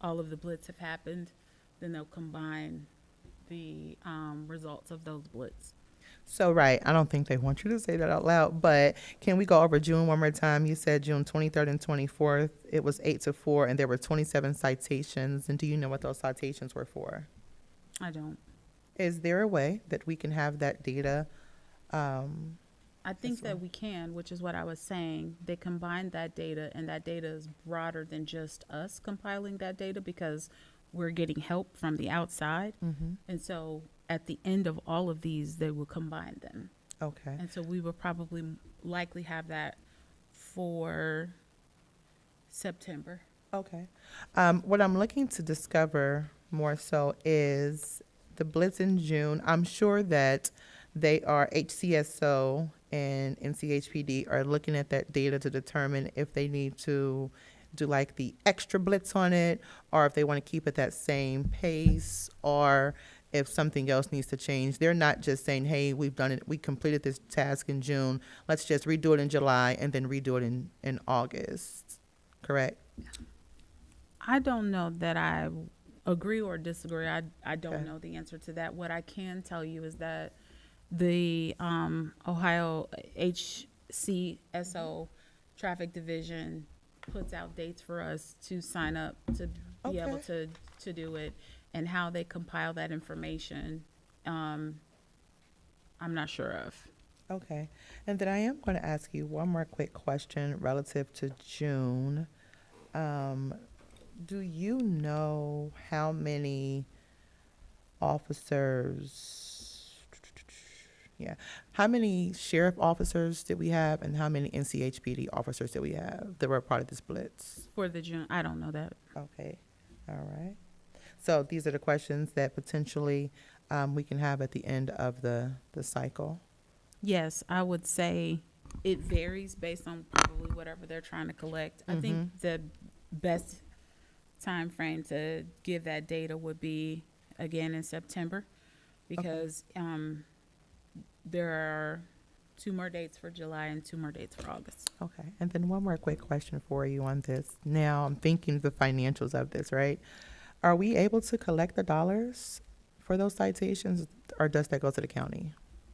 all of the blitz have happened, then they'll combine the results of those blitz.
So, right, I don't think they want you to say that out loud, but can we go over June one more time? You said June 23rd and 24th, it was 8 to 4, and there were 27 citations. And do you know what those citations were for?
I don't.
Is there a way that we can have that data
I think
as well?
that we can, which is what I was saying. They combine that data, and that data is broader than just us compiling that data because we're getting help from the outside.
Mm-hmm.
And so at the end of all of these, they will combine them.
Okay.
And so we will probably likely have that for September.
Okay. What I'm looking to discover more so is the Blitz in June. I'm sure that they are HCSO and NCHPD are looking at that data to determine if they need to do like the extra blitz on it, or if they want to keep it that same pace, or if something else needs to change. They're not just saying, hey, we've done it, we completed this task in June, let's just redo it in July and then redo it in August, correct?
I don't know that I agree or disagree. I don't
Okay.
know the answer to that. What I can tell you is that the Ohio HCSO Traffic Division puts out dates for us to sign up to be able
Okay.
to do it, and how they compile that information, I'm not sure of.
Okay. And then I am going to ask you one more quick question relative to June. Do you know how many officers, how many sheriff officers did we have and how many NCHPD officers did we have that were part of this blitz?
For the June, I don't know that.
Okay. All right. So these are the questions that potentially we can have at the end of the cycle.
Yes, I would say it varies based on probably whatever they're trying to collect. I think the best time frame to give that data would be again in September, because there are 2 more dates for July and 2 more dates for August.
Okay. And then one more quick question for you on this. Now I'm thinking the financials of this, right? Are we able to collect the dollars for those citations, or does that go to the county?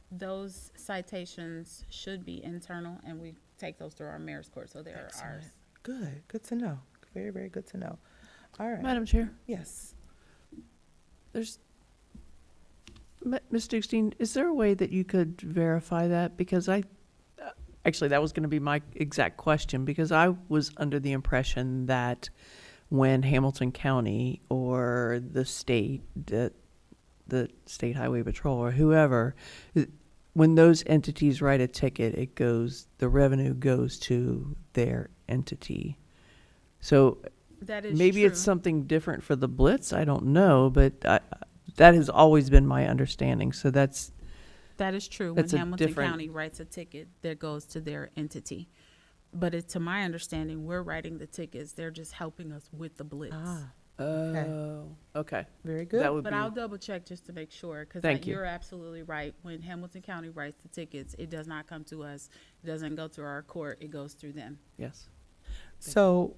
Those citations should be internal, and we take those through our mayor's court, so they're
Excellent.
ours.
Good. Good to know. Very, very good to know. All right.
Madam Chair,
Yes.
there's, Ms. Dukestein, is there a way that you could verify that? Because actually, that was going to be my exact question, because I was under the impression that when Hamilton County or the state, the State Highway Patrol or whoever, when those entities write a ticket, the revenue goes to their entity. So
That is
maybe
true.
it's something different for the Blitz. I don't know, but that has always been my understanding. So
That is true. When
That's a
Hamilton
different-
County writes a ticket, that goes to their entity. But to my understanding, we're writing the tickets. They're just helping us with the blitz.
okay.
Very good.
That would
But
be
I'll double check just to make sure, because
Thank you.
you're absolutely right. When Hamilton County writes the tickets, it does not come to us. It doesn't go through our court. It goes through them.
yes.
So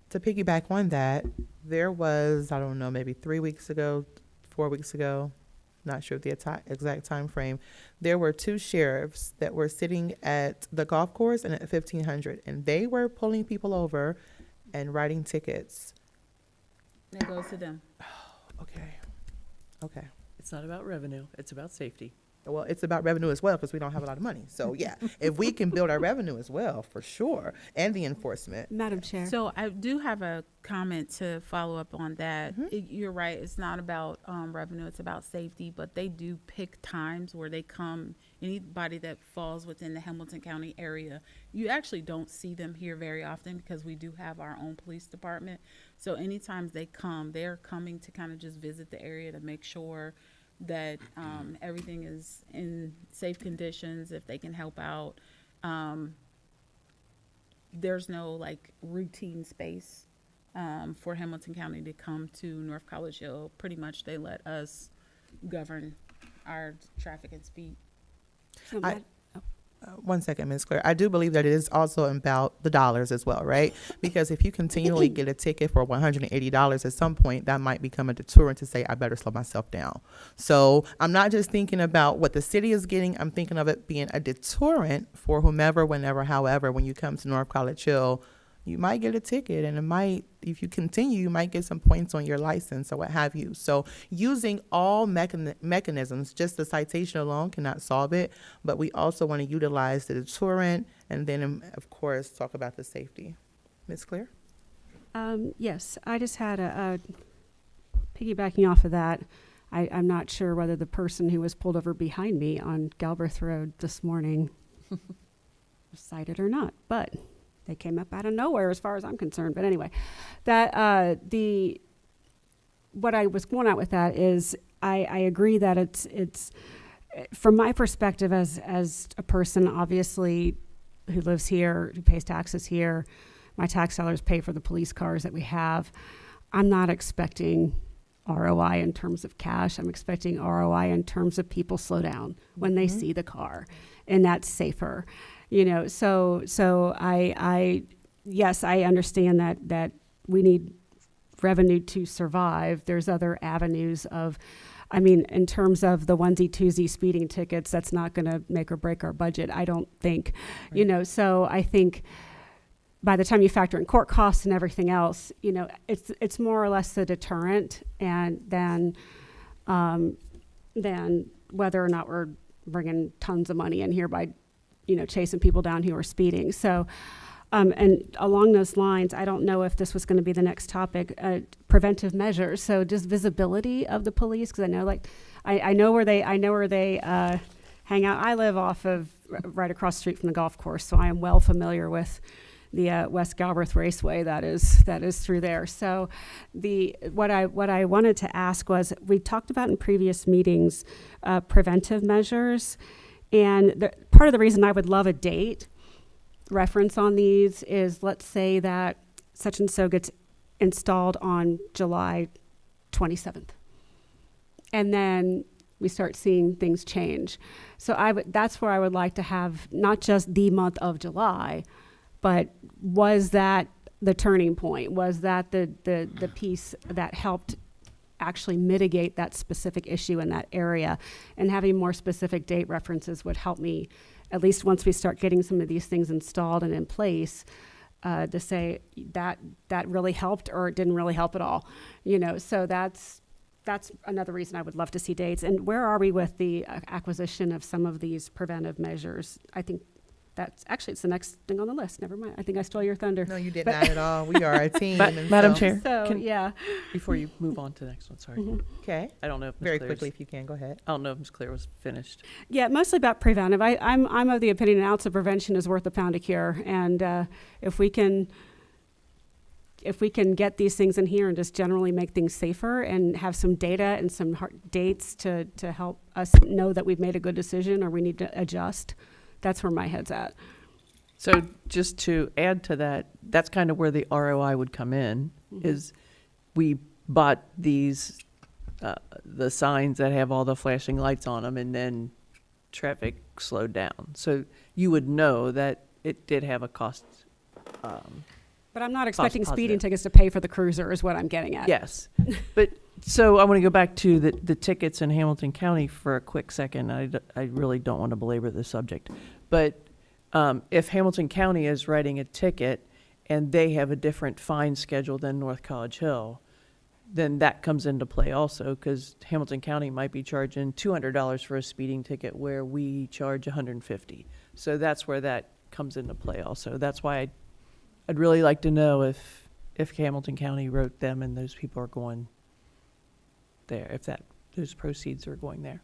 to piggyback on that, there was, I don't know, maybe 3 weeks ago, 4 weeks ago, not sure the exact time frame, there were 2 sheriffs that were sitting at the golf course and at 1500, and they were pulling people over and writing tickets.
It goes to them.
Okay. Okay.
It's not about revenue. It's about safety.
Well, it's about revenue as well, because we don't have a lot of money. So yeah, if we can build our revenue as well, for sure, and the enforcement.
Madam Chair.
So I do have a comment to follow up on that. You're right. It's not about revenue. It's about safety. But they do pick times where they come. Anybody that falls within the Hamilton County area, you actually don't see them here very often because we do have our own police department. So anytime they come, they're coming to kind of just visit the area to make sure that everything is in safe conditions, if they can help out. There's no like routine space for Hamilton County to come to North College Hill. Pretty much they let us govern our traffic and speed.
So
I- 1 second, Ms. Claire. I do believe that it is also about the dollars as well, right? Because if you continually get a ticket for $180, at some point that might become a deterrent to say, I better slow myself down. So I'm not just thinking about what the city is getting. I'm thinking of it being a deterrent for whomever, whenever, however, when you come to North College Hill, you might get a ticket, and it might, if you continue, you might get some points on your license or what have you. So using all mechanisms, just the citation alone cannot solve it, but we also want to utilize the deterrent and then, of course, talk about the safety. Ms. Clear?
Yes, I just had a piggybacking off of that. I'm not sure whether the person who was pulled over behind me on Galbraith Road this morning was cited or not, but they came up out of nowhere as far as I'm concerned. But anyway, that what I was going at with that is I agree that it's from my perspective as a person obviously who lives here, who pays taxes here, my tax dollars pay for the police cars that we have. I'm not expecting ROI in terms of cash. I'm expecting ROI in terms of people slow down when they see the car, and that's safer. You know, so I yes, I understand that we need revenue to survive. There's other avenues of, I mean, in terms of the onesie twosie speeding tickets, that's not going to make or break our budget, I don't think. Right. You know, so I think by the time you factor in court costs and everything else, you know, it's more or less the deterrent, and then whether or not we're bringing tons of money in here by, you know, chasing people down who are speeding. So, and along those lines, I don't know if this was going to be the next topic, preventive measures. So just visibility of the police, because I know, like, I know where they hang out. I live off of right across the street from the golf course, so I am well familiar with the West Galbraith Raceway that is through there. So what I wanted to ask was, we talked about in previous meetings preventive measures, and part of the reason I would love a date reference on these is, let's say that such and so gets installed on July 27th, and then we start seeing things change. So that's where I would like to have not just the month of July, but was that the turning point? Was that the piece that helped actually mitigate that specific issue in that area? And having more specific date references would help me, at least once we start getting some of these things installed and in place, to say that really helped or it didn't really help at all. You know, so that's another reason I would love to see dates. And where are we with the acquisition of some of these preventive measures? I think it's the next thing on the list. Never mind. I think I stole your thunder.
No, you did not at all. We are a team.
Madam Chair,
So, yeah.
before you move on to the next one, sorry.
Okay.
I don't know if Ms.
Very
Claire's-
quickly, if you can, go ahead.
I don't know if Ms. Claire was finished.
Yeah, mostly about preventive. I'm of the opinion an ounce of prevention is worth a pound of cure. And if we can get these things in here and just generally make things safer and have some data and some dates to help us know that we've made a good decision or we need to adjust, that's where my head's at.
So just to add to that, that's kind of where the ROI would come in, is we bought these, the signs that have all the flashing lights on them, and then traffic slowed down. So you would know that it did have a cost.
But I'm not expecting speeding
positive.
tickets to pay for the cruiser is what I'm getting at.
Yes. But so I want to go back to the tickets in Hamilton County for a quick second. I really don't want to belabor the subject. But if Hamilton County is writing a ticket and they have a different fine schedule than North College Hill, then that comes into play also, because Hamilton County might be charging $200 for a speeding ticket where we charge $150. So that's where that comes into play also. That's why I'd really like to know if Hamilton County wrote them and those people are going there, if those proceeds are going there.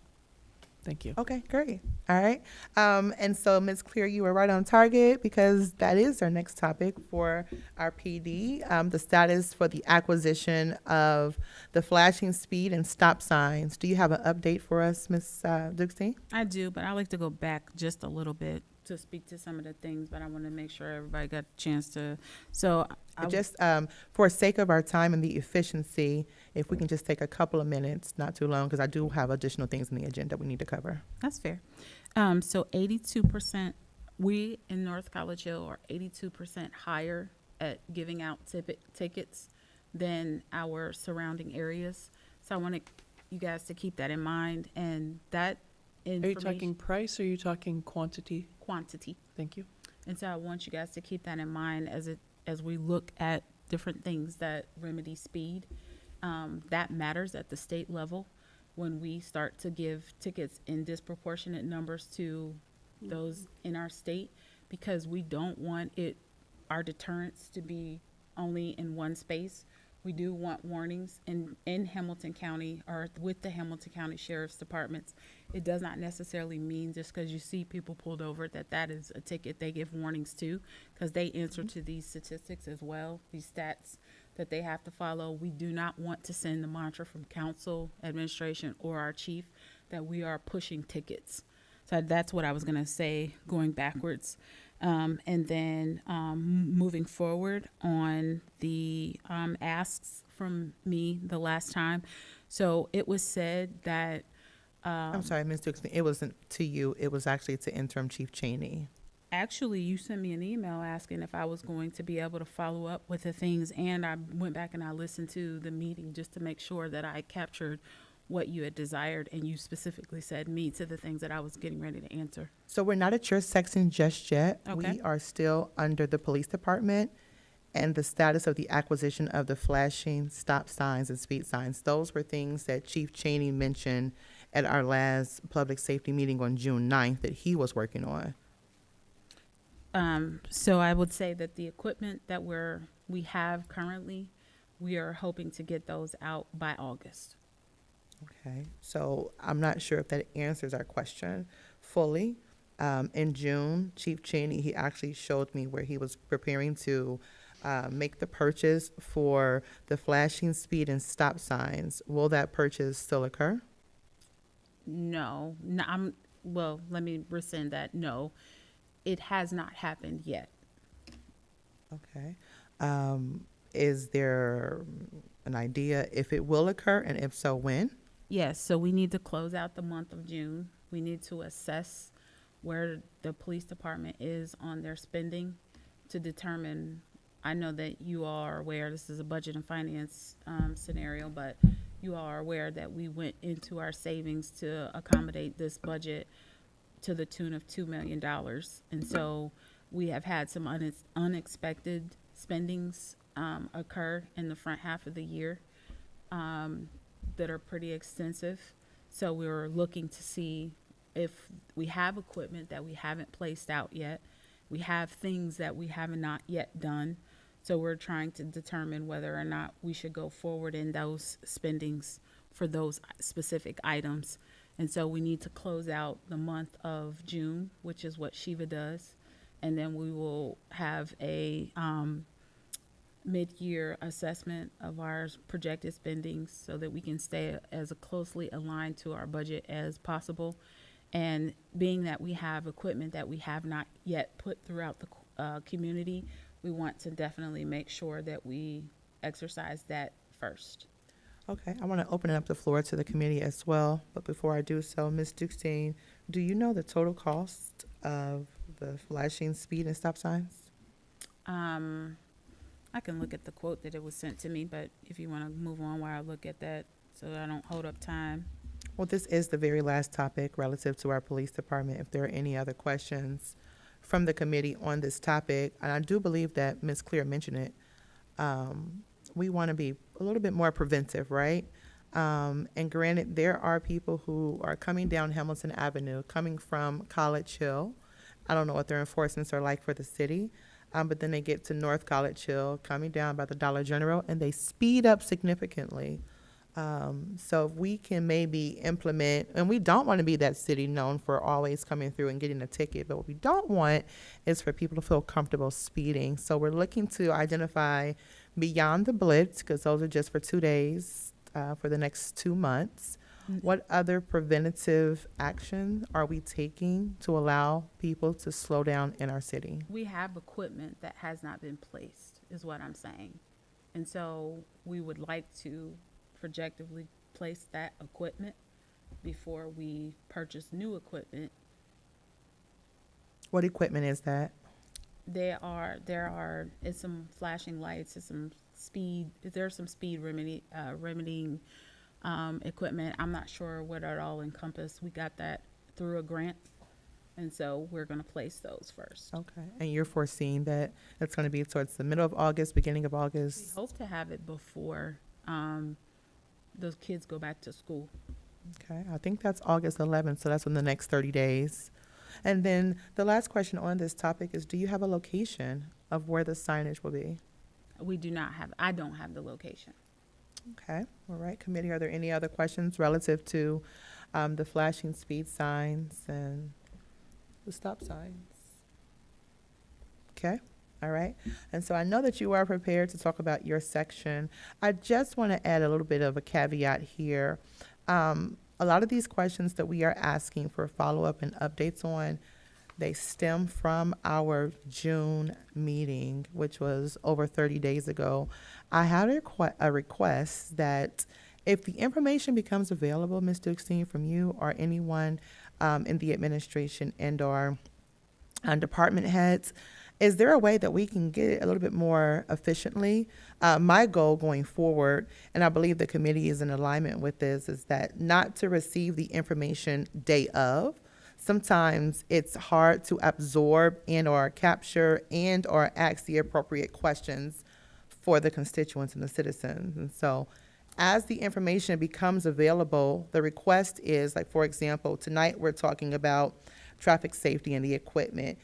Thank you.
Okay, great. All right. And so, Ms. Clear, you were right on target, because that is our next topic for our PD, the status for the acquisition of the flashing speed and stop signs. Do you have an update for us, Ms. Dukestein?
I do, but I like to go back just a little bit to speak to some of the things, but I want to make sure everybody got a chance to. So
Just for sake of our time and the efficiency, if we can just take a couple of minutes, not too long, because I do have additional things in the agenda we need to cover.
That's fair. So 82%, we in North College Hill are 82% higher at giving out tickets than our surrounding areas. So I want you guys to keep that in mind, and that
Are you
information.
talking price or are you talking quantity?
Quantity.
Thank you.
And so I want you guys to keep that in mind as it as we look at different things that remedy speed, that matters at the state level when we start to give tickets in disproportionate numbers to those in our state, because we don't want our deterrence to be only in one space. We do want warnings in Hamilton County or with the Hamilton County Sheriff's Departments. It does not necessarily mean just because you see people pulled over that is a ticket they give warnings to, because they answer to these statistics as well, these stats that they have to follow. We do not want to send the mantra from council, administration, or our chief that we are pushing tickets. So that's what I was going to say going backwards. And then moving forward on the asks from me the last time. So it was said that.
I'm sorry, Ms. Dukes, it wasn't to you, it was actually to Interim Chief Cheney.
Actually, you sent me an email asking if I was going to be able to follow up with the things, and I went back and I listened to the meeting just to make sure that I captured what you had desired, and you specifically said me to the things that I was getting ready to answer.
So we're not at your section just yet.
Okay.
We are still under the police department and the status of the acquisition of the flashing stop signs and speed signs. Those were things that Chief Cheney mentioned at our last public safety meeting on June 9th that he was working on.
So I would say that the equipment that we have currently, we are hoping to get those out by August.
Okay, so I'm not sure if that answers our question fully. In June, Chief Cheney, he actually showed me where he was preparing to make the purchase for the flashing speed and stop signs. Will that purchase still occur?
No, well, let me rescind that. No, it has not happened yet.
Okay. Is there an idea if it will occur, and if so, when?
Yes, so we need to close out the month of June. We need to assess where the police department is on their spending to determine. I know that you all are aware this is a budget and finance scenario, but you all are aware that we went into our savings to accommodate this budget to the tune of $2 million. And so we have had some unexpected spendings occur in the front half of the year that are pretty extensive. So we were looking to see if we have equipment that we haven't placed out yet. We have things that we have not yet done. So we're trying to determine whether or not we should go forward in those spendings for those specific items. And so we need to close out the month of June, which is what Shiva does. And then we will have a mid-year assessment of our projected spendings so that we can stay as closely aligned to our budget as possible. And being that we have equipment that we have not yet put throughout the community, we want to definitely make sure that we exercise that first.
Okay, I want to open up the floor to the committee as well. But before I do so, Ms. Dukestein, do you know the total cost of the flashing speed and stop signs?
I can look at the quote that it was sent to me, but if you want to move on while I look at that so that I don't hold up time.
Well, this is the very last topic relative to our police department. If there are any other questions from the committee on this topic, and I do believe that Ms. Clear mentioned it, we want to be a little bit more preventive, right? And granted, there are people who are coming down Hamilton Avenue, coming from College Hill. I don't know what their enforcements are like for the city, but then they get to North College Hill, coming down by the Dollar General, and they speed up significantly. So if we can maybe implement, and we don't want to be that city known for always coming through and getting a ticket, but what we don't want is for people to feel comfortable speeding. So we're looking to identify beyond the blitz, because those are just for 2 days, for the next 2 months. What other preventative action are we taking to allow people to slow down in our city?
We have equipment that has not been placed, is what I'm saying. And so we would like to projectively place that equipment before we purchase new equipment.
What equipment is that?
It's some flashing lights, it's some speed, there's some speed remedying equipment. I'm not sure what it all encompassed. We got that through a grant. And so we're going to place those first.
Okay. And you're foreseeing that it's going to be towards the middle of August, beginning of
We
August?
hope to have it before those kids go back to school.
Okay. I think that's August 11th, so that's in the next 30 days. And then the last question on this topic is, do you have a location of where the signage will be?
We do not have, I don't have the location.
Okay. All right. Committee, are there any other questions relative to the flashing speed signs and the stop signs? Okay. All right. And so I know that you are prepared to talk about your section. I just want to add a little bit of a caveat here. A lot of these questions that we are asking for follow-up and updates on, they stem from our June meeting, which was over 30 days ago. I had a request that if the information becomes available, Ms. Dukestein, from you or anyone in the administration and/or department heads, is there a way that we can get it a little bit more efficiently? My goal going forward, and I believe the committee is in alignment with this, is that not to receive the information day of. Sometimes it's hard to absorb and/or capture and/or ask the appropriate questions for the constituents and the citizens. And so as the information becomes available, the request is, like, for example, tonight we're talking about traffic safety and the equipment.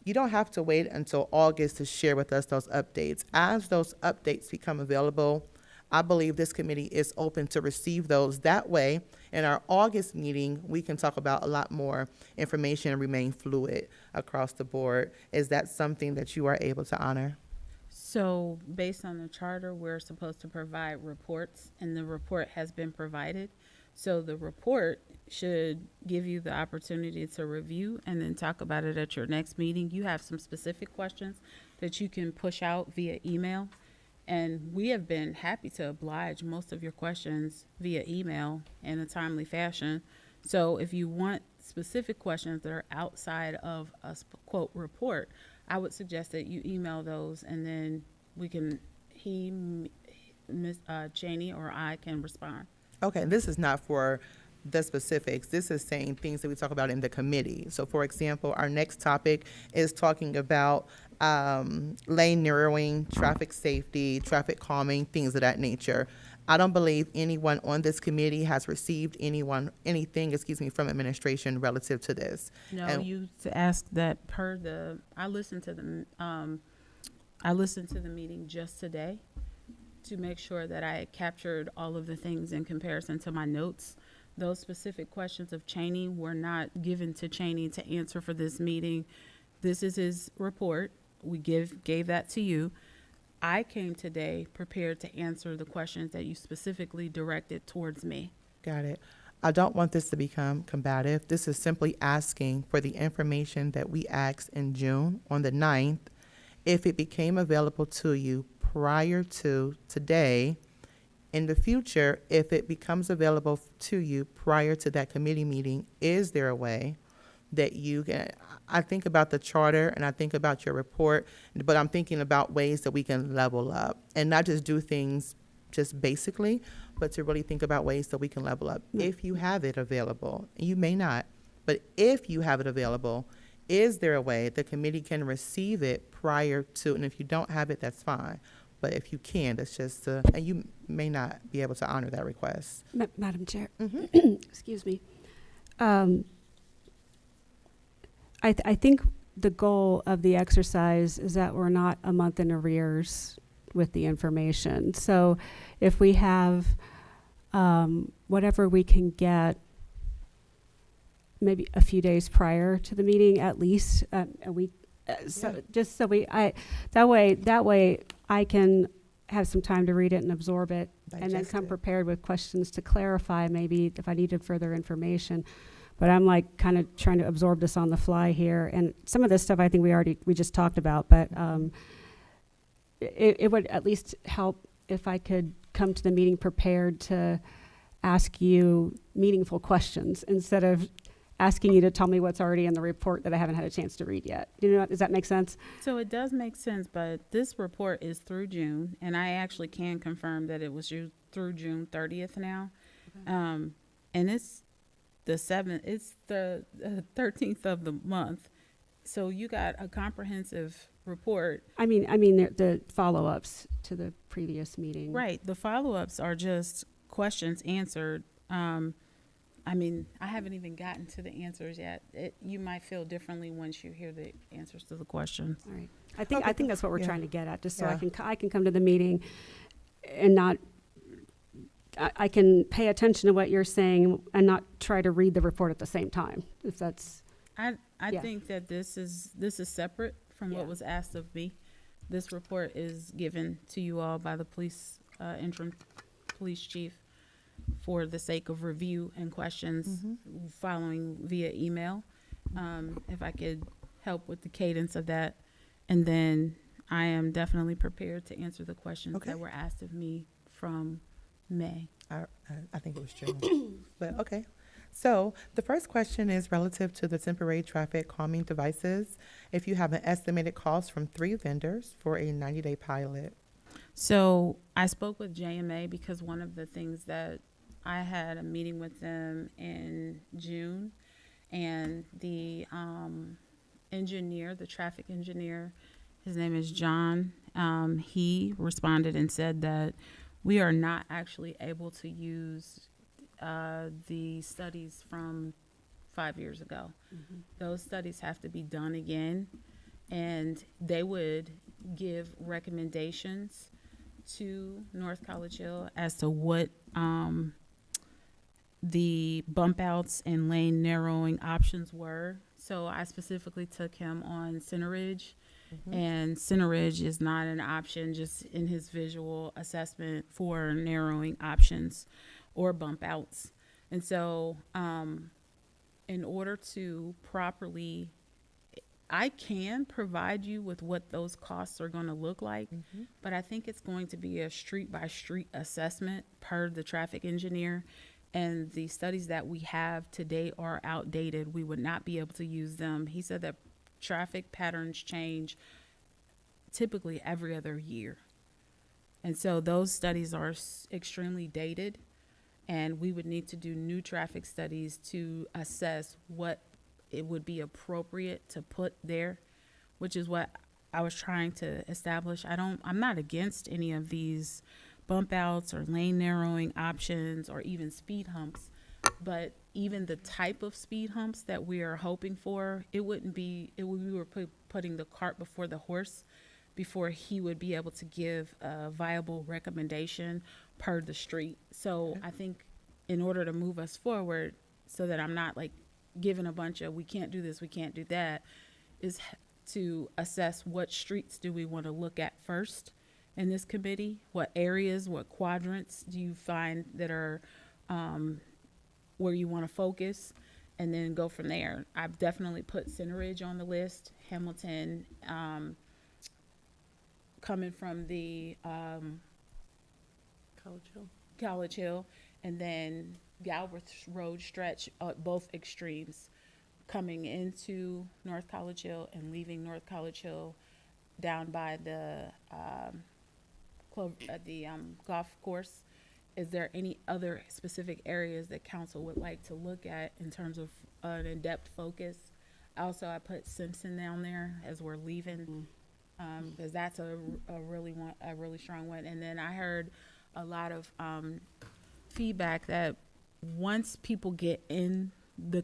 You don't have to wait until August to share with us those updates. As those updates become available, I believe this committee is open to receive those. That way, in our August meeting, we can talk about a lot more information and remain fluid across the board. Is that something that you are able to honor?
So based on the charter, we're supposed to provide reports, and the report has been provided. So the report should give you the opportunity to review and then talk about it at your next meeting. You have some specific questions that you can push out via email, and we have been happy to oblige most of your questions via email in a timely fashion. So if you want specific questions that are outside of a quote report, I would suggest that you email those, and then we can, Ms. Cheney or I can respond.
Okay, this is not for the specifics. This is saying things that we talk about in the committee. So, for example, our next topic is talking about lane narrowing, traffic safety, traffic calming, things of that nature. I don't believe anyone on this committee has received anything from administration relative to this.
No,
And-
you to ask that per the, I listened to the meeting just today to make sure that I had captured all of the things in comparison to my notes. Those specific questions of Cheney were not given to Cheney to answer for this meeting. This is his report. We gave that to you. I came today prepared to answer the questions that you specifically directed towards me.
Got it. I don't want this to become combative. This is simply asking for the information that we asked in June on the 9th. If it became available to you prior to today, in the future, if it becomes available to you prior to that committee meeting, is there a way that you can, I think about the charter and I think about your report, but I'm thinking about ways that we can level up and not just do things just basically, but to really think about ways that we can level up. If you have it available, you may not, but if you have it available, is there a way the committee can receive it prior to, and if you don't have it, that's fine. But if you can, that's just, and you may not be able to honor that request.
Madam Chair,
Mm-hmm.
excuse me. I think the goal of the exercise is that we're not a month in arrears with the information. So if we have whatever we can get maybe a few days prior to the meeting, at least a week, just so that way I can have some time to read it and absorb it, and then
Digest
come
it.
prepared with questions to clarify maybe if I needed further information. But I'm like kind of trying to absorb this on the fly here, and some of this stuff I think we just talked about, but it would at least help if I could come to the meeting prepared to ask you meaningful questions instead of asking you to tell me what's already in the report that I haven't had a chance to read yet. You know, does that make sense?
So it does make sense, but this report is through June, and I actually can confirm that it was through June 30th now. And it's the 13th of the month. So you got a comprehensive report.
I mean, the follow-ups to the previous meeting.
Right. The follow-ups are just questions answered. I mean, I haven't even gotten to the answers yet. You might feel differently once you hear the answers to the questions.
All right. I think that's what we're
Yeah.
trying to get at, just so
Yeah.
I can come to the meeting and not, I can pay attention to what you're saying and not try to read the report at the same time, if that's,
I
Yeah.
think that this is separate from
Yeah.
what was asked of me. This report is given to you all by the police, interim police chief for the sake of review and questions following via email. If I could help with the cadence of that. And then I am definitely prepared to answer the questions
Okay.
that were asked of me from May.
I think it was June. But okay. So the first question is relative to the temporary traffic calming devices. If you have an estimated cost from 3 vendors for a 90-day pilot.
So I spoke with JMA because one of the things that I had a meeting with them in June, and the engineer, the traffic engineer, his name is John. He responded and said that we are not actually able to use the studies from 5 years ago. Those studies have to be done again, and they would give recommendations to North College Hill as to what the bump outs and lane narrowing options were. So I specifically took him on Center Ridge, and Center Ridge is not an option just in his visual assessment for narrowing options or bump outs. And so in order to properly, I can provide you with what those costs are going to look like, but I think it's going to be a street by street assessment per the traffic engineer. And the studies that we have today are outdated. We would not be able to use them. He said that traffic patterns change typically every other year. And so those studies are extremely dated, and we would need to do new traffic studies to assess what it would be appropriate to put there, which is what I was trying to establish. I'm not against any of these bump outs or lane narrowing options or even speed humps, but even the type of speed humps that we are hoping for, we were putting the cart before the horse before he would be able to give a viable recommendation per the street. So I think in order to move us forward, so that I'm not like giving a bunch of we can't do this, we can't do that, is to assess what streets do we want to look at first in this committee. What areas, what quadrants do you find that are where you want to focus, and then go from there. I've definitely put Center Ridge on the list, Hamilton, coming from the College Hill, and then Galbraith Road stretch, both extremes, coming into North College Hill and leaving North College Hill down by the golf course. Is there any other specific areas that council would like to look at in terms of an in-depth focus? Also, I put Simpson down there as we're leaving, because that's a really strong one. And then I heard a lot of feedback that once people get in the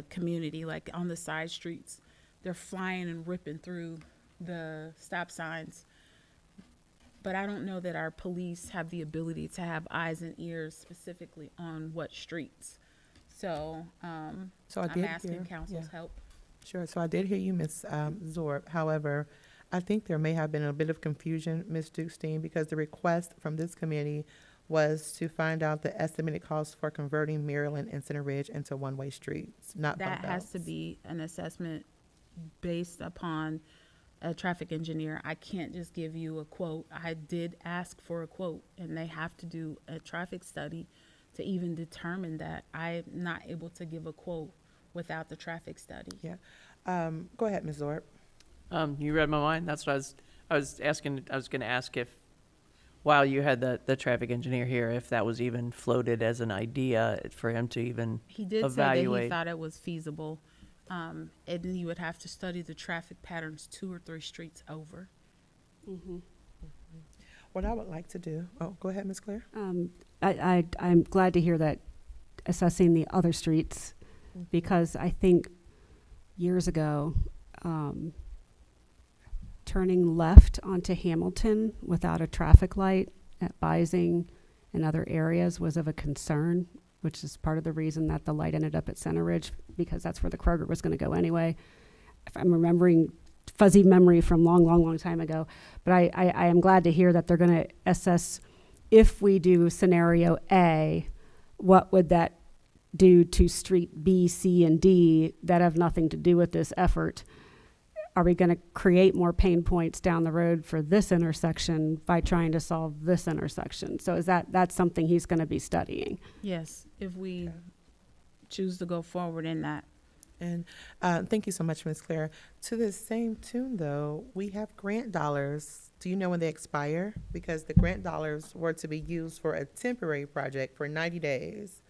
community, like on the side streets, they're flying and ripping through the stop signs. But I don't know that our police have the ability to have eyes and ears specifically on what streets. So, I'm asking council's help.
Sure. So I did hear you, Ms. Zorb. However, I think there may have been a bit of confusion, Ms. Dukestein, because the request from this committee was to find out the estimated cost for converting Maryland and Center Ridge into one-way streets, not bump
That has
outs.
to be an assessment based upon a traffic engineer. I can't just give you a quote. I did ask for a quote, and they have to do a traffic study to even determine that. I'm not able to give a quote without the traffic study.
Yeah. Go ahead, Ms. Zorb.
You read my mind. That's what I was asking. I was going to ask while you had the traffic engineer here, if that was even floated as an idea for him to even
He did say that he
evaluate.
thought it was feasible, and you would have to study the traffic patterns 2 or 3 streets over.
What I would like to do, oh, go ahead, Ms. Claire.
I'm glad to hear that assessing the other streets, because I think years ago, turning left onto Hamilton without a traffic light at Bising and other areas was of a concern, which is part of the reason that the light ended up at Center Ridge, because that's where the Kroger was going to go anyway. If I'm remembering fuzzy memory from long time ago, but I am glad to hear that they're going to assess, if we do scenario A, what would that do to street B, C, and D that have nothing to do with this effort? Are we going to create more pain points down the road for this intersection by trying to solve this intersection? So that's something he's going to be studying?
Yes, if we choose to go forward in that.
And thank you so much, Ms. Claire. To the same tune, though, we have grant dollars. Do you know when they expire? Because the grant dollars were to be used for a temporary project for 90 days.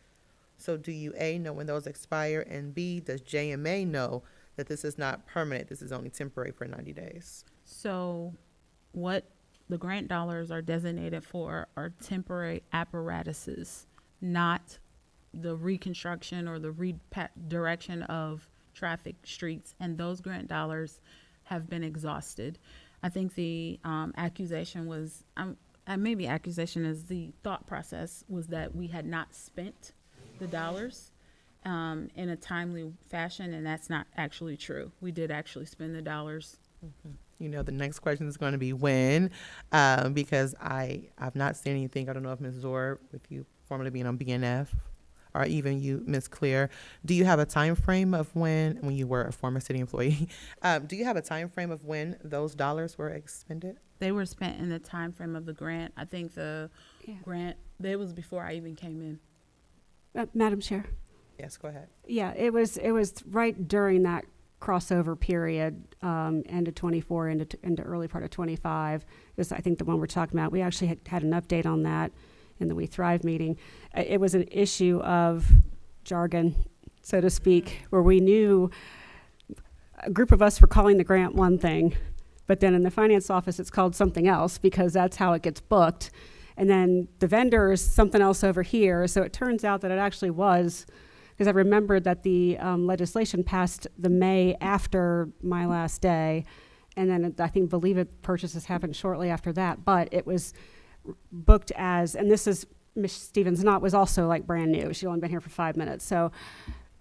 So do you, A, know when those expire, and B, does JMA know that this is not permanent, this is only temporary for 90 days?
So what the grant dollars are designated for are temporary apparatuses, not the reconstruction or the redirection of traffic streets. And those grant dollars have been exhausted. I think the accusation was, maybe accusation is the thought process, was that we had not spent the dollars in a timely fashion, and that's not actually true. We did actually spend the dollars.
You know, the next question is going to be when, because I've not seen anything. I don't know if Ms. Zor, with you formerly being on BNF, or even you, Ms. Claire, do you have a time frame of when you were a former city employee, do you have a time frame of when those dollars were expended?
They were spent in the time frame of the grant. I think the grant, that was before I even came in.
Madam Chair?
Yes, go ahead.
Yeah, it was right during that crossover period, end of 24 into early part of 25. Is I think the one we're talking about. We actually had an update on that in the We Thrive meeting. It was an issue of jargon, so to speak, where we knew a group of us were calling the grant one thing, but then in the finance office it's called something else because that's how it gets booked. And then the vendor is something else over here. So it turns out that it actually was, because I remembered that the legislation passed the May after my last day. And then believe it purchases happened shortly after that. But it was booked as, and this is, Ms. Stevens Knott was also like brand new. She'd only been here for 5 minutes. So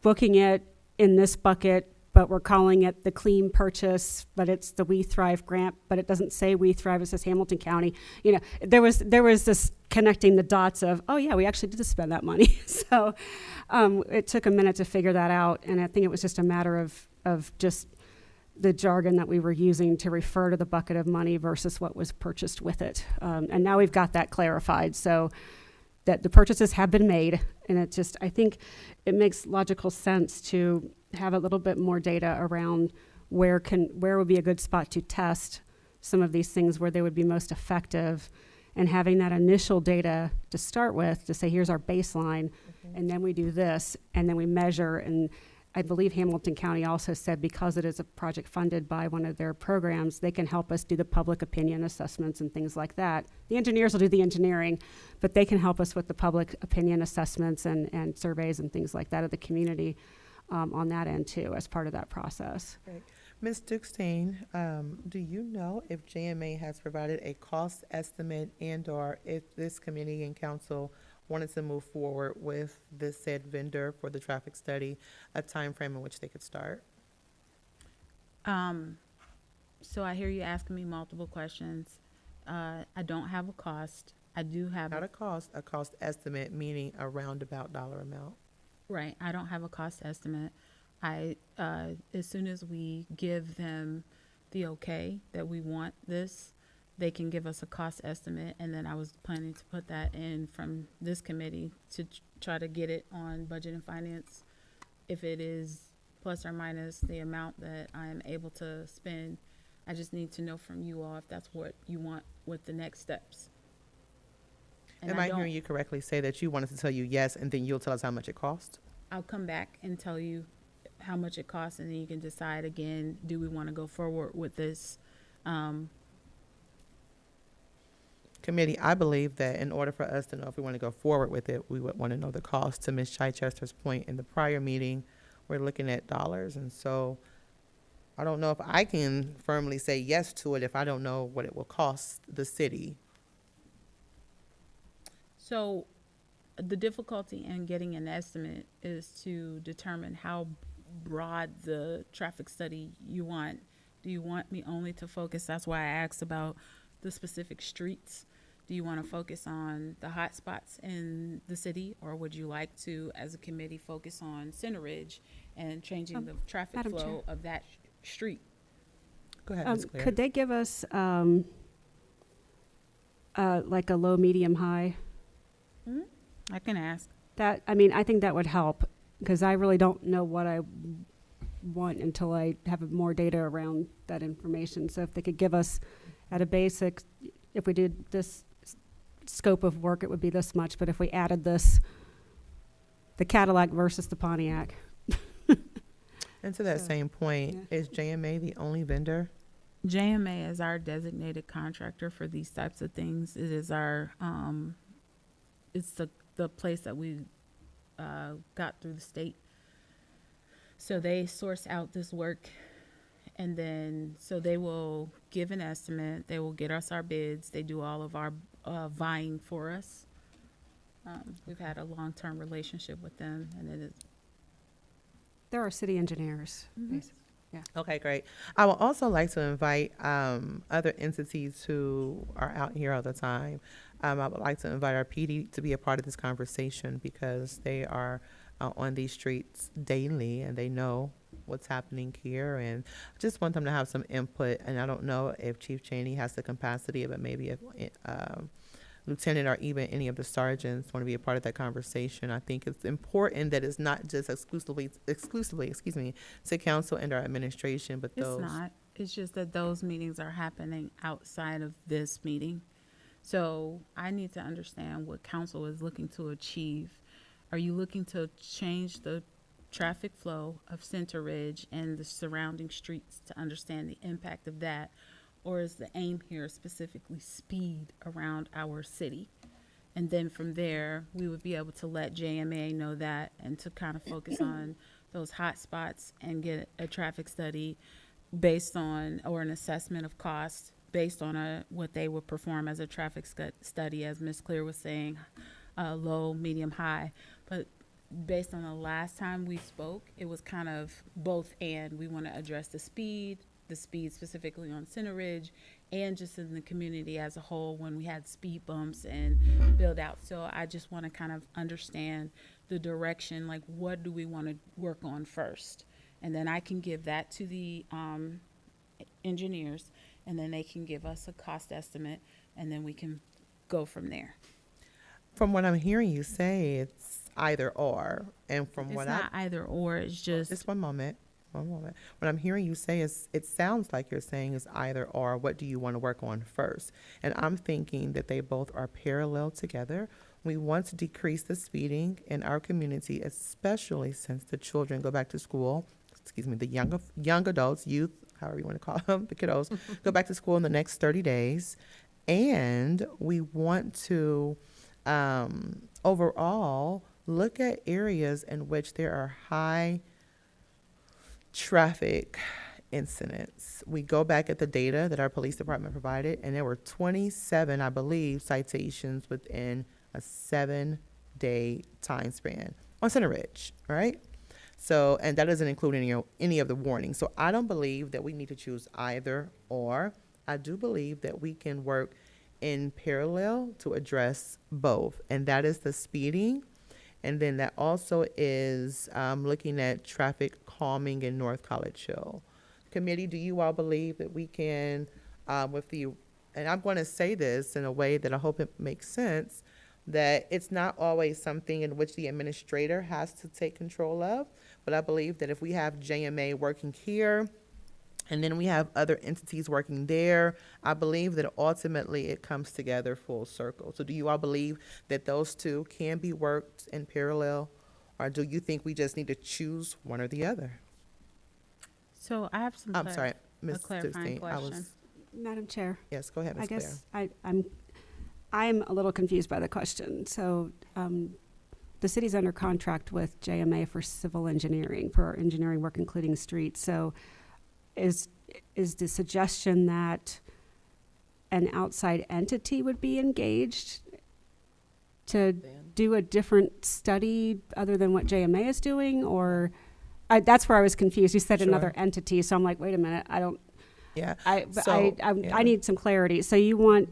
booking it in this bucket, but we're calling it the clean purchase, but it's the We Thrive grant, but it doesn't say We Thrive, it says Hamilton County. You know, there was this connecting the dots of, oh yeah, we actually did spend that money. So it took a minute to figure that out, and I think it was just a matter of just the jargon that we were using to refer to the bucket of money versus what was purchased with it. And now we've got that clarified, so that the purchases have been made, and I think it makes logical sense to have a little bit more data around where would be a good spot to test some of these things, where they would be most effective, and having that initial data to start with to say, here's our baseline, and then we do this, and then we measure. And I believe Hamilton County also said, because it is a project funded by one of their programs, they can help us do the public opinion assessments and things like that. The engineers will do the engineering, but they can help us with the public opinion assessments and surveys and things like that of the community on that end too, as part of that process.
Great. Ms. Dukestein, do you know if JMA has provided a cost estimate, and/or if this committee and council wanted to move forward with this said vendor for the traffic study, a time frame in which they could start?
So I hear you asking me multiple questions. I don't have a cost. I do have
Not a cost estimate, meaning a roundabout dollar amount.
Right. I don't have a cost estimate. As soon as we give them the okay that we want this, they can give us a cost estimate. And then I was planning to put that in from this committee to try to get it on budget and finance. If it is plus or minus the amount that I am able to spend, I just need to know from you all if that's what you want with the next steps. And
Am
I
I
don't,
hearing you correctly say that you wanted to tell you yes, and then you'll tell us how much it costs?
I'll come back and tell you how much it costs, and then you can decide again, do we want to go forward with this?
Committee, I believe that in order for us to know if we want to go forward with it, we would want to know the cost. To Ms. Chichester's point in the prior meeting, we're looking at dollars, and so I don't know if I can firmly say yes to it if I don't know what it will cost the city.
So the difficulty in getting an estimate is to determine how broad the traffic study you want. Do you want me only to focus, that's why I asked about the specific streets. Do you want to focus on the hot spots in the city, or would you like to, as a committee, focus on Center Ridge and changing the traffic
Madam Chair.
flow of that street?
Go ahead, Ms. Claire.
Could they give us like a low, medium, high?
I can ask.
That, I mean, I think that would help, because I really don't know what I want until I have more data around that information. So if they could give us at a basic, if we did this scope of work, it would be this much. But if we added this, the Cadillac versus the Pontiac.
And to that
So,
same point,
yeah.
is JMA the only vendor?
JMA is our designated contractor for these types of things. It is our, it's the place that we got through the state. So they source out this work, and then, so they will give an estimate, they will get us our bids, they do all of our vying for us. We've had a long-term relationship with them, and it is,
There are city engineers. basically.
Okay, great. I would also like to invite other entities who are out here all the time. I would like to invite our PD to be a part of this conversation, because they are on these streets daily and they know what's happening here, and I just want them to have some input. And I don't know if Chief Cheney has the capacity, but maybe if Lieutenant or even any of the sergeants want to be a part of that conversation. I think it's important that it's not just exclusively, to council and our administration, but
it's
those.
not. It's just that those meetings are happening outside of this meeting. So I need to understand what council is looking to achieve. Are you looking to change the traffic flow of Center Ridge and the surrounding streets to understand the impact of that? Or is the aim here specifically speed around our city? And then from there, we would be able to let JMA know that, and to kind of focus on those hot spots and get a traffic study based on, or an assessment of cost based on what they would perform as a traffic study, as Ms. Clear was saying, low, medium, high. But based on the last time we spoke, it was kind of both and. We want to address the speed specifically on Center Ridge, and just in the community as a whole when we had speed bumps and build out. So I just want to kind of understand the direction, like what do we want to work on first? And then I can give that to the engineers, and then they can give us a cost estimate, and then we can go from there.
From what I'm hearing you say, it's either or, and from
It's
what
not either or, it's just,
just one moment. What I'm hearing you say is, it sounds like you're saying is either or. What do you want to work on first? And I'm thinking that they both are parallel together. We want to decrease the speeding in our community, especially since the children go back to school. The young adults, youth, however you want to call them, the kiddos, go back to school in the next 30 days. And we want to overall look at areas in which there are high traffic incidents. We go back at the data that our police department provided, and there were 27, I believe, citations within a 7-day time span on Center Ridge, right? So, and that doesn't include any of the warnings. So I don't believe that we need to choose either or. I do believe that we can work in parallel to address both, and that is the speeding. And then that also is looking at traffic calming in North College Hill. Committee, do you all believe that we can, and I'm going to say this in a way that I hope it makes sense, that it's not always something in which the administrator has to take control of, but I believe that if we have JMA working here And then we have other entities working there. I believe that ultimately it comes together full circle. So do you all believe that those two can be worked in parallel? Or do you think we just need to choose one or the other?
So I have some.
I'm sorry, Ms.
clarifying
Dukestein, I was,
question.
Madam Chair,
yes, go ahead,
I
Ms. Claire.
guess I'm a little confused by the question. So, the city's under contract with JMA for civil engineering, for our engineering work, including streets. So, is the suggestion that an outside entity would be engaged to do a different study other than what JMA is doing? Or, that's where I was confused. You said
Sure.
another entity, so I'm like, wait a minute,
Yeah.
I
Yeah.
need some clarity. So you want,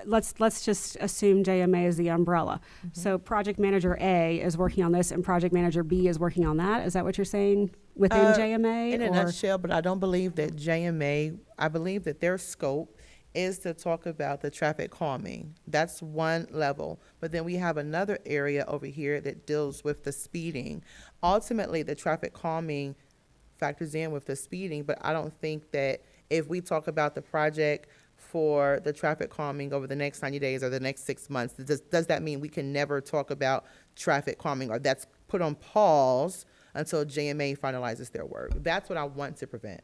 let's just assume JMA is the umbrella. So project manager A is working on this and project manager B is working on that. Is that what you're saying within JMA?
In a
or-
nutshell, but I don't believe that JMA, I believe that their scope is to talk about the traffic calming. That's one level. But then we have another area over here that deals with the speeding. Ultimately, the traffic calming factors in with the speeding, but I don't think that if we talk about the project for the traffic calming over the next 90 days or the next 6 months, does that mean we can never talk about traffic calming, or that's put on pause until JMA finalizes their work? That's what I want to prevent.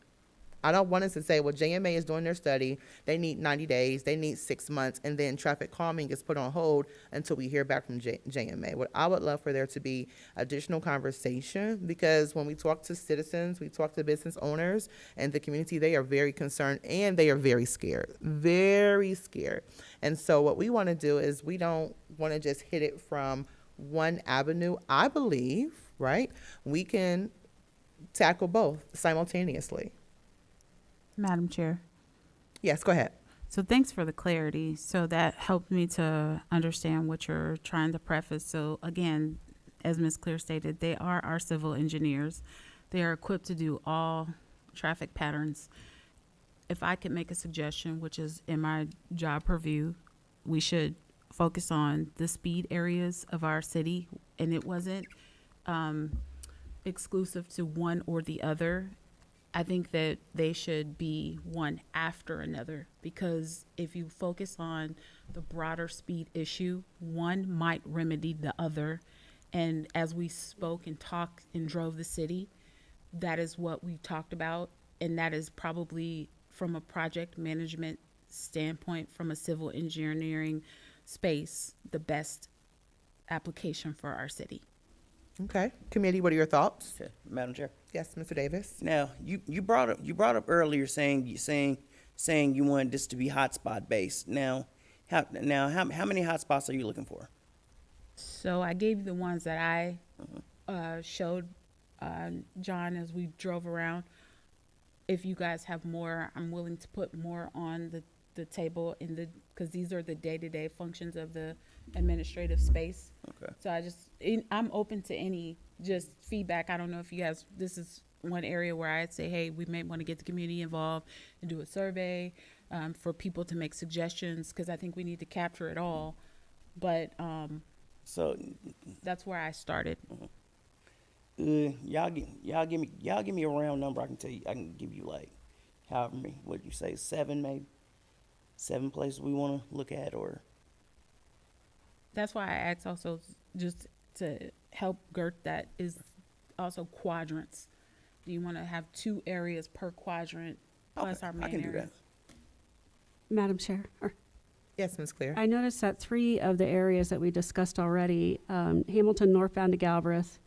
I don't want us to say, well, JMA is doing their study, they need 90 days, they need 6 months, and then traffic calming is put on hold until we hear back from JMA. What I would love for there to be additional conversation, because when we talk to citizens, we talk to business owners and the community, they are very concerned and they are very scared, very scared. And so what we want to do is we don't want to just hit it from one avenue. I believe, right, we can tackle both simultaneously.
Madam Chair.
Yes, go ahead.
So thanks for the clarity. So that helped me to understand what you're trying to preface. So again, as Ms. Clear stated, they are our civil engineers. They are equipped to do all traffic patterns. If I could make a suggestion, which is in my job purview, we should focus on the speed areas of our city. And it wasn't exclusive to one or the other. I think that they should be one after another, because if you focus on the broader speed issue, one might remedy the other. And as we spoke and talked and drove the city, that is what we talked about. And that is probably from a project management standpoint, from a civil engineering space, the best application for our city.
Okay. Committee, what are your thoughts?
Okay, Madam Chair.
Yes, Mr. Davis.
Now, you brought up earlier saying you wanted this to be hotspot based. Now how many hotspots are you looking for?
So I gave you the ones that I showed John as we drove around. If you guys have more, I'm willing to put more on the table because these are the day-to-day functions of the administrative space.
Okay.
So I'm open to any just feedback. I don't know if you guys, this is one area where I'd say, hey, we may want to get the community involved and do a survey for people to make suggestions, because I think we need to capture it all. But
So
that's where I started.
y'all give me a round number. I can give you like however many, what you say, 7 maybe? 7 places we want to look at, or
That's why I asked also, just to help Gert, that is also quadrants. Do you want to have 2 areas per quadrant plus
okay,
our main
I can do
area?
that.
Madam Chair,
Yes, Ms. Clear.
I noticed that 3 of the areas that we discussed already, Hamilton northbound to Galbraith,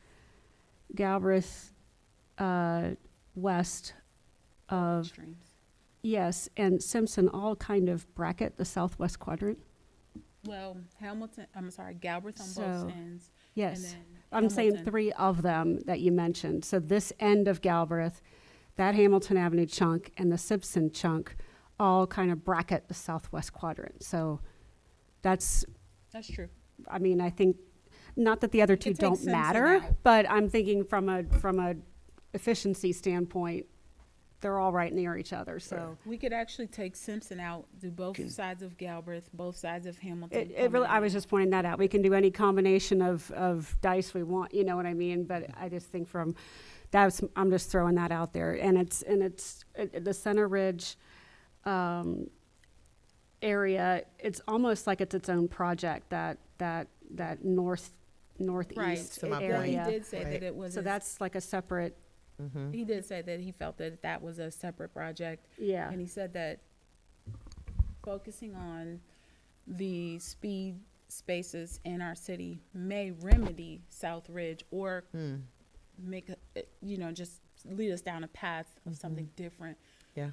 west of,
Streams.
yes, and Simpson all kind of bracket the southwest quadrant.
Well, Galbraith on
So,
both ends.
Yes.
And then
I'm saying
Hamilton.
3 of them that you mentioned. So this end of Galbraith, that Hamilton Avenue chunk, and the Simpson chunk all kind of bracket the southwest quadrant. So that's,
That's true.
I mean, I think, not that the other
could
2
take
don't
Simpson
matter,
out.
but I'm thinking from a efficiency standpoint, they're all right near each other, so.
We could actually take Simpson out, do both sides of Galbraith, both sides of Hamilton.
It really, I was just pointing that out. We can do any combination of dice we want, you know what I mean? But I just think I'm just throwing that out there. And it's the Center Ridge area, it's almost like it's its own project, that northeast
To my point.
area.
He did say
Right.
that it was.
So that's like a separate,
He did say that he felt that that was a separate project.
yeah.
And he said that focusing on the speed spaces in our city may remedy South Ridge or make, just lead us down a path of something different.
Yeah.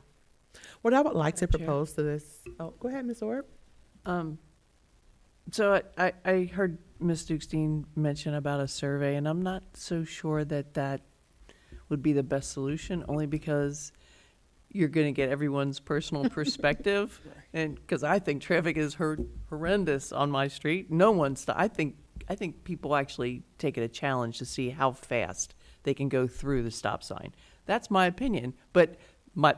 What I would like to
Madam Chair.
propose to this, oh, go ahead, Ms. Orb.
So I heard Ms. Dukestein mention about a survey, and I'm not so sure that would be the best solution, only because you're going to get everyone's personal perspective. And because I think traffic is horrendous on my street. No one's, I think people actually take it a challenge to see how fast they can go through the stop sign. That's my opinion. But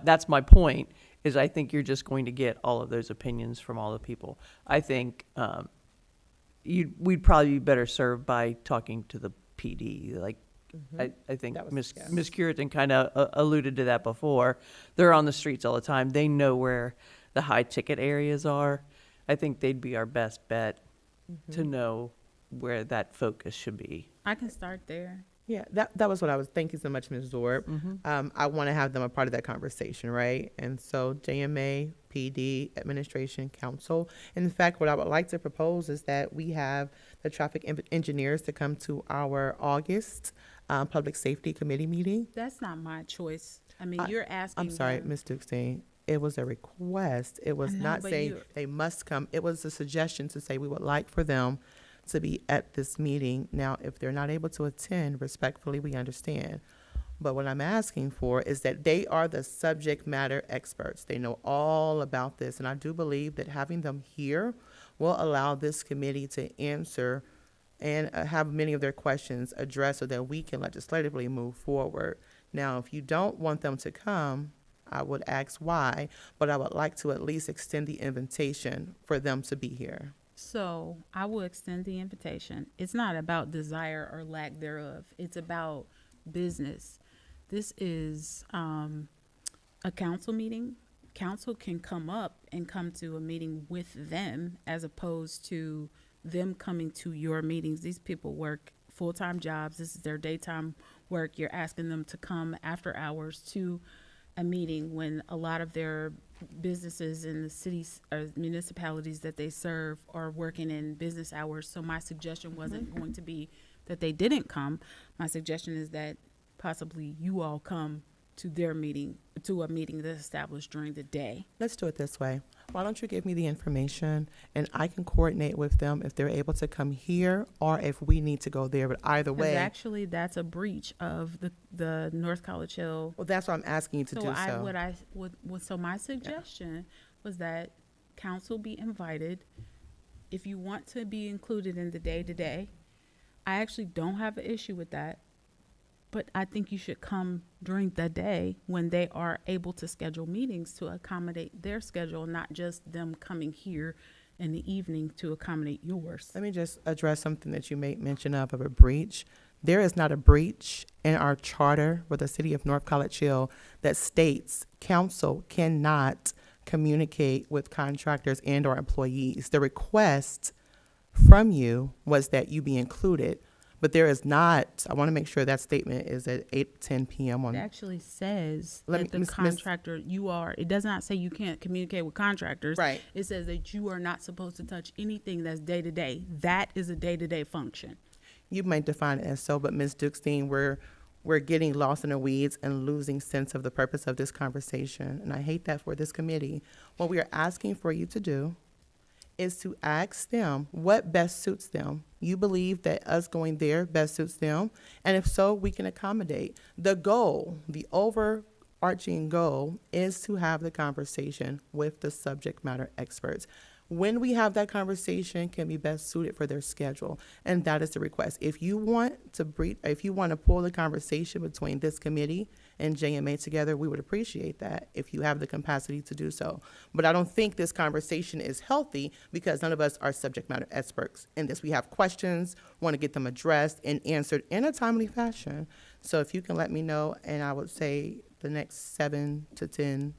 that's my point, is I think you're just going to get all of those opinions from all the people. I think we'd probably be better served by talking to the PD. Like, I think
That was-
Ms.
yeah.
Ms. Curitin kind of alluded to that before. They're on the streets all the time. They know where the high ticket areas are. I think they'd be our best bet to know where that focus should be.
I can start there.
Yeah, that was what I was, thank you so much, Ms. Zorb. I want to have them a part of that conversation, right? And so JMA, PD, Administration, Council. In fact, what I would like to propose is that we have the traffic engineers to come to our August Public Safety Committee meeting.
That's not my choice. I mean, you're asking.
I'm sorry,
them-
Ms. Dukestein. It was a request. It was
I know,
not
but
saying
you-
they must come. It was a suggestion to say we would like for them to be at this meeting. Now, if they're not able to attend, respectfully, we understand. But what I'm asking for is that they are the subject matter experts. They know all about this. And I do believe that having them here will allow this committee to answer and have many of their questions addressed so that we can legislatively move forward. Now, if you don't want them to come, I would ask why, but I would like to at least extend the invitation for them to be here.
So I will extend the invitation. It's not about desire or lack thereof. It's about business. This is a council meeting. Council can come up and come to a meeting with them as opposed to them coming to your meetings. These people work full-time jobs. This is their daytime work. You're asking them to come after hours to a meeting when a lot of their businesses in the cities or municipalities that they serve are working in business hours. So my suggestion wasn't going to be that they didn't come. My suggestion is that possibly you all come to their meeting, to a meeting that's established during the day.
Let's do it this way. Why don't you give me the information and I can coordinate with them if they're able to come here or if we need to go there, but either
Because
way.
actually that's a breach of the North College Hill.
Well, that's what I'm asking you to do so.
So my suggestion was that council be invited. If you want to be included in the day-to-day, I actually don't have an issue with that. But I think you should come during the day when they are able to schedule meetings to accommodate their schedule, not just them coming here in the evening to accommodate yours.
Let me just address something that you made mention of a breach. There is not a breach in our charter with the city of North College Hill that states council cannot communicate with contractors and or employees. The request from you was that you be included, but there is not, I want to make sure that statement is at 8:10 p.m.
It
on.
actually says
Let
that
me-
the
Miss-
contractor, it does not say you can't communicate with contractors.
Right.
It says that you are not supposed to touch anything that's day-to-day. That is a day-to-day function.
You might define it as so, but Ms. Dukestein, we're getting lost in the weeds and losing sense of the purpose of this conversation. And I hate that for this committee. What we are asking for you to do is to ask them what best suits them. You believe that us going there best suits them, and if so, we can accommodate. The goal, the overarching goal, is to have the conversation with the subject matter experts. when we have that conversation can be best suited for their schedule. And that is the request. If you want to pull the conversation between this committee and JMA together, we would appreciate that if you have the capacity to do so. But I don't think this conversation is healthy because none of us are subject matter experts in this. We have questions, want to get them addressed and answered in a timely fashion. So if you can let me know, and I would say the next 7 to 10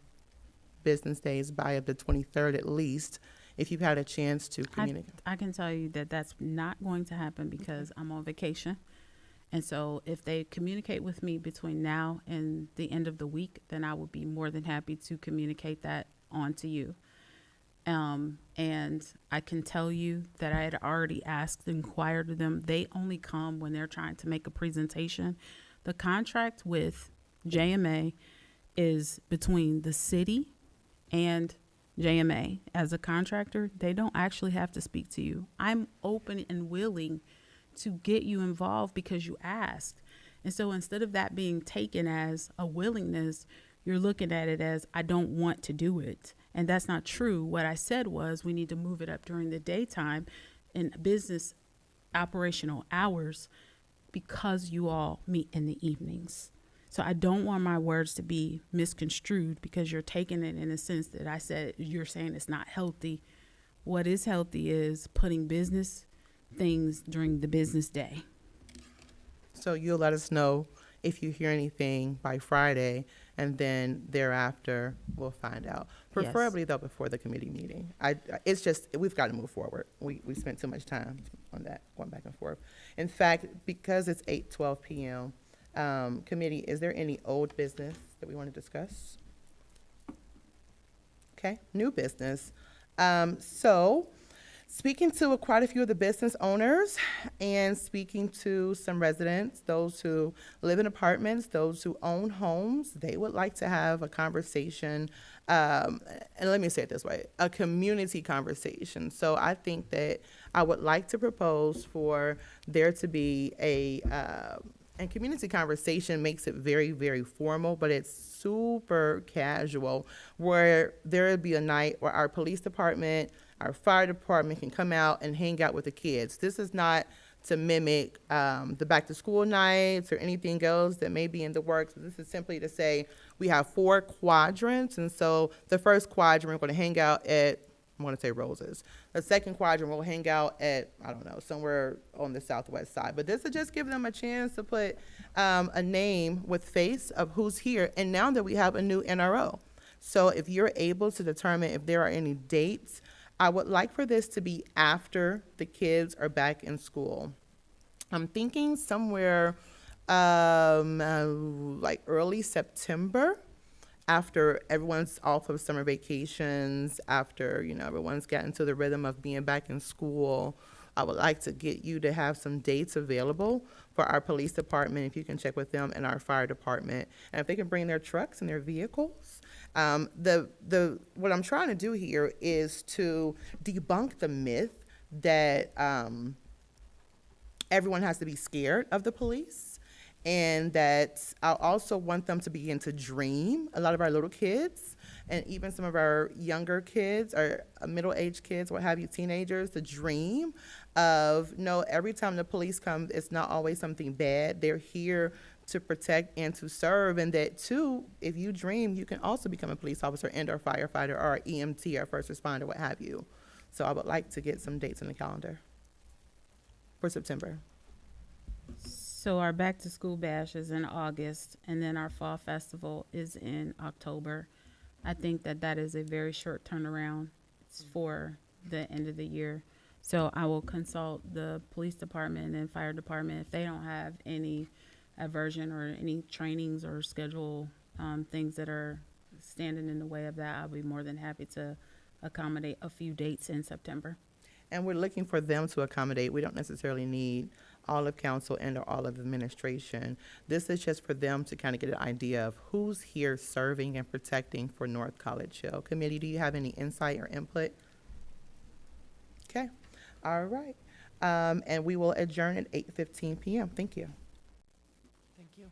business days by the 23rd at least, if you've had a chance to communicate.
I can tell you that that's not going to happen because I'm on vacation. And so if they communicate with me between now and the end of the week, then I would be more than happy to communicate that on to you. And I can tell you that I had already asked, inquired of them. They only come when they're trying to make a presentation. The contract with JMA is between the city and JMA. As a contractor, they don't actually have to speak to you. I'm open and willing to get you involved because you asked. And so instead of that being taken as a willingness, you're looking at it as, I don't want to do it. And that's not true. What I said was we need to move it up during the daytime in business operational hours because you all meet in the evenings. So I don't want my words to be misconstrued because you're taking it in a sense that I said, you're saying it's not healthy. What is healthy is putting business things during the business day.
So you'll let us know if you hear anything by Friday, and then thereafter we'll find out. Preferably though before the committee meeting. It's just, we've got to move forward. We spent too much time on that, going back and forth. In fact, because it's 8:12 p.m., committee, is there any old business that we want to discuss? Okay, new business. So speaking to quite a few of the business owners and speaking to some residents, those who live in apartments, those who own homes, they would like to have a conversation, and let me say it this way, a community conversation. So I think that I would like to propose for there to be and community conversation makes it very, very formal, but it's super casual, where there would be a night where our police department, our fire department can come out and hang out with the kids. This is not to mimic the back to school nights or anything else that may be in the works. This is simply to say we have 4 quadrants, and so the first quadrant we're going to hang out at, I want to say Roses. The second quadrant will hang out at, I don't know, somewhere on the southwest side. But this will just give them a chance to put a name with face of who's here. And now that we have a new NRO. So if you're able to determine if there are any dates, I would like for this to be after the kids are back in school. I'm thinking somewhere like early September, after everyone's off of summer vacations, after, everyone's gotten into the rhythm of being back in school. I would like to get you to have some dates available for our police department, if you can check with them, and our fire department. And if they can bring their trucks and their vehicles. What I'm trying to do here is to debunk the myth that everyone has to be scared of the police. And that I also want them to begin to dream, a lot of our little kids, and even some of our younger kids, or middle-aged kids, what have you, teenagers, to dream of, no, every time the police come, it's not always something bad. They're here to protect and to serve, and that, too, if you dream, you can also become a police officer and or firefighter or EMT or first responder, what have you. So I would like to get some dates on the calendar for September.
So our back to school bash is in August, and then our fall festival is in October. I think that is a very short turnaround for the end of the year. So I will consult the police department and fire department if they don't have any aversion or any trainings or schedule things that are standing in the way of that. I'll be more than happy to accommodate a few dates in September.
And we're looking for them to accommodate. We don't necessarily need all of council and or all of administration. This is just for them to kind of get an idea of who's here serving and protecting for North College Hill. Committee, do you have any insight or input? Okay, all right. And we will adjourn at 8:15 p.m. Thank you.
Thank you.